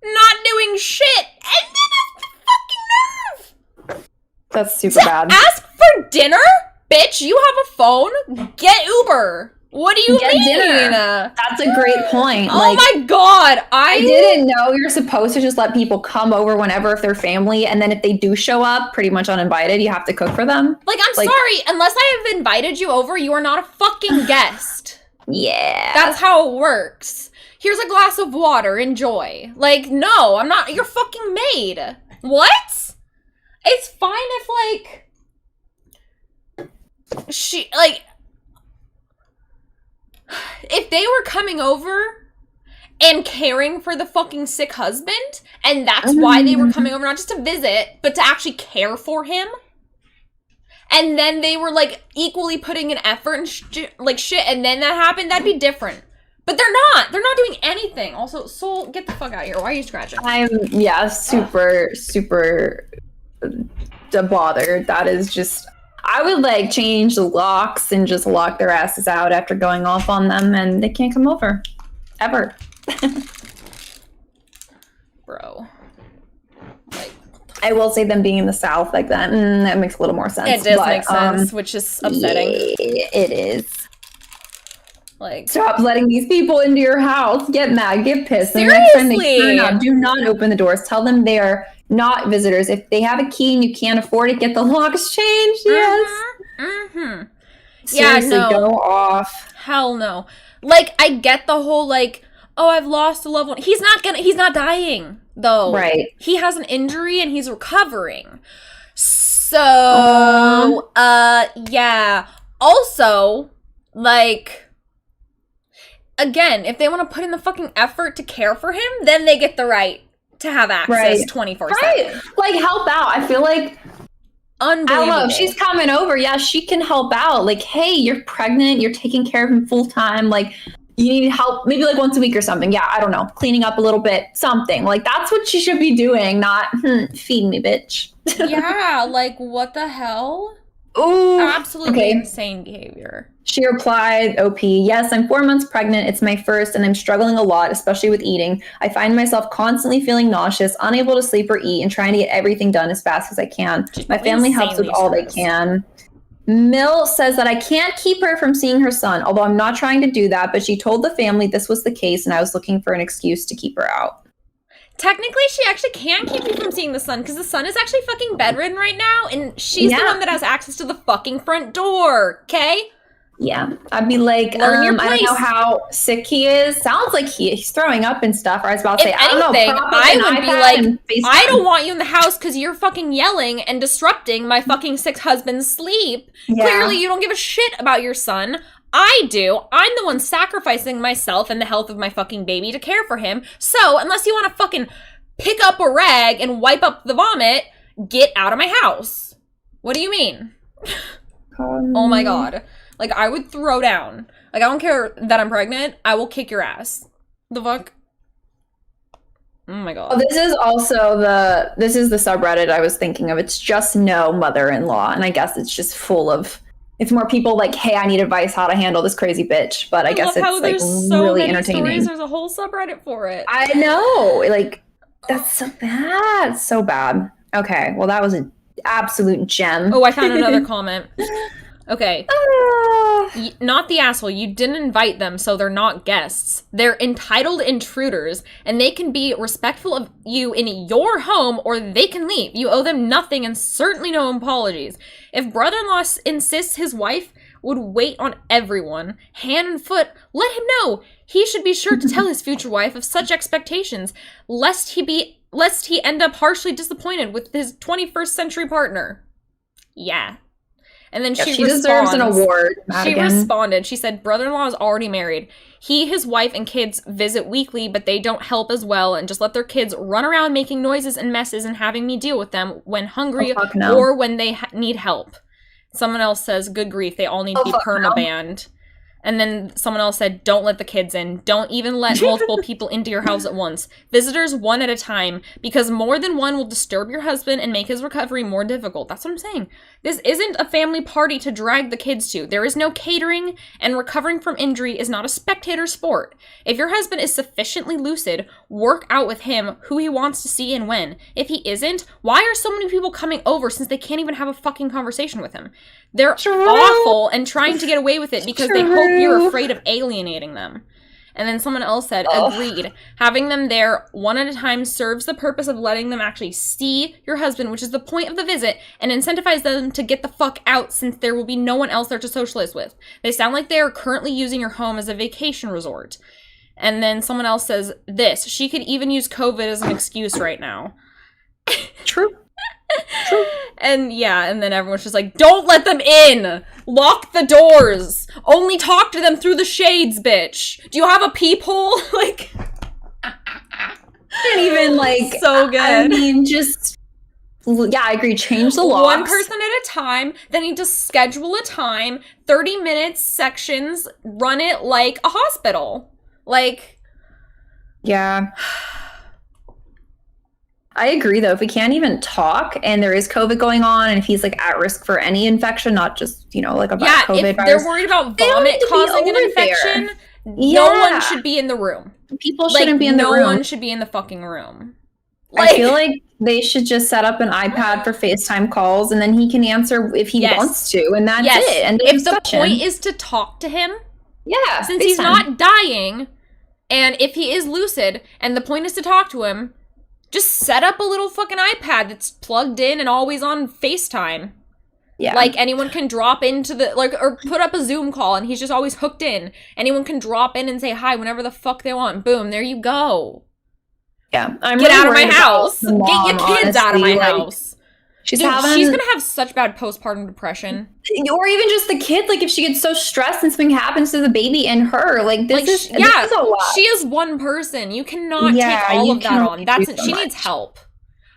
not doing shit, and then has the fucking nerve. That's super bad. Ask for dinner? Bitch, you have a phone? Get Uber. What do you mean? Dinner. That's a great point. Oh my god, I didn't know you're supposed to just let people come over whenever if they're family, and then if they do show up pretty much uninvited, you have to cook for them. Like, I'm sorry, unless I have invited you over, you are not a fucking guest. Yeah. That's how it works. Here's a glass of water, enjoy. Like, no, I'm not your fucking maid. What? It's fine if, if they were coming over and caring for the fucking sick husband, and that's why they were coming over, not just to visit, but to actually care for him, and then they were, like, equally putting an effort and shit, and then that happened, that'd be different. But they're not doing anything. Also, Soul, get the fuck out of here. Why are you scratching? I'm, super bothered. That is just, I would change the locks and just lock their asses out after going off on them, and they can't come over ever. Bro, I will say them being in the South like that, that makes a little more sense. It does make sense, which is upsetting. Yeah, it is. Like, stop letting these people into your house. Get mad, get pissed. Seriously. The next time they turn up, do not open the doors. Tell them they are not visitors. If they have a key and you can't afford it, get the locks changed. Yes. Mm-hmm. Seriously, yeah, no. go off. Hell no. Like, I get the whole, like, oh, I've lost a loved one. He's not dying, though. Right. He has an injury and he's recovering. So, yeah. Also, like, again, if they want to put in the fucking effort to care for him, then they get the right to have access 24/7. Right. Like, help out. I feel like, unbelievable. I don't know, if she's coming over, yeah, she can help out. Like, hey, you're pregnant, you're taking care of him full time. Like, you need help maybe like once a week or something. Yeah, I don't know. Cleaning up a little bit, something. Like, that's what she should be doing, not feed me, bitch. Yeah, like, what the hell? Ooh. Absolutely insane behavior. She replied, OP, yes, I'm 4 months pregnant. It's my first and I'm struggling a lot, especially with eating. I find myself constantly feeling nauseous, unable to sleep or eat, and trying to get everything done as fast as I can. My family helps with all they can. Mill says that I can't keep her from seeing her son, although I'm not trying to do that, but she told the family this was the case and I was looking for an excuse to keep her out. Technically, she actually can keep you from seeing the son, because the son is actually fucking bedridden right now, and she's the one that has access to the fucking front door, okay? Yeah, I'd be like, I don't know how sick he is. Sounds like he's throwing up and stuff. Or I was about to say, I don't know. I would be like, I don't want you in the house because you're fucking yelling and disrupting my fucking sick husband's sleep. Yeah. Clearly, you don't give a shit about your son. I do. I'm the one sacrificing myself and the health of my fucking baby to care for him. So, unless you want to fucking pick up a rag and wipe up the vomit, get out of my house. What do you mean? Oh my god. Like, I would throw down. Like, I don't care that I'm pregnant. I will kick your ass. The fuck? Oh my god. Oh, this is also the subreddit I was thinking of. It's just no mother-in-law. And I guess it's just full of, it's more people like, hey, I need advice how to handle this crazy bitch. But I guess it's like so really many entertaining. Stories. There's a whole subreddit for it. I know. Like, that's so bad. So bad. Okay. Well, that was an absolute gem. Oh, I found another comment. Okay. Not the asshole. You didn't invite them, so they're not guests. They're entitled intruders, and they can be respectful of you in your home, or they can leave. You owe them nothing, and certainly no apologies. If brother-in-law insists his wife would wait on everyone, hand and foot, let him know. He should be sure to tell his future wife of such expectations, lest he end up harshly disappointed with his 21st century partner. Yeah. And then she deserves an award. She responded. She said, brother-in-law is already married. He, his wife, and kids visit weekly, but they don't help as well and just let their kids run around making noises and messes and having me deal with them when hungry or when they need help. Someone else says, good grief, they all need to be perma-banned. And then someone else said, don't let the kids in. Don't even let multiple people into your house at once. Visitors one at a time, because more than one will disturb your husband and make his recovery more difficult. That's what I'm saying. This isn't a family party to drag the kids to. There is no catering, and recovering from injury is not a spectator sport. If your husband is sufficiently lucid, work out with him who he wants to see and when. If he isn't, why are so many people coming over since they can't even have a fucking conversation with him? They're awful and trying to get away with it because they hope you're afraid of alienating them. And then someone else said, agreed. Having them there one at a time serves the purpose of letting them actually see your husband, which is the point of the visit, and incentivize them to get the fuck out since there will be no one else there to socialize with. They sound like they are currently using your home as a vacation resort. And then someone else says this, she could even use COVID as an excuse right now. True. And yeah, and then everyone's just like, don't let them in! Lock the doors! Only talk to them through the shades, bitch! Do you have a peephole? Like, can't even, like, so good. I mean, just, yeah, I agree, change the locks. One person at a time, then need to schedule a time, 30 minutes, sections, run it like a hospital. Like, yeah. I agree, though. If we can't even talk and there is COVID going on and if he's, like, at risk for any infection, not just, you know, like a COVID if virus. They're worried about vomit causing an infection, no one should be in the room. People shouldn't be in the room. No one should be in the fucking room. Like, I feel like they should just set up an iPad for FaceTime calls and then he can answer if he wants to, and that's it. And if the point is to talk to him, Yeah. Since he's not dying, and if he is lucid, and the point is to talk to him, just set up a little fucking iPad that's plugged in and always on FaceTime. Yeah. Like, anyone can drop into the, like, or put up a Zoom call and he's just always hooked in. Anyone can drop in and say hi whenever the fuck they want. Boom, there you go. Yeah. Get really out of my house. Get your kids out of my house. She's gonna have such bad postpartum depression. Or even just the kid, like, if she gets so stressed and something happens to the baby and her, like, this is a lot. She is one person. You cannot take all of that on. She needs help.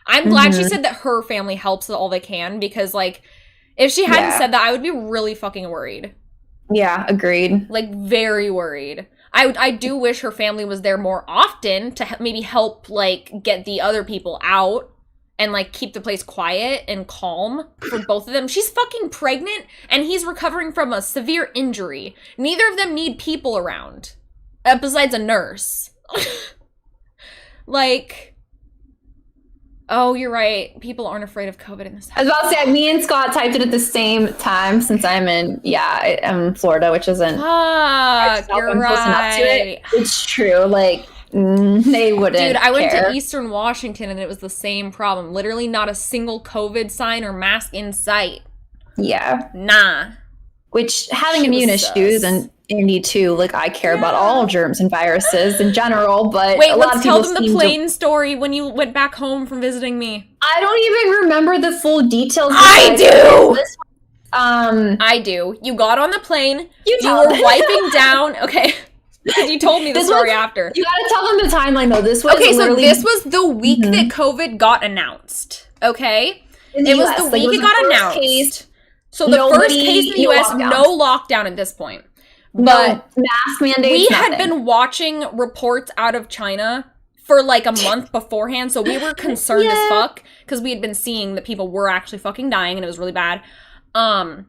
I'm glad she said that her family helps all they can, because, like, if she hadn't said that, I would be really fucking worried. Yeah, agreed. Like, very worried. I do wish her family was there more often to maybe help, like, get the other people out and, like, keep the place quiet and calm for both of them. She's fucking pregnant, and he's recovering from a severe injury. Neither of them need people around, besides a nurse. Like... Oh, you're right. People aren't afraid of COVID in this house. I was about to say, me and Scott typed it at the same time, since I'm in, Florida, which isn't... You're right. It's true. Like, they wouldn't Dude, I went care. to Eastern Washington, and it was the same problem. Literally not a single COVID sign or mask in sight. Yeah. Nah. Which, having immune issues, and Indy too, like, I care about all germs and viruses in general, but wait, let's tell them the plane story when you went back home from visiting me. I don't even remember the full details. I do! I do. You got on the plane, you were wiping down, okay, because you told me the story after. You gotta tell them the timeline, though. This was so this was the week that COVID got announced, okay? It was the week it got announced. So the first case in the US, no lockdown at this point. But no mask mandates. We had been watching reports out of China for like a month beforehand, so we were concerned as fuck, because we had been seeing that people were actually fucking dying, and it was really bad. And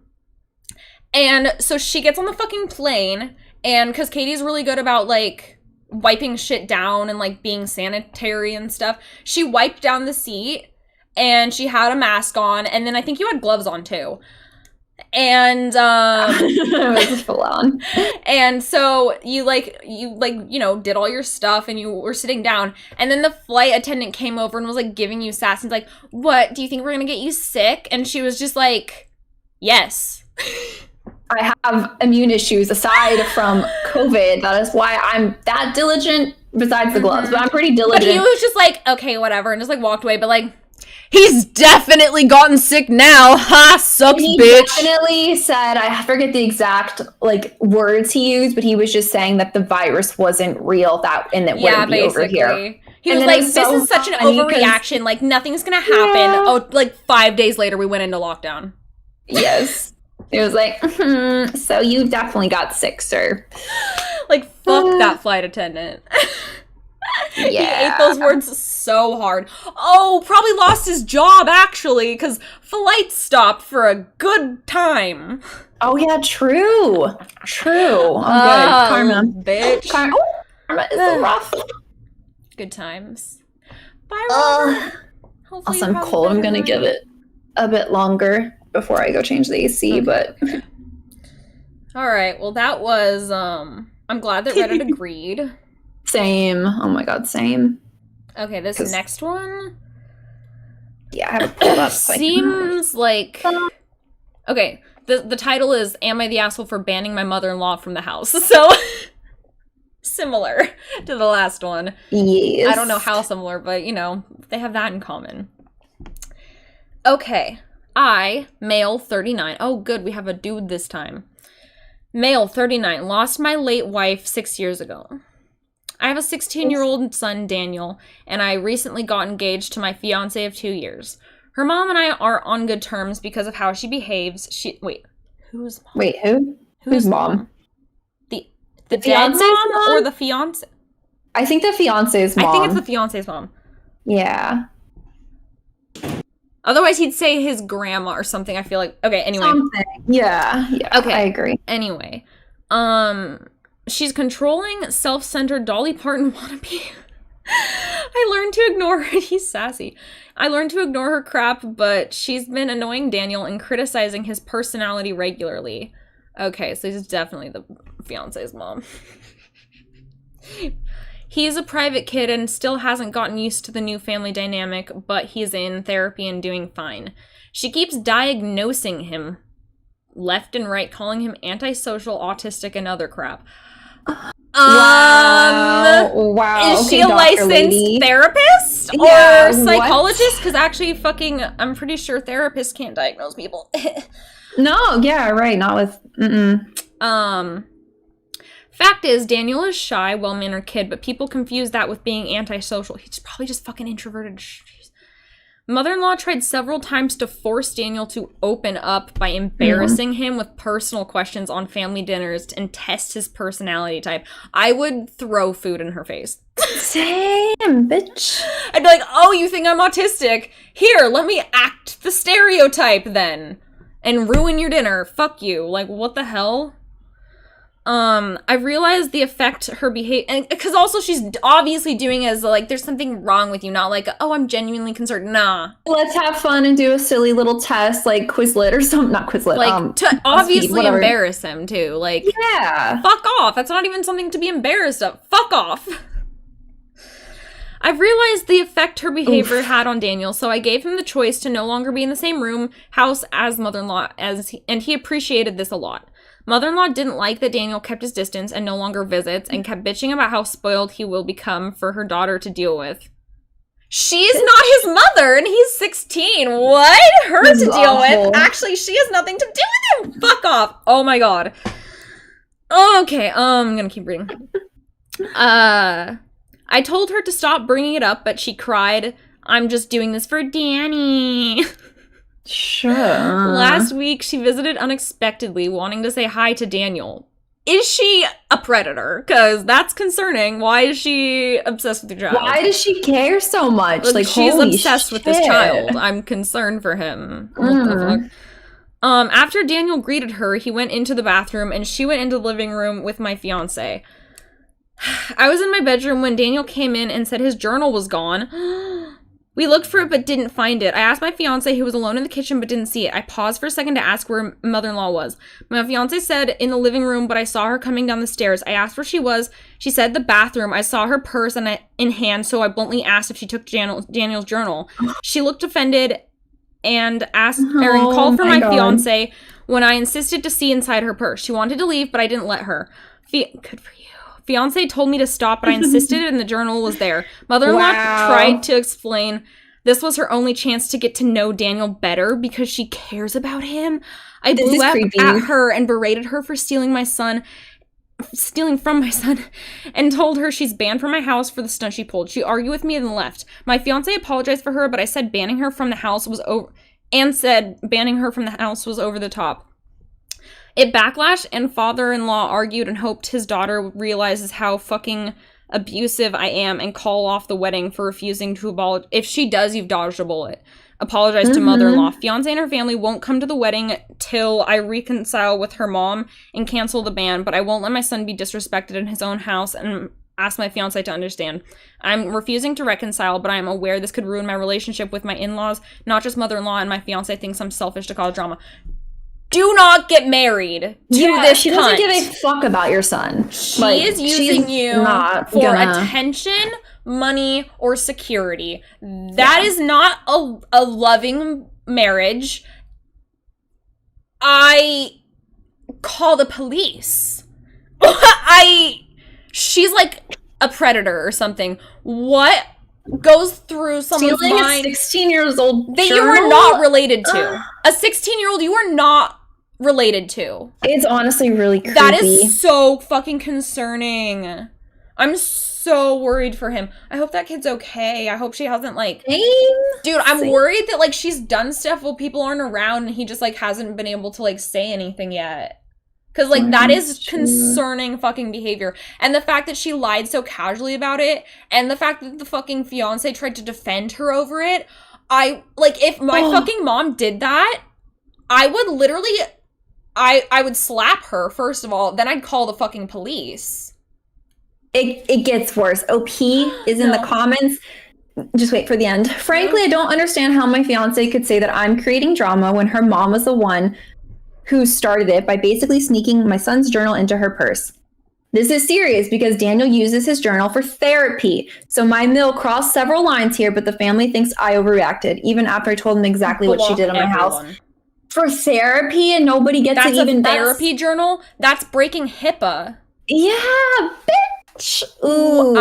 so she gets on the fucking plane, and because Katie's really good about, like, wiping shit down and, like, being sanitary and stuff, she wiped down the seat, and she had a mask on, and then I think you had gloves on, too. And it was full on. And so you did all your stuff and you were sitting down, and then the flight attendant came over and was like giving you sass and like, "What, do you think we're gonna get you sick?" And she was just like, "Yes." I have immune issues aside from COVID. That is why I'm that diligent, besides the gloves, but I'm pretty diligent. But he was just like, "Okay, whatever," and just like walked away, but like, he's definitely gotten sick now. Ha, sucks, bitch. He definitely said, I forget the exact, like, words he used, but he was just saying that the virus wasn't real, and it wouldn't be over here. He was like, this is such an overreaction. Like, nothing's gonna happen. Yeah. Oh, like, 5 days later, we went into lockdown. Yes. It was like, so you definitely got sick, sir. Like, fuck that flight attendant. Yeah. He ate those words so hard. Oh, probably lost his job, actually, because flights stopped for a good time. Oh, yeah, true. True. Oh, good. Karma. Bitch. Karma is rough. Good times. Bye, Robert. Also, I'm cold. I'm going to give it a bit longer before I go change the AC, but... All right. Well, that was... I'm glad that Reddit agreed. Same. Oh my god, same. Okay, this next one... Yeah, I have it pulled up. Seems like... Okay, the title is, Am I the Asshole for Banning My Mother-in-Law from the House? So, similar to the last one. Yes. I don't know how similar, but, you know, they have that in common. Okay. I, male 39... Oh, good, we have a dude this time. Male 39, lost my late wife 6 years ago. I have a 16-year-old son, Daniel, and I recently got engaged to my fiancé of 2 years. Her mom and I are on good terms because of how she behaves. Who's mom? Wait, who? Who's mom? The dead mom or the fiancé? I think the fiancé's mom. I think it's the fiancé's mom. Yeah. Otherwise, he'd say his grandma or something, I feel like. Okay, anyway. Something. Yeah, okay. I agree. Anyway. She's controlling, self-centered Dolly Parton wannabe. I learned to ignore her. He's sassy. I learned to ignore her crap, but she's been annoying Daniel and criticizing his personality regularly. Okay, so he's definitely the fiance's mom. He's a private kid and still hasn't gotten used to the new family dynamic, but he's in therapy and doing fine. She keeps diagnosing him left and right, calling him antisocial, autistic, and other crap. Wow. Is she a licensed therapist or psychologist? Because actually, I'm pretty sure therapists can't diagnose people. No, yeah, right. Not with. Fact is, Daniel is shy, well-mannered kid, but people confuse that with being antisocial. He's probably just fucking introverted. Jeez. Mother-in-law tried several times to force Daniel to open up by embarrassing him with personal questions on family dinners and test his personality type. I would throw food in her face. Same, bitch. I'd be like, oh, you think I'm autistic? Here, let me act the stereotype then. And ruin your dinner. Fuck you. Like, what the hell? I realized the effect her behavior, and because also she's obviously doing as like there's something wrong with you, not like, oh, I'm genuinely concerned. Nah, let's have fun and do a silly little test like Quizlet or something. Not Quizlet, like to obviously embarrass him too. Like, yeah, fuck off. That's not even something to be embarrassed of. Fuck off. I've realized the effect her behavior had on Daniel, so I gave him the choice to no longer be in the same house as mother-in-law, and he appreciated this a lot. Mother-in-law didn't like that Daniel kept his distance and no longer visits, and kept bitching about how spoiled he will become for her daughter to deal with. She's not his mother, and he's 16. What? Her to deal with? Actually, she has nothing to do with him. Fuck off. Oh my god. Okay, I'm gonna keep reading. I told her to stop bringing it up, but she cried, I'm just doing this for Danny. Sure. Last week, she visited unexpectedly, wanting to say hi to Daniel. Is she a predator? Because that's concerning. Why is she obsessed with your child? Why does she care so much? Like, she's obsessed with this child. I'm concerned for him. What the fuck? After Daniel greeted her, he went into the bathroom, and she went into the living room with my fiance. I was in my bedroom when Daniel came in and said his journal was gone. We looked for it but didn't find it. I asked my fiance, who was alone in the kitchen but didn't see it. I paused for a second to ask where mother-in-law was. My fiance said in the living room, but I saw her coming down the stairs. I asked where she was. She said the bathroom. I saw her purse in hand, so I bluntly asked if she took Daniel's journal. She looked offended and called for my fiance when I insisted to see inside her purse. She wanted to leave, but I didn't let her. Good for you. Fiance told me to stop, but I insisted and the journal was there. Mother-in-law tried to explain this was her only chance to get to know Daniel better because she cares about him. I blew up at her and berated her for stealing from my son, and told her she's banned from my house for the stunt she pulled. She argued with me and then left. My fiance apologized for her, but I said banning her from the house was over the top. It backlashed, and father-in-law argued and hoped his daughter realizes how fucking abusive I am and call off the wedding for refusing to apologize. If she does, you've dodged a bullet. Apologize to mother-in-law. Fiance and her family won't come to the wedding till I reconcile with her mom and cancel the ban, but I won't let my son be disrespected in his own house and ask my fiance to understand. I'm refusing to reconcile, but I am aware this could ruin my relationship with my in-laws, not just mother-in-law, and my fiance thinks I'm selfish to cause drama. Do not get married to this she doesn't give a fuck about your son. She is using you for attention, money, or security. That is not a loving marriage. I call the police. She's like a predator or something. What goes through someone's mind? A 16-year-old that you are not related to. A 16-year-old you are not related to. It's honestly really creepy. That is so fucking concerning. I'm so worried for him. I hope that kid's okay. I hope she hasn't dude, I'm worried that she's done stuff while people aren't around and he just hasn't been able to say anything yet. Because that is concerning fucking behavior. And the fact that she lied so casually about it, and the fact that the fucking fiance tried to defend her over it, if my fucking mom did that, I would literally I would slap her, first of all, then I'd call the fucking police. It gets worse. OP is in the comments. Just wait for the end. Frankly, I don't understand how my fiance could say that I'm creating drama when her mom was the one who started it by basically sneaking my son's journal into her purse. This is serious because Daniel uses his journal for therapy. So my mill crossed several lines here, but the family thinks I overreacted, even after I told them exactly what she did in my house. For therapy, and nobody gets That's it even. That's a therapy journal? That's breaking HIPAA. Yeah, bitch. Ooh.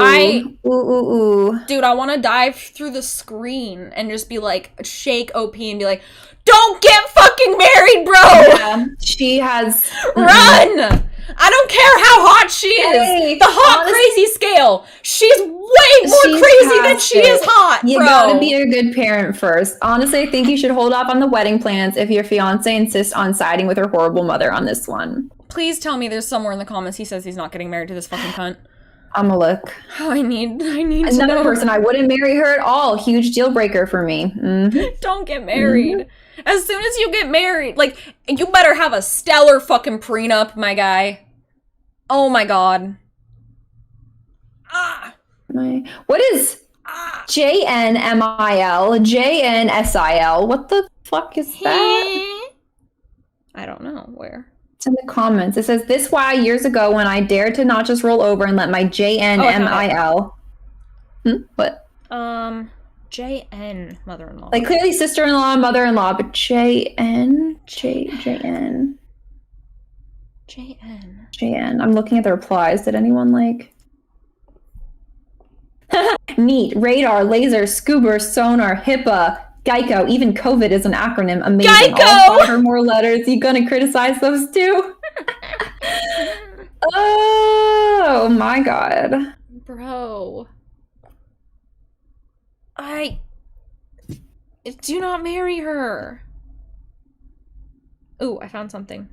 Dude, I want to dive through the screen and just be like, shake OP and be like, don't get fucking married, bro! Yeah, she has... Run! I don't care how hot she is. The hot crazy scale. She's way more crazy than she is hot, bro. You gotta be a good parent first. Honestly, I think you should hold off on the wedding plans if your fiance insists on siding with her horrible mother on this one. Please tell me there's somewhere in the comments he says he's not getting married to this fucking cunt. I'ma look. Oh, I need to know. Another person, I wouldn't marry her at all. Huge deal breaker for me. Don't get married. As soon as you get married, like, you better have a stellar fucking prenup, my guy. Oh my god. What is JNMIL? JNSIL? What the fuck is that? I don't know. Where? It's in the comments. It says, this why years ago when I dared to not just roll over and let my JNMIL. What? JN mother-in-law. Like clearly sister-in-law, mother-in-law, but JN. I'm looking at the replies. Did anyone like? Neat. Radar, laser, scuba, sonar, HIPAA, Geico, even COVID is an acronym. Amazing. Geico! All 5 or more letters. You gonna criticize those too? Oh my god. Bro. Do not marry her. Ooh, I found something.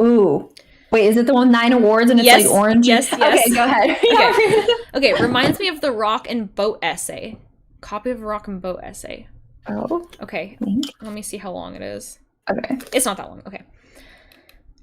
Ooh. Wait, is it the one 9 awards and it's like orange? Yes. Okay, go ahead. Okay, reminds me of the rock and boat essay. Copy of a rock and boat essay. Oh. Okay, let me see how long it is. Okay. It's not that long. Okay.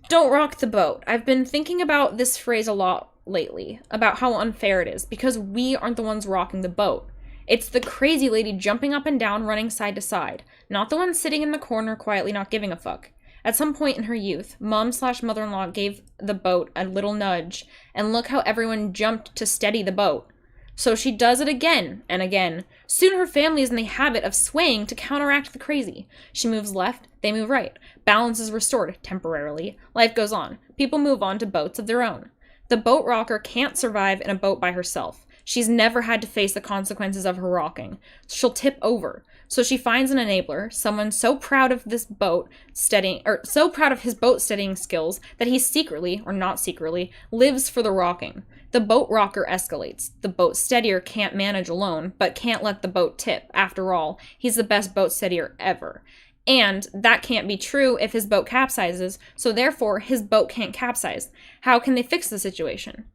Don't rock the boat. I've been thinking about this phrase a lot lately, about how unfair it is, because we aren't the ones rocking the boat. It's the crazy lady jumping up and down, running side to side, not the one sitting in the corner quietly not giving a fuck. At some point in her youth, mom/mother-in-law gave the boat a little nudge, and look how everyone jumped to steady the boat. So she does it again and again. Soon her family is in the habit of swaying to counteract the crazy. She moves left, they move right. Balance is restored, temporarily. Life goes on. People move on to boats of their own. The boat rocker can't survive in a boat by herself. She's never had to face the consequences of her rocking. She'll tip over. So she finds an enabler, someone so proud of this boat steadying, or so proud of his boat steadying skills that he secretly, or not secretly, lives for the rocking. The boat rocker escalates. The boat steadier can't manage alone, but can't let the boat tip. After all, he's the best boat steadier ever. And that can't be true if his boat capsizes, so therefore his boat can't capsize. How can they fix the situation?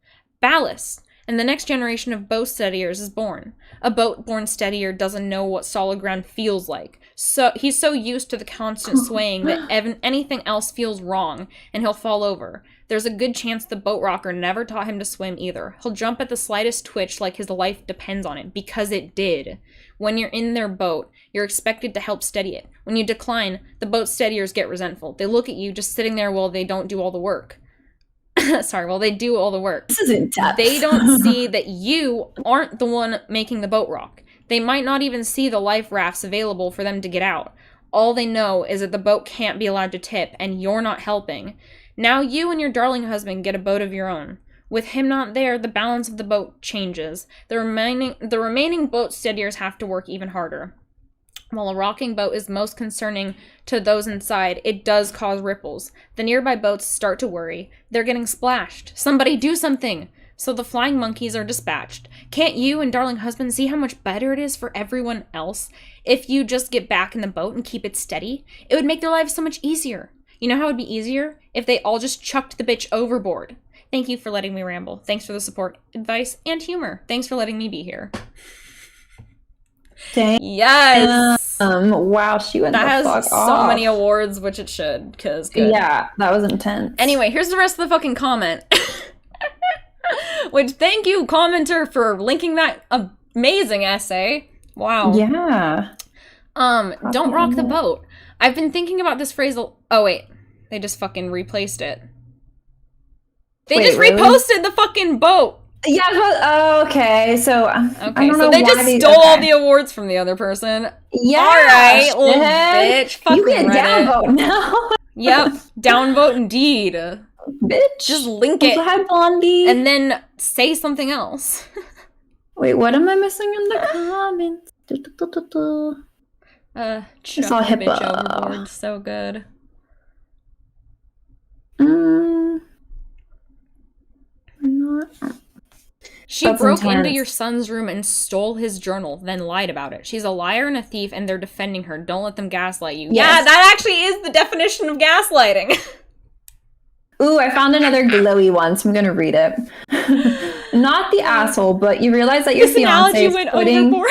Ballast. And the next generation of boat steadiers is born. A boat-born steadier doesn't know what solid ground feels like. So he's so used to the constant swaying that anything else feels wrong, and he'll fall over. There's a good chance the boat rocker never taught him to swim either. He'll jump at the slightest twitch like his life depends on it, because it did. When you're in their boat, you're expected to help steady it. When you decline, the boat steadiers get resentful. They look at you just sitting there while they don't do all the work. Sorry, they do all the work. This is intense. They don't see that you aren't the one making the boat rock. They might not even see the life rafts available for them to get out. All they know is that the boat can't be allowed to tip, and you're not helping. Now you and your darling husband get a boat of your own. With him not there, the balance of the boat changes. The remaining boat steadiers have to work even harder. While a rocking boat is most concerning to those inside, it does cause ripples. The nearby boats start to worry. They're getting splashed. Somebody do something! So the flying monkeys are dispatched. Can't you and darling husband see how much better it is for everyone else if you just get back in the boat and keep it steady? It would make their lives so much easier. You know how it would be easier? If they all just chucked the bitch overboard. Thank you for letting me ramble. Thanks for the support, advice, and humor. Thanks for letting me be here. Dang. Yes. Wow, she went that the has fuck so off. many awards, which it should, because good. Yeah, that was intense. Anyway, here's the rest of the fucking comment. Which, thank you, commenter, for linking that amazing essay. Wow. Yeah. Don't rock the boat. I've been thinking about this phrase. Oh wait. They just fucking replaced it. They Wait, just really? reposted the fucking boat. Yeah, well, okay. So, I don't know they why just stole all the awards from the other person. Yeah. All right, little bitch. Fucking you get Reddit. downvote now. Yep, downvote indeed. Bitch. Just link it. Hi, Blondie. And then say something else. Wait, what am I missing in the comments? Chuck all the hippo. bitch overboard. So good. She broke into your son's room and stole his journal, then lied about it. She's a liar and a thief, and they're defending her. Don't let them gaslight you. Yes. Yeah, that actually is the definition of gaslighting. Ooh, I found another glowy one, so I'm gonna read it. Not the asshole, but you realize that your fiance is putting... overboard.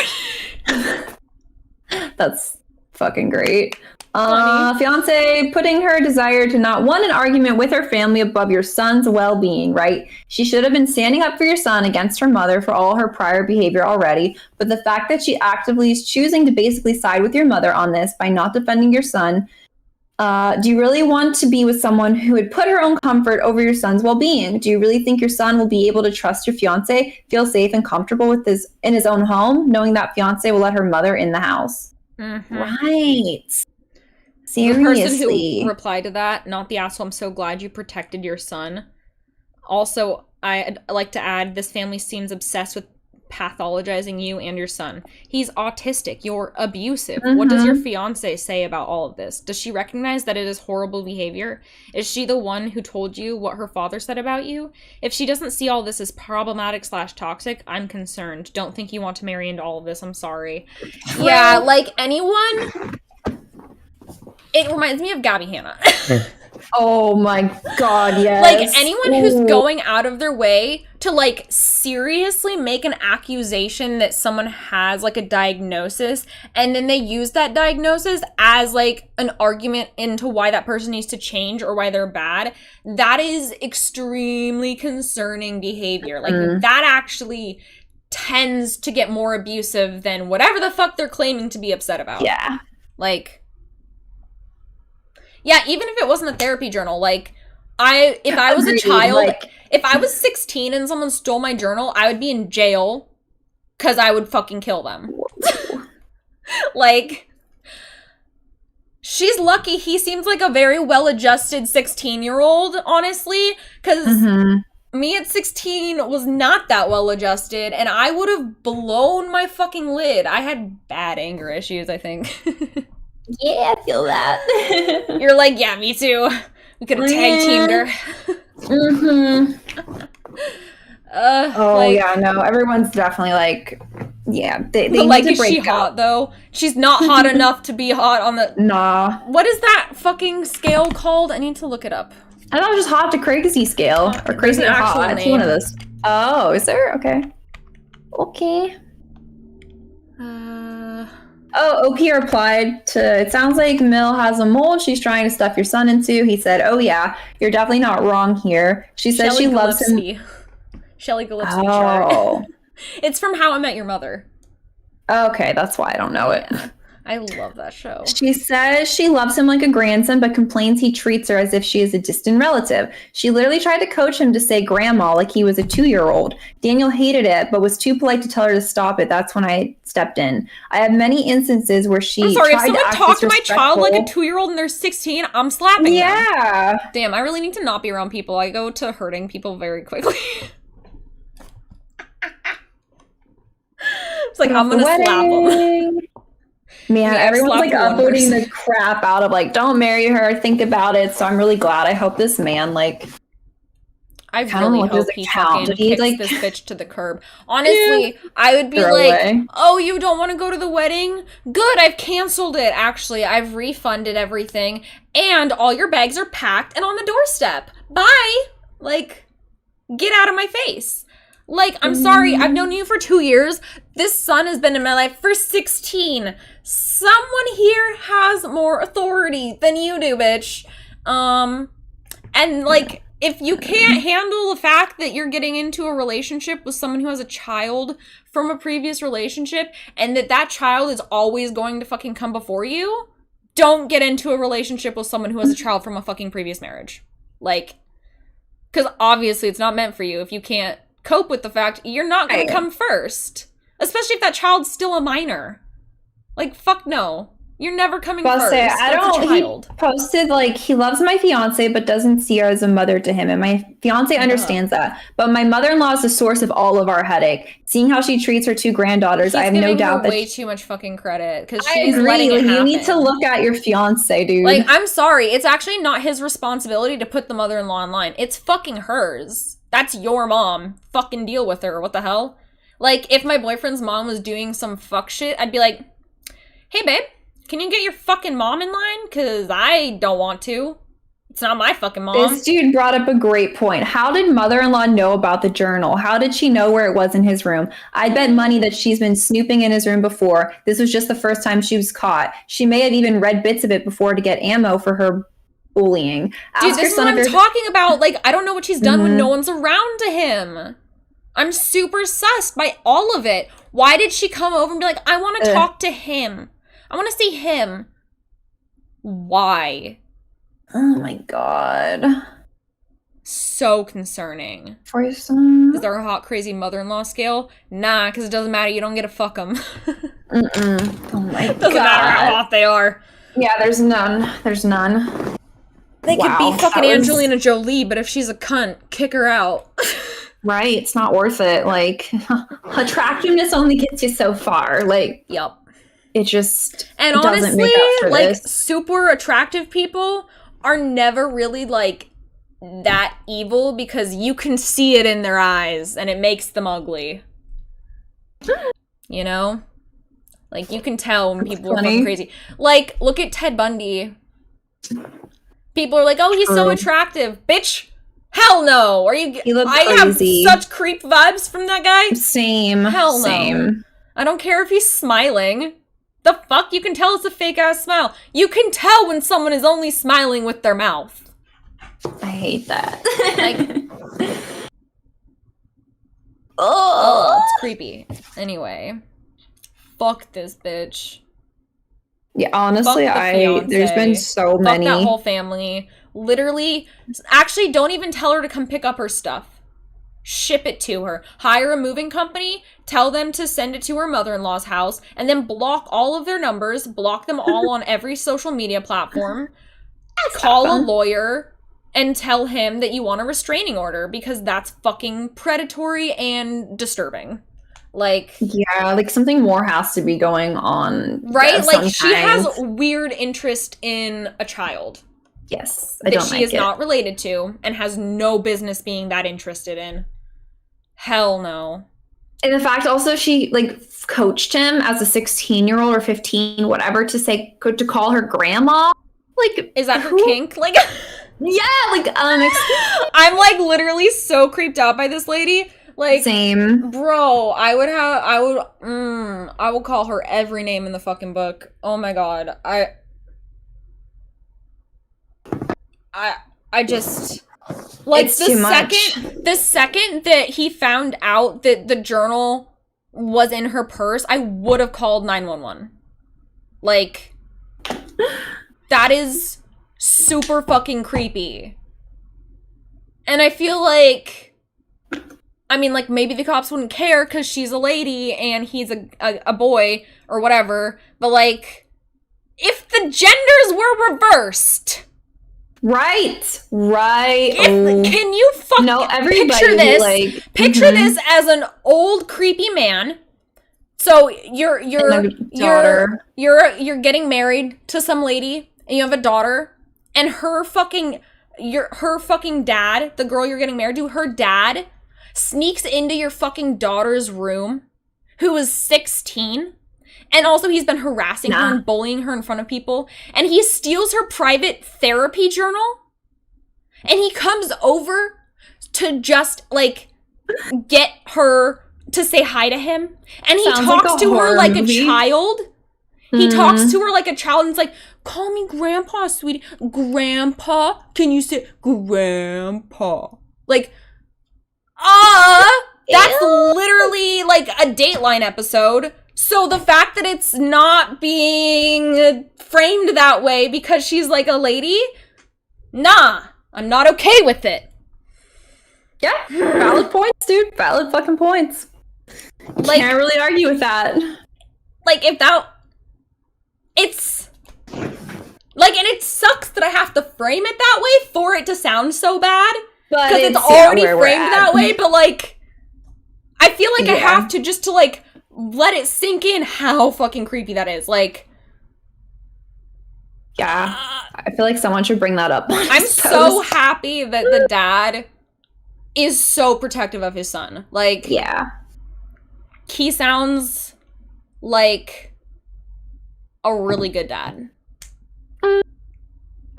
That's fucking great. Fiance putting her desire to not want an argument with her family above your son's well-being, right? She should have been standing up for your son against her mother for all her prior behavior already, but the fact that she actively is choosing to basically side with your mother on this by not defending your son, do you really want to be with someone who would put her own comfort over your son's well-being? Do you really think your son will be able to trust your fiance, feel safe and comfortable with in his own home, knowing that fiance will let her mother in the house? Mm-hmm. Right. Seriously. The person who replied to that, not the asshole, I'm so glad you protected your son. Also, I'd like to add, this family seems obsessed with pathologizing you and your son. He's autistic. You're abusive. Mm-hmm. What does your fiance say about all of this? Does she recognize that it is horrible behavior? Is she the one who told you what her father said about you? If she doesn't see all this as problematic/toxic, I'm concerned. Don't think you want to marry into all of this. I'm sorry. Yeah, like anyone... It reminds me of Gabby Hanna. Oh my god, yes. Like, anyone who's going out of their way to, like, seriously make an accusation that someone has, like, a diagnosis, and then they use that diagnosis as, like, an argument into why that person needs to change or why they're bad, that is extremely concerning behavior. Like, that actually tends to get more abusive than whatever the fuck they're claiming to be upset about. Yeah. Like... Yeah, even if it wasn't a therapy journal, like, if I was a child, like, if I was 16 and someone stole my journal, I would be in jail because I would fucking kill them. Like, she's lucky he seems like a very well-adjusted 16-year-old, honestly, because me at 16 was not that well-adjusted, and I would have blown my fucking lid. I had bad anger issues, I think. Yeah, I feel that. You're like, yeah, me too. We could have tag-teamed her. Yeah, no, everyone's definitely like, yeah, they like, need to break is she hot, though? She's not hot enough to be hot on the... Nah. What is that fucking scale called? I need to look it up. I don't know, just hot to crazy scale. Or crazy to hot. It's one of those. Oh, is there? Okay. Okay. Oh, OP replied to, it sounds like Mill has a mold she's trying to stuff your son into. He said, oh yeah, you're definitely not wrong here. She says she loves him. Shelley Gillespie chart. Oh. It's from How I Met Your Mother. Okay, that's why I don't know it. I love that show. She says she loves him like a grandson, but complains he treats her as if she is a distant relative. She literally tried to coach him to say grandma like he was a 2-year-old. Daniel hated it, but was too polite to tell her to stop it. That's when I stepped in. I have many instances where she I'm sorry, if someone talks to my child like a 2-year-old and they're 16, I'm slapping them. Yeah. Damn, I really need to not be around people. I go to hurting people very quickly. It's like, I'm gonna slap them. Man, everyone's like upvoting the crap out of like, don't marry her, think about it. So I'm really glad. I hope this man like, I really hope he fucking kicks this bitch to the curb. Honestly, I would be oh, you don't want to go to the wedding? Good, I've canceled it. Actually, I've refunded everything, and all your bags are packed and on the doorstep. Bye. Like, get out of my face. Like, I'm sorry, I've known you for 2 years. This son has been in my life for 16. Someone here has more authority than you do, bitch. And, like, if you can't handle the fact that you're getting into a relationship with someone who has a child from a previous relationship, and that child is always going to fucking come before you, don't get into a relationship with someone who has a child from a fucking previous marriage. Like, because obviously it's not meant for you if you can't cope with the fact you're not going to come first. Especially if that child's still a minor. Like, fuck no. You're never coming first. He posted, like, he loves my fiance, but doesn't see her as a mother to him. And my fiance understands that. But my mother-in-law is the source of all of our headache. Seeing how she treats her 2 granddaughters, I have no doubt that way too much fucking credit. Because I agree. Like, you need to look at your fiance, dude. Like, I'm sorry. It's actually not his responsibility to put the mother-in-law online. It's fucking hers. That's your mom. Fucking deal with her. What the hell? Like, if my boyfriend's mom was doing some fuck shit, I'd be like, hey, babe. Can you get your fucking mom in line? Because I don't want to. It's not my fucking mom. This dude brought up a great point. How did mother-in-law know about the journal? How did she know where it was in his room? I bet money that she's been snooping in his room before. This was just the first time she was caught. She may have even read bits of it before to get ammo for her bullying. Dude, this is what I'm talking about. Like, I don't know what she's done when no one's around to him. I'm super sussed by all of it. Why did she come over and be like, I want to talk to him? I want to see him. Why? Oh my god. So concerning. For your son? Is there a hot, crazy mother-in-law scale? Nah, because it doesn't matter. You don't get to fuck them. Oh my god. Doesn't matter how hot they are. Yeah, there's none. There's none. They could be fucking Angelina Jolie, but if she's a cunt, kick her out. Right? It's not worth it. Like, attractiveness only gets you so far. Like, yep. It just and doesn't honestly, make up for like, this. super attractive people are never really, like, that evil because you can see it in their eyes and it makes them ugly. You know? Like, you can tell when people are fucking crazy. Like, look at Ted Bundy. People are like, oh, he's so attractive. Bitch, hell no. Are you? He looked I crazy. have such creep vibes from that guy. Same. Hell no. Same. I don't care if he's smiling. The fuck? You can tell it's a fake-ass smile. You can tell when someone is only smiling with their mouth. I hate that. Like, oh, it's creepy. Anyway. Fuck this bitch. Yeah, honestly, there's been so many. Fuck that whole family. Literally, actually, don't even tell her to come pick up her stuff. Ship it to her. Hire a moving company, tell them to send it to her mother-in-law's house, and then block all of their numbers, block them all on every social media platform, call a lawyer, and tell him that you want a restraining order, because that's fucking predatory and disturbing. Like, yeah, like something more has to be going on. Right? Like, she has weird interest in a child. Yes. That she is not related to and has no business being that interested in. Hell no. And the fact also she, like, coached him as a 16-year-old or 15, whatever, to call her grandma. Like, is that her kink? Like, yeah, like, I'm, like, literally so creeped out by this lady. Like, same. Bro, I would call her every name in the fucking book. Oh my god. I just, like, the second that he found out that the journal was in her purse, I would have called 911. Like, that is super fucking creepy. And I feel like, I mean, like, maybe the cops wouldn't care because she's a lady and he's a boy or whatever, but, like, if the genders were reversed... Right. Can you fucking picture this? Like, picture this as an old creepy man. So you're getting married to some lady and you have a daughter, and her fucking dad, the girl you're getting married to, her dad sneaks into your fucking daughter's room, who is 16. And also, he's been harassing her and bullying her in front of people. And he steals her private therapy journal. And he comes over to just, like, get her to say hi to him. And he talks to her like a child. He talks to her like a child and it's like, call me Grandpa, sweetie. Grandpa? Can you say Grandpa? Like, that's literally, like, a Dateline episode. So the fact that it's not being framed that way because she's like a lady, nah, I'm not okay with it. Yeah, valid points, dude. Valid fucking points. Like, can't really argue with that. Like, if that... It's... Like, and it sucks that I have to frame it that way for it to sound so bad. Because it's already framed that way, but, like... I feel like I have to just to, like, let it sink in how fucking creepy that is. Like... Yeah. I feel like someone should bring that up. I'm so happy that the dad is so protective of his son. Like... Yeah. He sounds like a really good dad.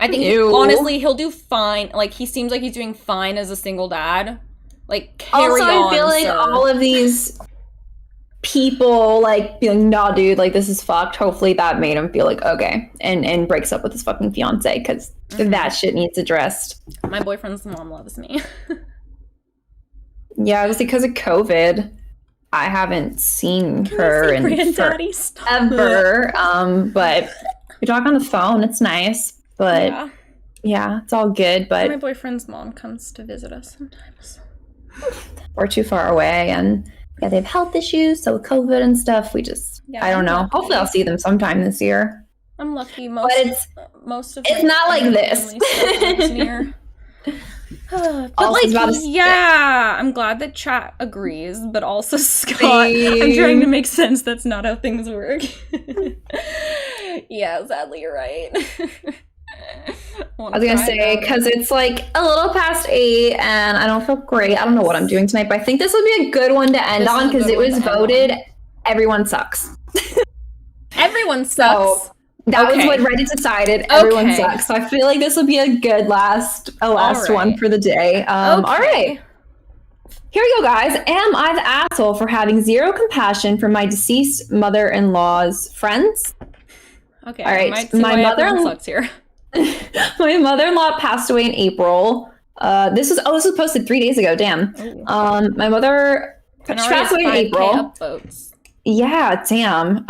I think, honestly, he'll do fine. Like, he seems like he's doing fine as a single dad. Like, carry on, I feel like all of these people, like, being, nah, dude, like, this is fucked. Hopefully that made him feel like, okay, and breaks up with his fucking fiance, because that shit needs addressed. My boyfriend's mom loves me. Yeah, it was because of COVID. I haven't seen her in forever. But we talk on the phone. It's nice, but yeah, it's all good. But my boyfriend's mom comes to visit us sometimes. We're too far away, and yeah, they have health issues. So with COVID and stuff, we just I don't know. Hopefully, I'll see them sometime this year. I'm lucky. But most of it's not like this. But like, yeah, I'm glad that chat agrees, but also Scott, I'm trying to make sense. That's not how things work. Yeah, sadly, you're right. I was gonna say, because it's like a little past 8 and I don't feel great. I don't know what I'm doing tonight, but I think this would be a good one to end on because it was voted everyone sucks. Everyone sucks. So, that was what Reddit decided. Everyone sucks. So I feel like this would be a good last one for the day. All right. Here we go, guys. Am I the asshole for having zero compassion for my deceased mother-in-law's friends? Okay. All right. My mother-in-law sucks here. My mother-in-law passed away in April. This was posted 3 days ago. Damn. My mother passed away in April. Yeah, damn.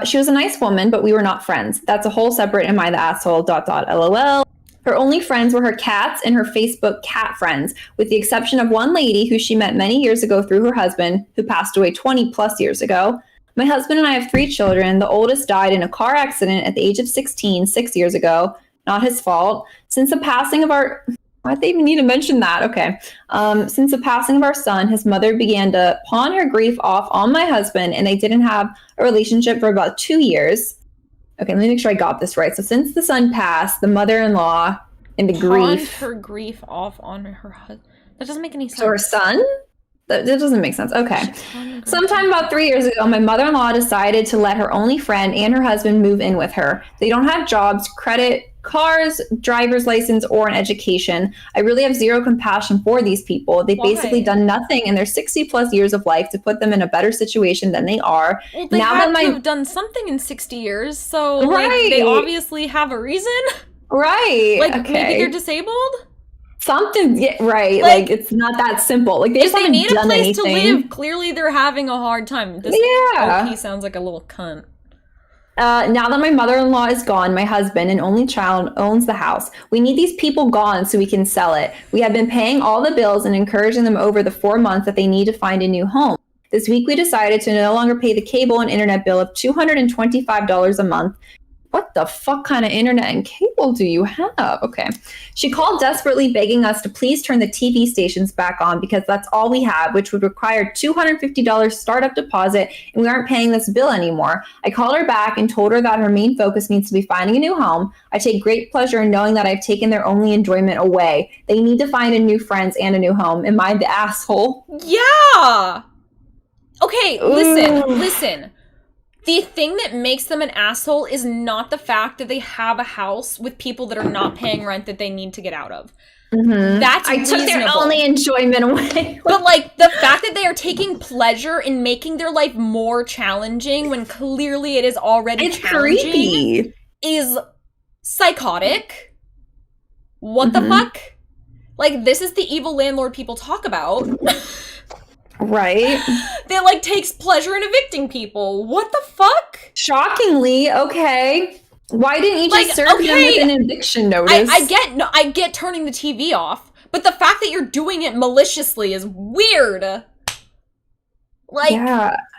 She was a nice woman, but we were not friends. That's a whole separate am I the asshole ... LOL. Her only friends were her cats and her Facebook cat friends, with the exception of one lady who she met many years ago through her husband, who passed away 20 plus years ago. My husband and I have 3 children. The oldest died in a car accident at the age of 16, 6 years ago. Not his fault. Since the passing of our... Why'd they even need to mention that? Okay. Since the passing of our son, his mother began to pawn her grief off on my husband, and they didn't have a relationship for about 2 years. Okay, let me make sure I got this right. So since the son passed, the mother-in-law and the grief... her grief off on her husband. That doesn't make any sense. So her son? That doesn't make sense. Okay. Sometime about 3 years ago, my mother-in-law decided to let her only friend and her husband move in with her. They don't have jobs, credit, cars, driver's license, or an education. I really have zero compassion for these people. They've basically done nothing in their 60 plus years of life to put them in a better situation than they are. Well, they have done something in 60 years, so like, they obviously have a reason. Right. Like, maybe they're disabled? Something, right. Like, it's not that simple. Like, they just haven't need a done place anything. To live, clearly they're having a hard time. This OP sounds like a little cunt. Now that my mother-in-law is gone, my husband and only child owns the house. We need these people gone so we can sell it. We have been paying all the bills and encouraging them over the 4 months that they need to find a new home. This week we decided to no longer pay the cable and internet bill of $225 a month. What the fuck kind of internet and cable do you have? Okay. She called desperately begging us to please turn the TV stations back on because that's all we have, which would require $250 startup deposit, and we aren't paying this bill anymore. I called her back and told her that her main focus needs to be finding a new home. I take great pleasure in knowing that I've taken their only enjoyment away. They need to find a new friends and a new home. Am I the asshole? Yeah! Okay, listen. The thing that makes them an asshole is not the fact that they have a house with people that are not paying rent that they need to get out of. Mm-hmm. That's I took their only enjoyment away. But, like, the fact that they are taking pleasure in making their life more challenging when clearly it is already challenging creepy. Is psychotic. What the fuck? Like, this is the evil landlord people talk about. Right. That, like, takes pleasure in evicting people. What the fuck? Shockingly, okay. Why didn't you just serve them with an eviction notice? I get turning the TV off, but the fact that you're doing it maliciously is weird. Like,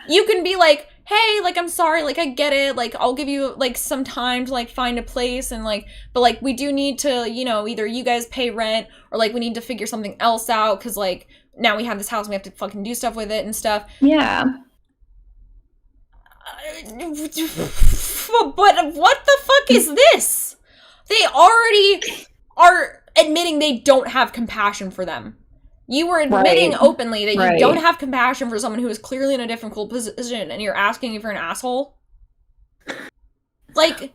you can be like, hey, like, I'm sorry, like, I get it, like, I'll give you, like, some time to, like, find a place, and, like, but, like, we do need to, you know, either you guys pay rent, or, like, we need to figure something else out, because, like, now we have this house and we have to fucking do stuff with it and stuff. Yeah. But what the fuck is this? They already are admitting they don't have compassion for them. You were admitting openly that you don't have compassion for someone who is clearly in a difficult position, and you're asking if you're an asshole? Like,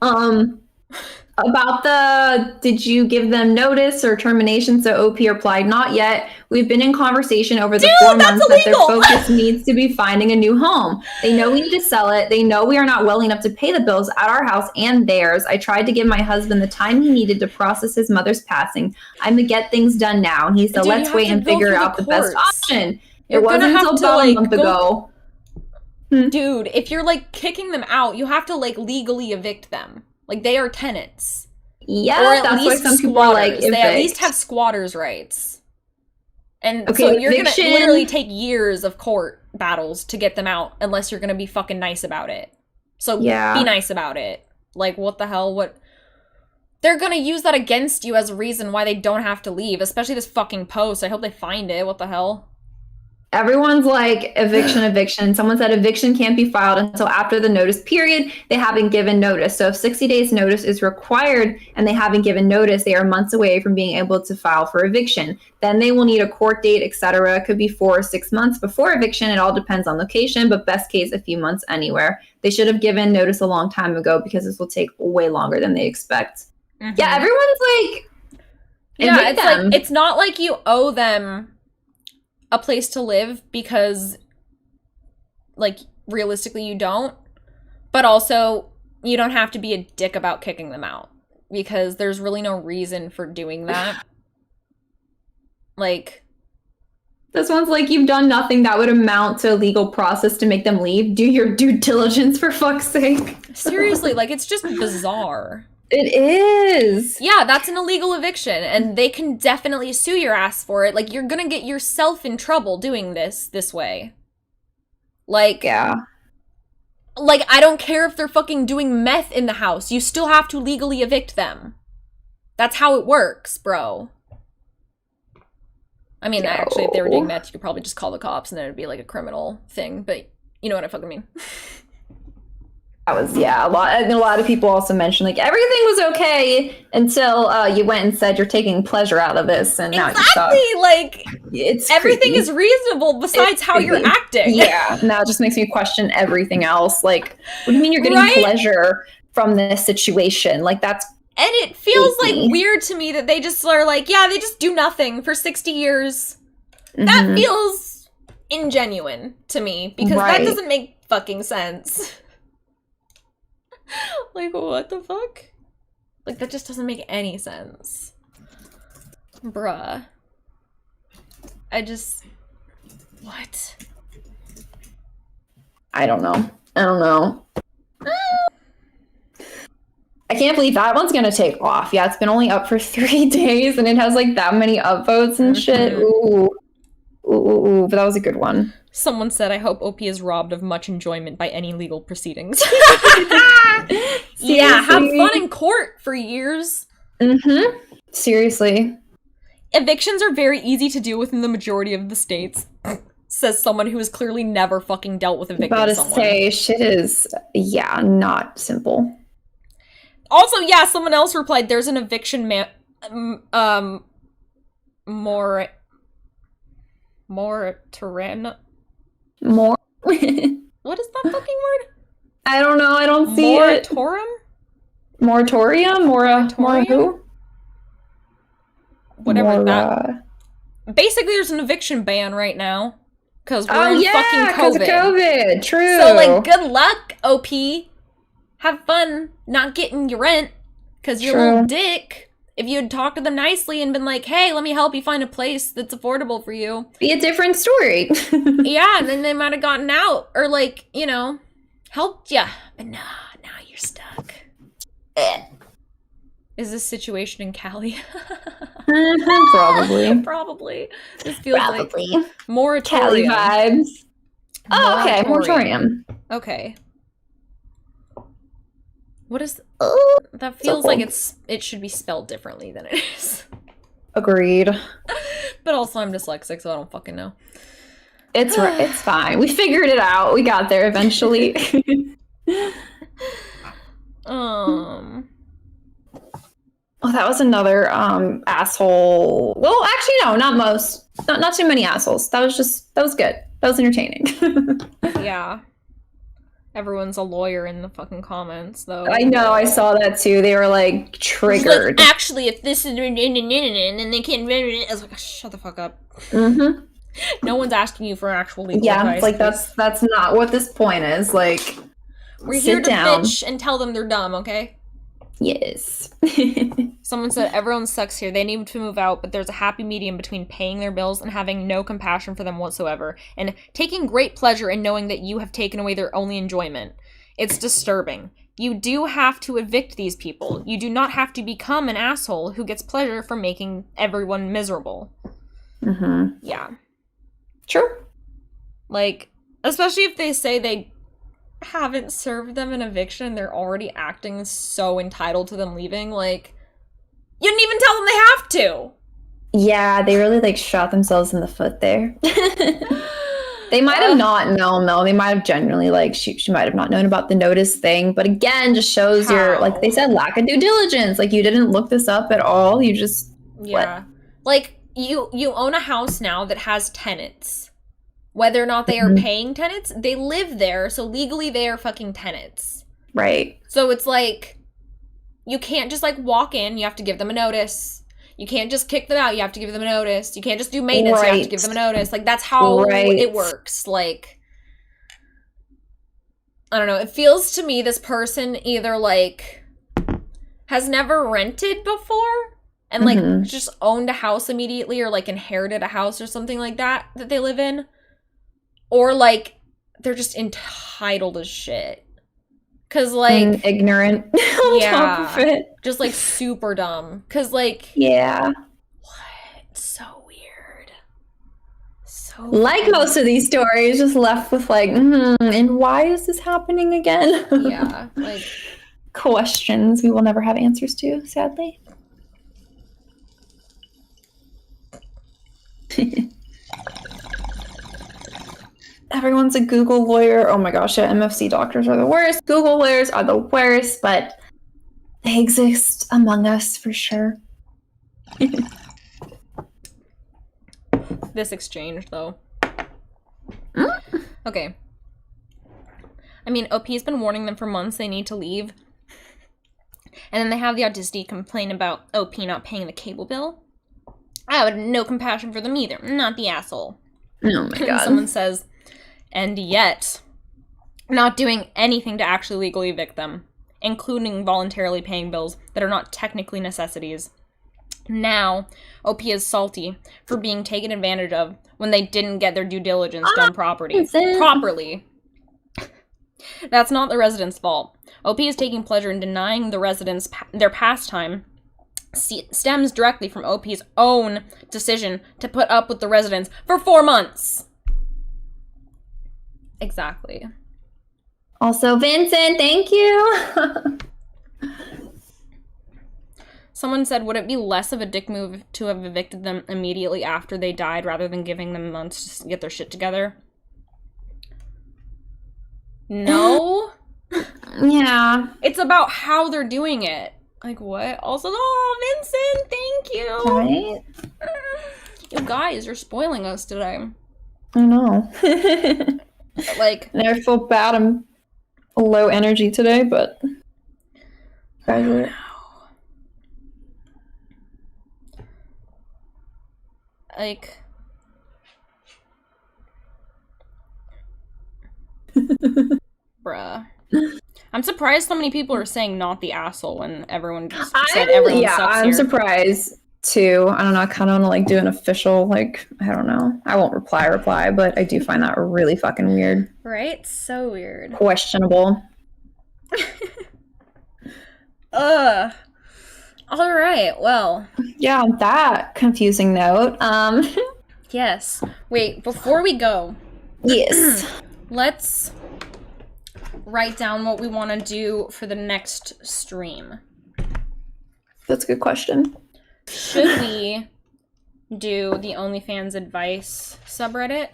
about did you give them notice or termination? So OP replied, not yet. We've been in conversation over the 4 months that their focus needs to be finding a new home. They know we need to sell it. They know we are not well enough to pay the bills at our house and theirs. I tried to give my husband the time he needed to process his mother's passing. I'm gonna get things done now. And he said, let's wait and figure out the best option. It wasn't until about a month ago. Dude, if you're, like, kicking them out, you have to, like, legally evict them. Like, they are tenants. Yeah, or at that's least why some people are like, they at least have squatters' rights. And okay, so you're eviction. gonna literally take years of court battles to get them out, unless you're gonna be fucking nice about it. So be nice about it. Like, what the hell? What? They're gonna use that against you as a reason why they don't have to leave, especially this fucking post. I hope they find it. What the hell? Everyone's like, eviction. Someone said eviction can't be filed until after the notice period. They haven't given notice. So if 60 days notice is required and they haven't given notice, they are months away from being able to file for eviction. Then they will need a court date, etc. It could be 4 or 6 months before eviction. It all depends on location, but best case, a few months anywhere. They should have given notice a long time ago because this will take way longer than they expect. Mm-hmm. Yeah, everyone's like, like, it's not like you owe them a place to live, because, like, realistically you don't, but also you don't have to be a dick about kicking them out, because there's really no reason for doing that. Like, this one's like, you've done nothing that would amount to a legal process to make them leave. Do your due diligence, for fuck's sake. Seriously, like, it's just bizarre. It is. Yeah, that's an illegal eviction, and they can definitely sue your ass for it. Like, you're gonna get yourself in trouble doing this way. Like, like, I don't care if they're fucking doing meth in the house. You still have to legally evict them. That's how it works, bro. I mean, actually, if they were doing meth, you could probably just call the cops, and then it'd be, like, a criminal thing, but you know what I fucking mean. That was, a lot of people also mentioned, like, everything was okay until you went and said you're taking pleasure out of this, and now you suck. Like, it's everything creepy. Is reasonable besides how you're acting. Yeah, now it just makes me question everything else. Like, what do you mean you're getting pleasure from this situation? Like, that's and it feels like weird to me that they just are like, yeah, they just do nothing for 60 years. Mm-hmm. That feels ingenuine to me, because that doesn't make fucking sense. Like, what the fuck? Like, that just doesn't make any sense. Bruh. What? I don't know. I can't believe that one's gonna take off. Yeah, it's been only up for 3 days, and it has, like, that many upvotes and shit. Ooh, but that was a good one. Someone said, I hope OP is robbed of much enjoyment by any legal proceedings. Yeah, have fun in court for years. Mm-hmm. Seriously. Evictions are very easy to do within the majority of the states, says someone who has clearly never fucking dealt with evicting someone. About to say, shit is, not simple. Also, someone else replied, there's an eviction moratorium. What is that fucking word? I don't know. I don't see it. Moratorium? Mora who? Whatever that. Basically, there's an eviction ban right now. Because we're in fucking COVID. Because of COVID. True. So, like, good luck, OP. Have fun not getting your rent. Because you're a little dick. if you had talked to them nicely and been like, hey, let me help you find a place that's affordable for you. Be a different story. Yeah, and then they might have gotten out or like, you know, helped ya. But nah, now you're stuck. Is this situation in Cali? Probably. Probably. This feels Probably. like moratorium. Cali vibes. Oh, okay. Moratorium. Okay. What is Oh, that? Feels so like it should be spelled differently than it is. Agreed. But also I'm dyslexic, so I don't fucking know. It's fine. We figured it out. We got there eventually. Oh, that was another asshole. Well, actually, no, not most. Not too many assholes. That was good. That was entertaining. Yeah. Everyone's a lawyer in the fucking comments, though. I know, I saw that too. They were like triggered. Like, actually, if this is and they can't, I was like, shut the fuck up. Mm-hmm. No one's asking you for actual legal advice. Like that's not what this point is. Like, we're here to bitch and tell them they're dumb, okay? Yes. Someone said everyone sucks here. They need to move out, but there's a happy medium between paying their bills and having no compassion for them whatsoever, and taking great pleasure in knowing that you have taken away their only enjoyment. It's disturbing. You do have to evict these people. You do not have to become an asshole who gets pleasure from making everyone miserable. Mm-hmm. Yeah. True. Like, especially if they say they haven't served them an eviction and they're already acting so entitled to them leaving, like, you didn't even tell them they have to. Yeah, they really like shot themselves in the foot there. They might have not known though. They might have genuinely like she might have not known about the notice thing, but again, just shows your, like they said, lack of due diligence. Like you didn't look this up at all. You just what? Like you own a house now that has tenants. Whether or not they are paying tenants, they live there, so legally they are fucking tenants. Right. So it's like, you can't just like walk in, you have to give them a notice. You can't just kick them out, you have to give them a notice. You can't just do maintenance, you have to give them a notice. Like, that's how it works. Like, I don't know, it feels to me this person either like has never rented before and like just owned a house immediately or like inherited a house or something like that they live in. Or, like, they're just entitled as shit. Because, like... ignorant on top of it. Just, like, super dumb. Because, like... Yeah. What? So weird. So like weird. most of these stories, just left with, like, and why is this happening again? Yeah, like... questions we will never have answers to, sadly. Everyone's a Google lawyer. Oh my gosh, yeah, MFC doctors are the worst. Google lawyers are the worst, but they exist among us for sure. This exchange, though. Okay. I mean, OP's been warning them for months they need to leave. And then they have the audacity to complain about OP not paying the cable bill. I would have no compassion for them either. Not the asshole. Oh my god. Someone says... And yet, not doing anything to actually legally evict them, including voluntarily paying bills that are not technically necessities. Now, OP is salty for being taken advantage of when they didn't get their due diligence done properly. That's not the residents' fault. OP is taking pleasure in denying the residents their pastime stems directly from OP's own decision to put up with the residents for 4 months. Exactly. Also, Vincent, thank you. Someone said, would it be less of a dick move to have evicted them immediately after they died rather than giving them months to get their shit together? No. Yeah. It's about how they're doing it. Like, what? Also, oh, Vincent, thank you. Right? You guys, you're spoiling us today. I know. Like, I never feel bad. I'm low energy today, but I don't know. Like, bruh. I'm surprised so many people are saying not the asshole when everyone just said everyone sucks I'm here. surprised too. I don't know. I kind of want to like do an official, like, I don't know. I won't reply, but I do find that really fucking weird. Right? So weird. Questionable. Ugh. All right. Well. Yeah, on that confusing note. Yes. Wait, before we go. Yes. Let's write down what we want to do for the next stream. That's a good question. Should we do the OnlyFans advice subreddit?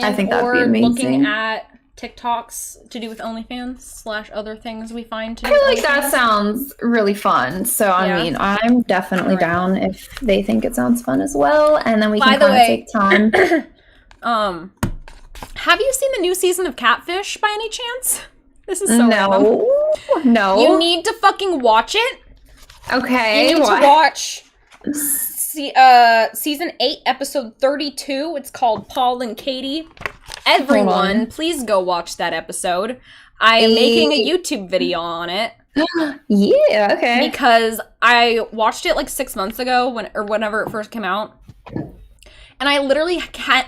I think that'd be amazing. Or looking at TikToks to do with OnlyFans / other things we find to do. I feel like that sounds really fun. So, I mean, I'm definitely down if they think it sounds fun as well. And then we can kind of take time. Have you seen the new season of Catfish by any chance? This is so random. No. You need to fucking watch it. Okay. You need to watch season 8, episode 32. It's called Paul and Katie. Everyone, please go watch that episode. I am making a YouTube video on it. Yeah, okay. Because I watched it like 6 months ago whenever it first came out. And I literally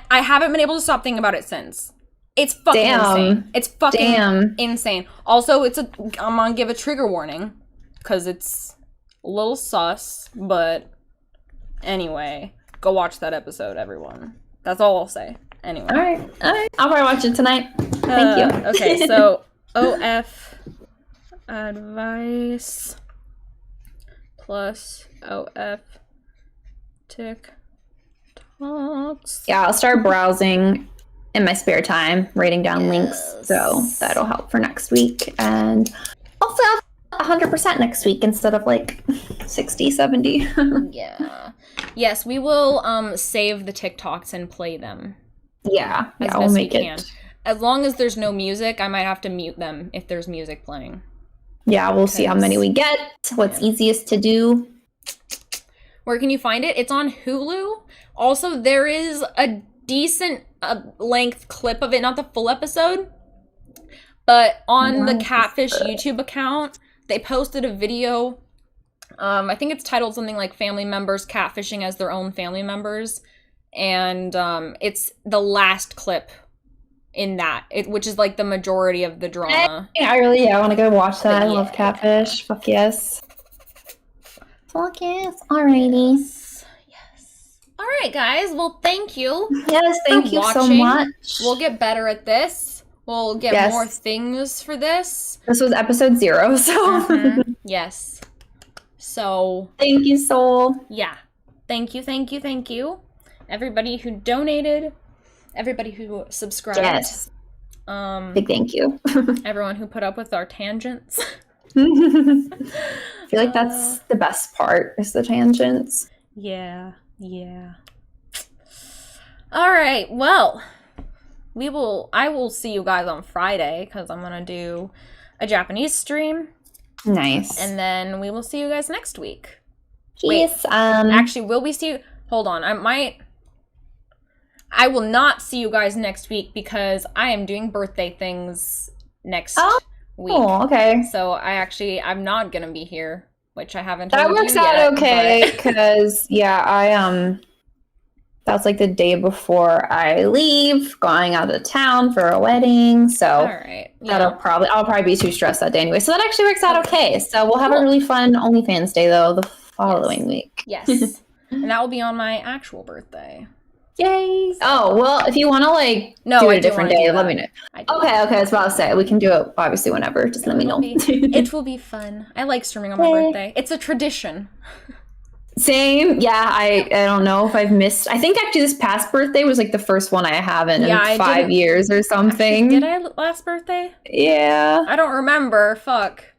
I haven't been able to stop thinking about it since. It's fucking insane. It's fucking insane. Also, I'm gonna give a trigger warning because it's a little sus, but anyway, go watch that episode, everyone. That's all I'll say. Anyway. All right. I'll probably watch it tonight. Thank you. Okay, so OF advice plus OF TikToks. Yeah, I'll start browsing in my spare time, writing down links. So that'll help for next week. And also 100% next week instead of like 60, 70. Yeah. Yes, we will save the TikToks and play them. Yeah, we'll make it. As long as there's no music, I might have to mute them if there's music playing. Yeah, we'll see how many we get. What's easiest to do. Where can you find it? It's on Hulu. Also, there is a decent length clip of it, not the full episode, but on the Catfish YouTube account, they posted a video. I think it's titled something like "Family Members Catfishing as Their Own Family Members," and it's the last clip in that, which is like the majority of the drama. I want to go watch that. I love Catfish. Fuck yes. Fuck yes. Alrighty. Yes. All right, guys. Well, thank you. Yes, thank you so much. We'll get better at this. We'll get more things for this. This was episode 0, so. Yes. So. Thank you, Soul. Yeah. Thank you. Everybody who donated. Everybody who subscribed. Yes. Big thank you. Everyone who put up with our tangents. I feel like that's the best part, is the tangents. Yeah. All right. Well, I will see you guys on Friday because I'm going to do a Japanese stream. Nice. And then we will see you guys next week. Yes. Actually, will we see you? Hold on. I will not see you guys next week because I am doing birthday things next week. Oh, okay. So I'm not gonna be here, which I haven't. That works out okay because that's like the day before I leave, going out of town for a wedding. So all right, I'll probably be too stressed that day anyway. So that actually works out okay. So we'll have a really fun OnlyFans day though the following week. Yes, and that will be on my actual birthday. Yay! Oh, well, if you want to, do it a different day, let me know. Okay, that's what I'll say. We can do it, obviously, whenever. Just let me know. It will be fun. I like streaming on my birthday. It's a tradition. Same. Yeah, I don't know if I've missed. I think, actually, this past birthday was, the first one I haven't in 5 years or something. Did I last birthday? Yeah. I don't remember. Fuck.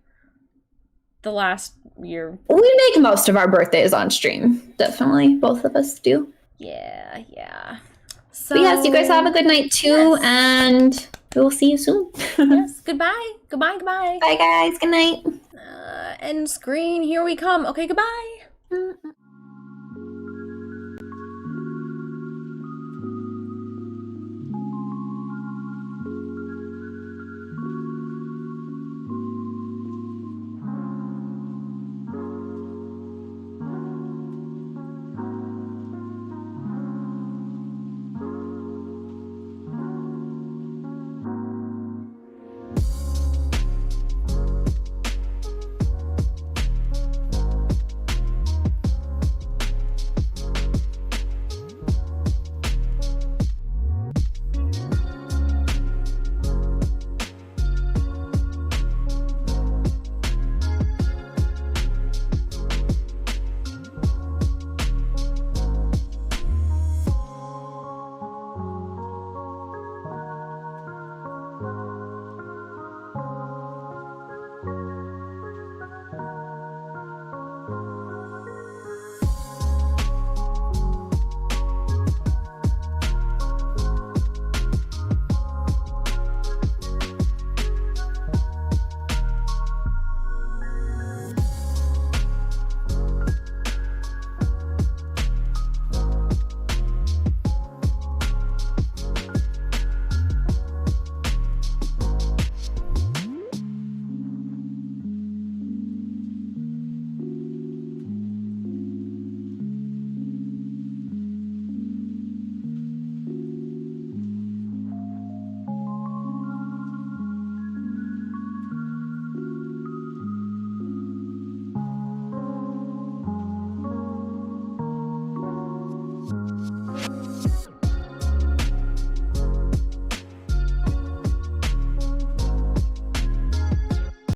The last year. We make most of our birthdays on stream. Definitely. Both of us do. Yeah. So yes, you guys have a good night too, and we'll see you soon. Yes. Goodbye. Bye guys. Good night. End screen. Here we come. Okay. Goodbye.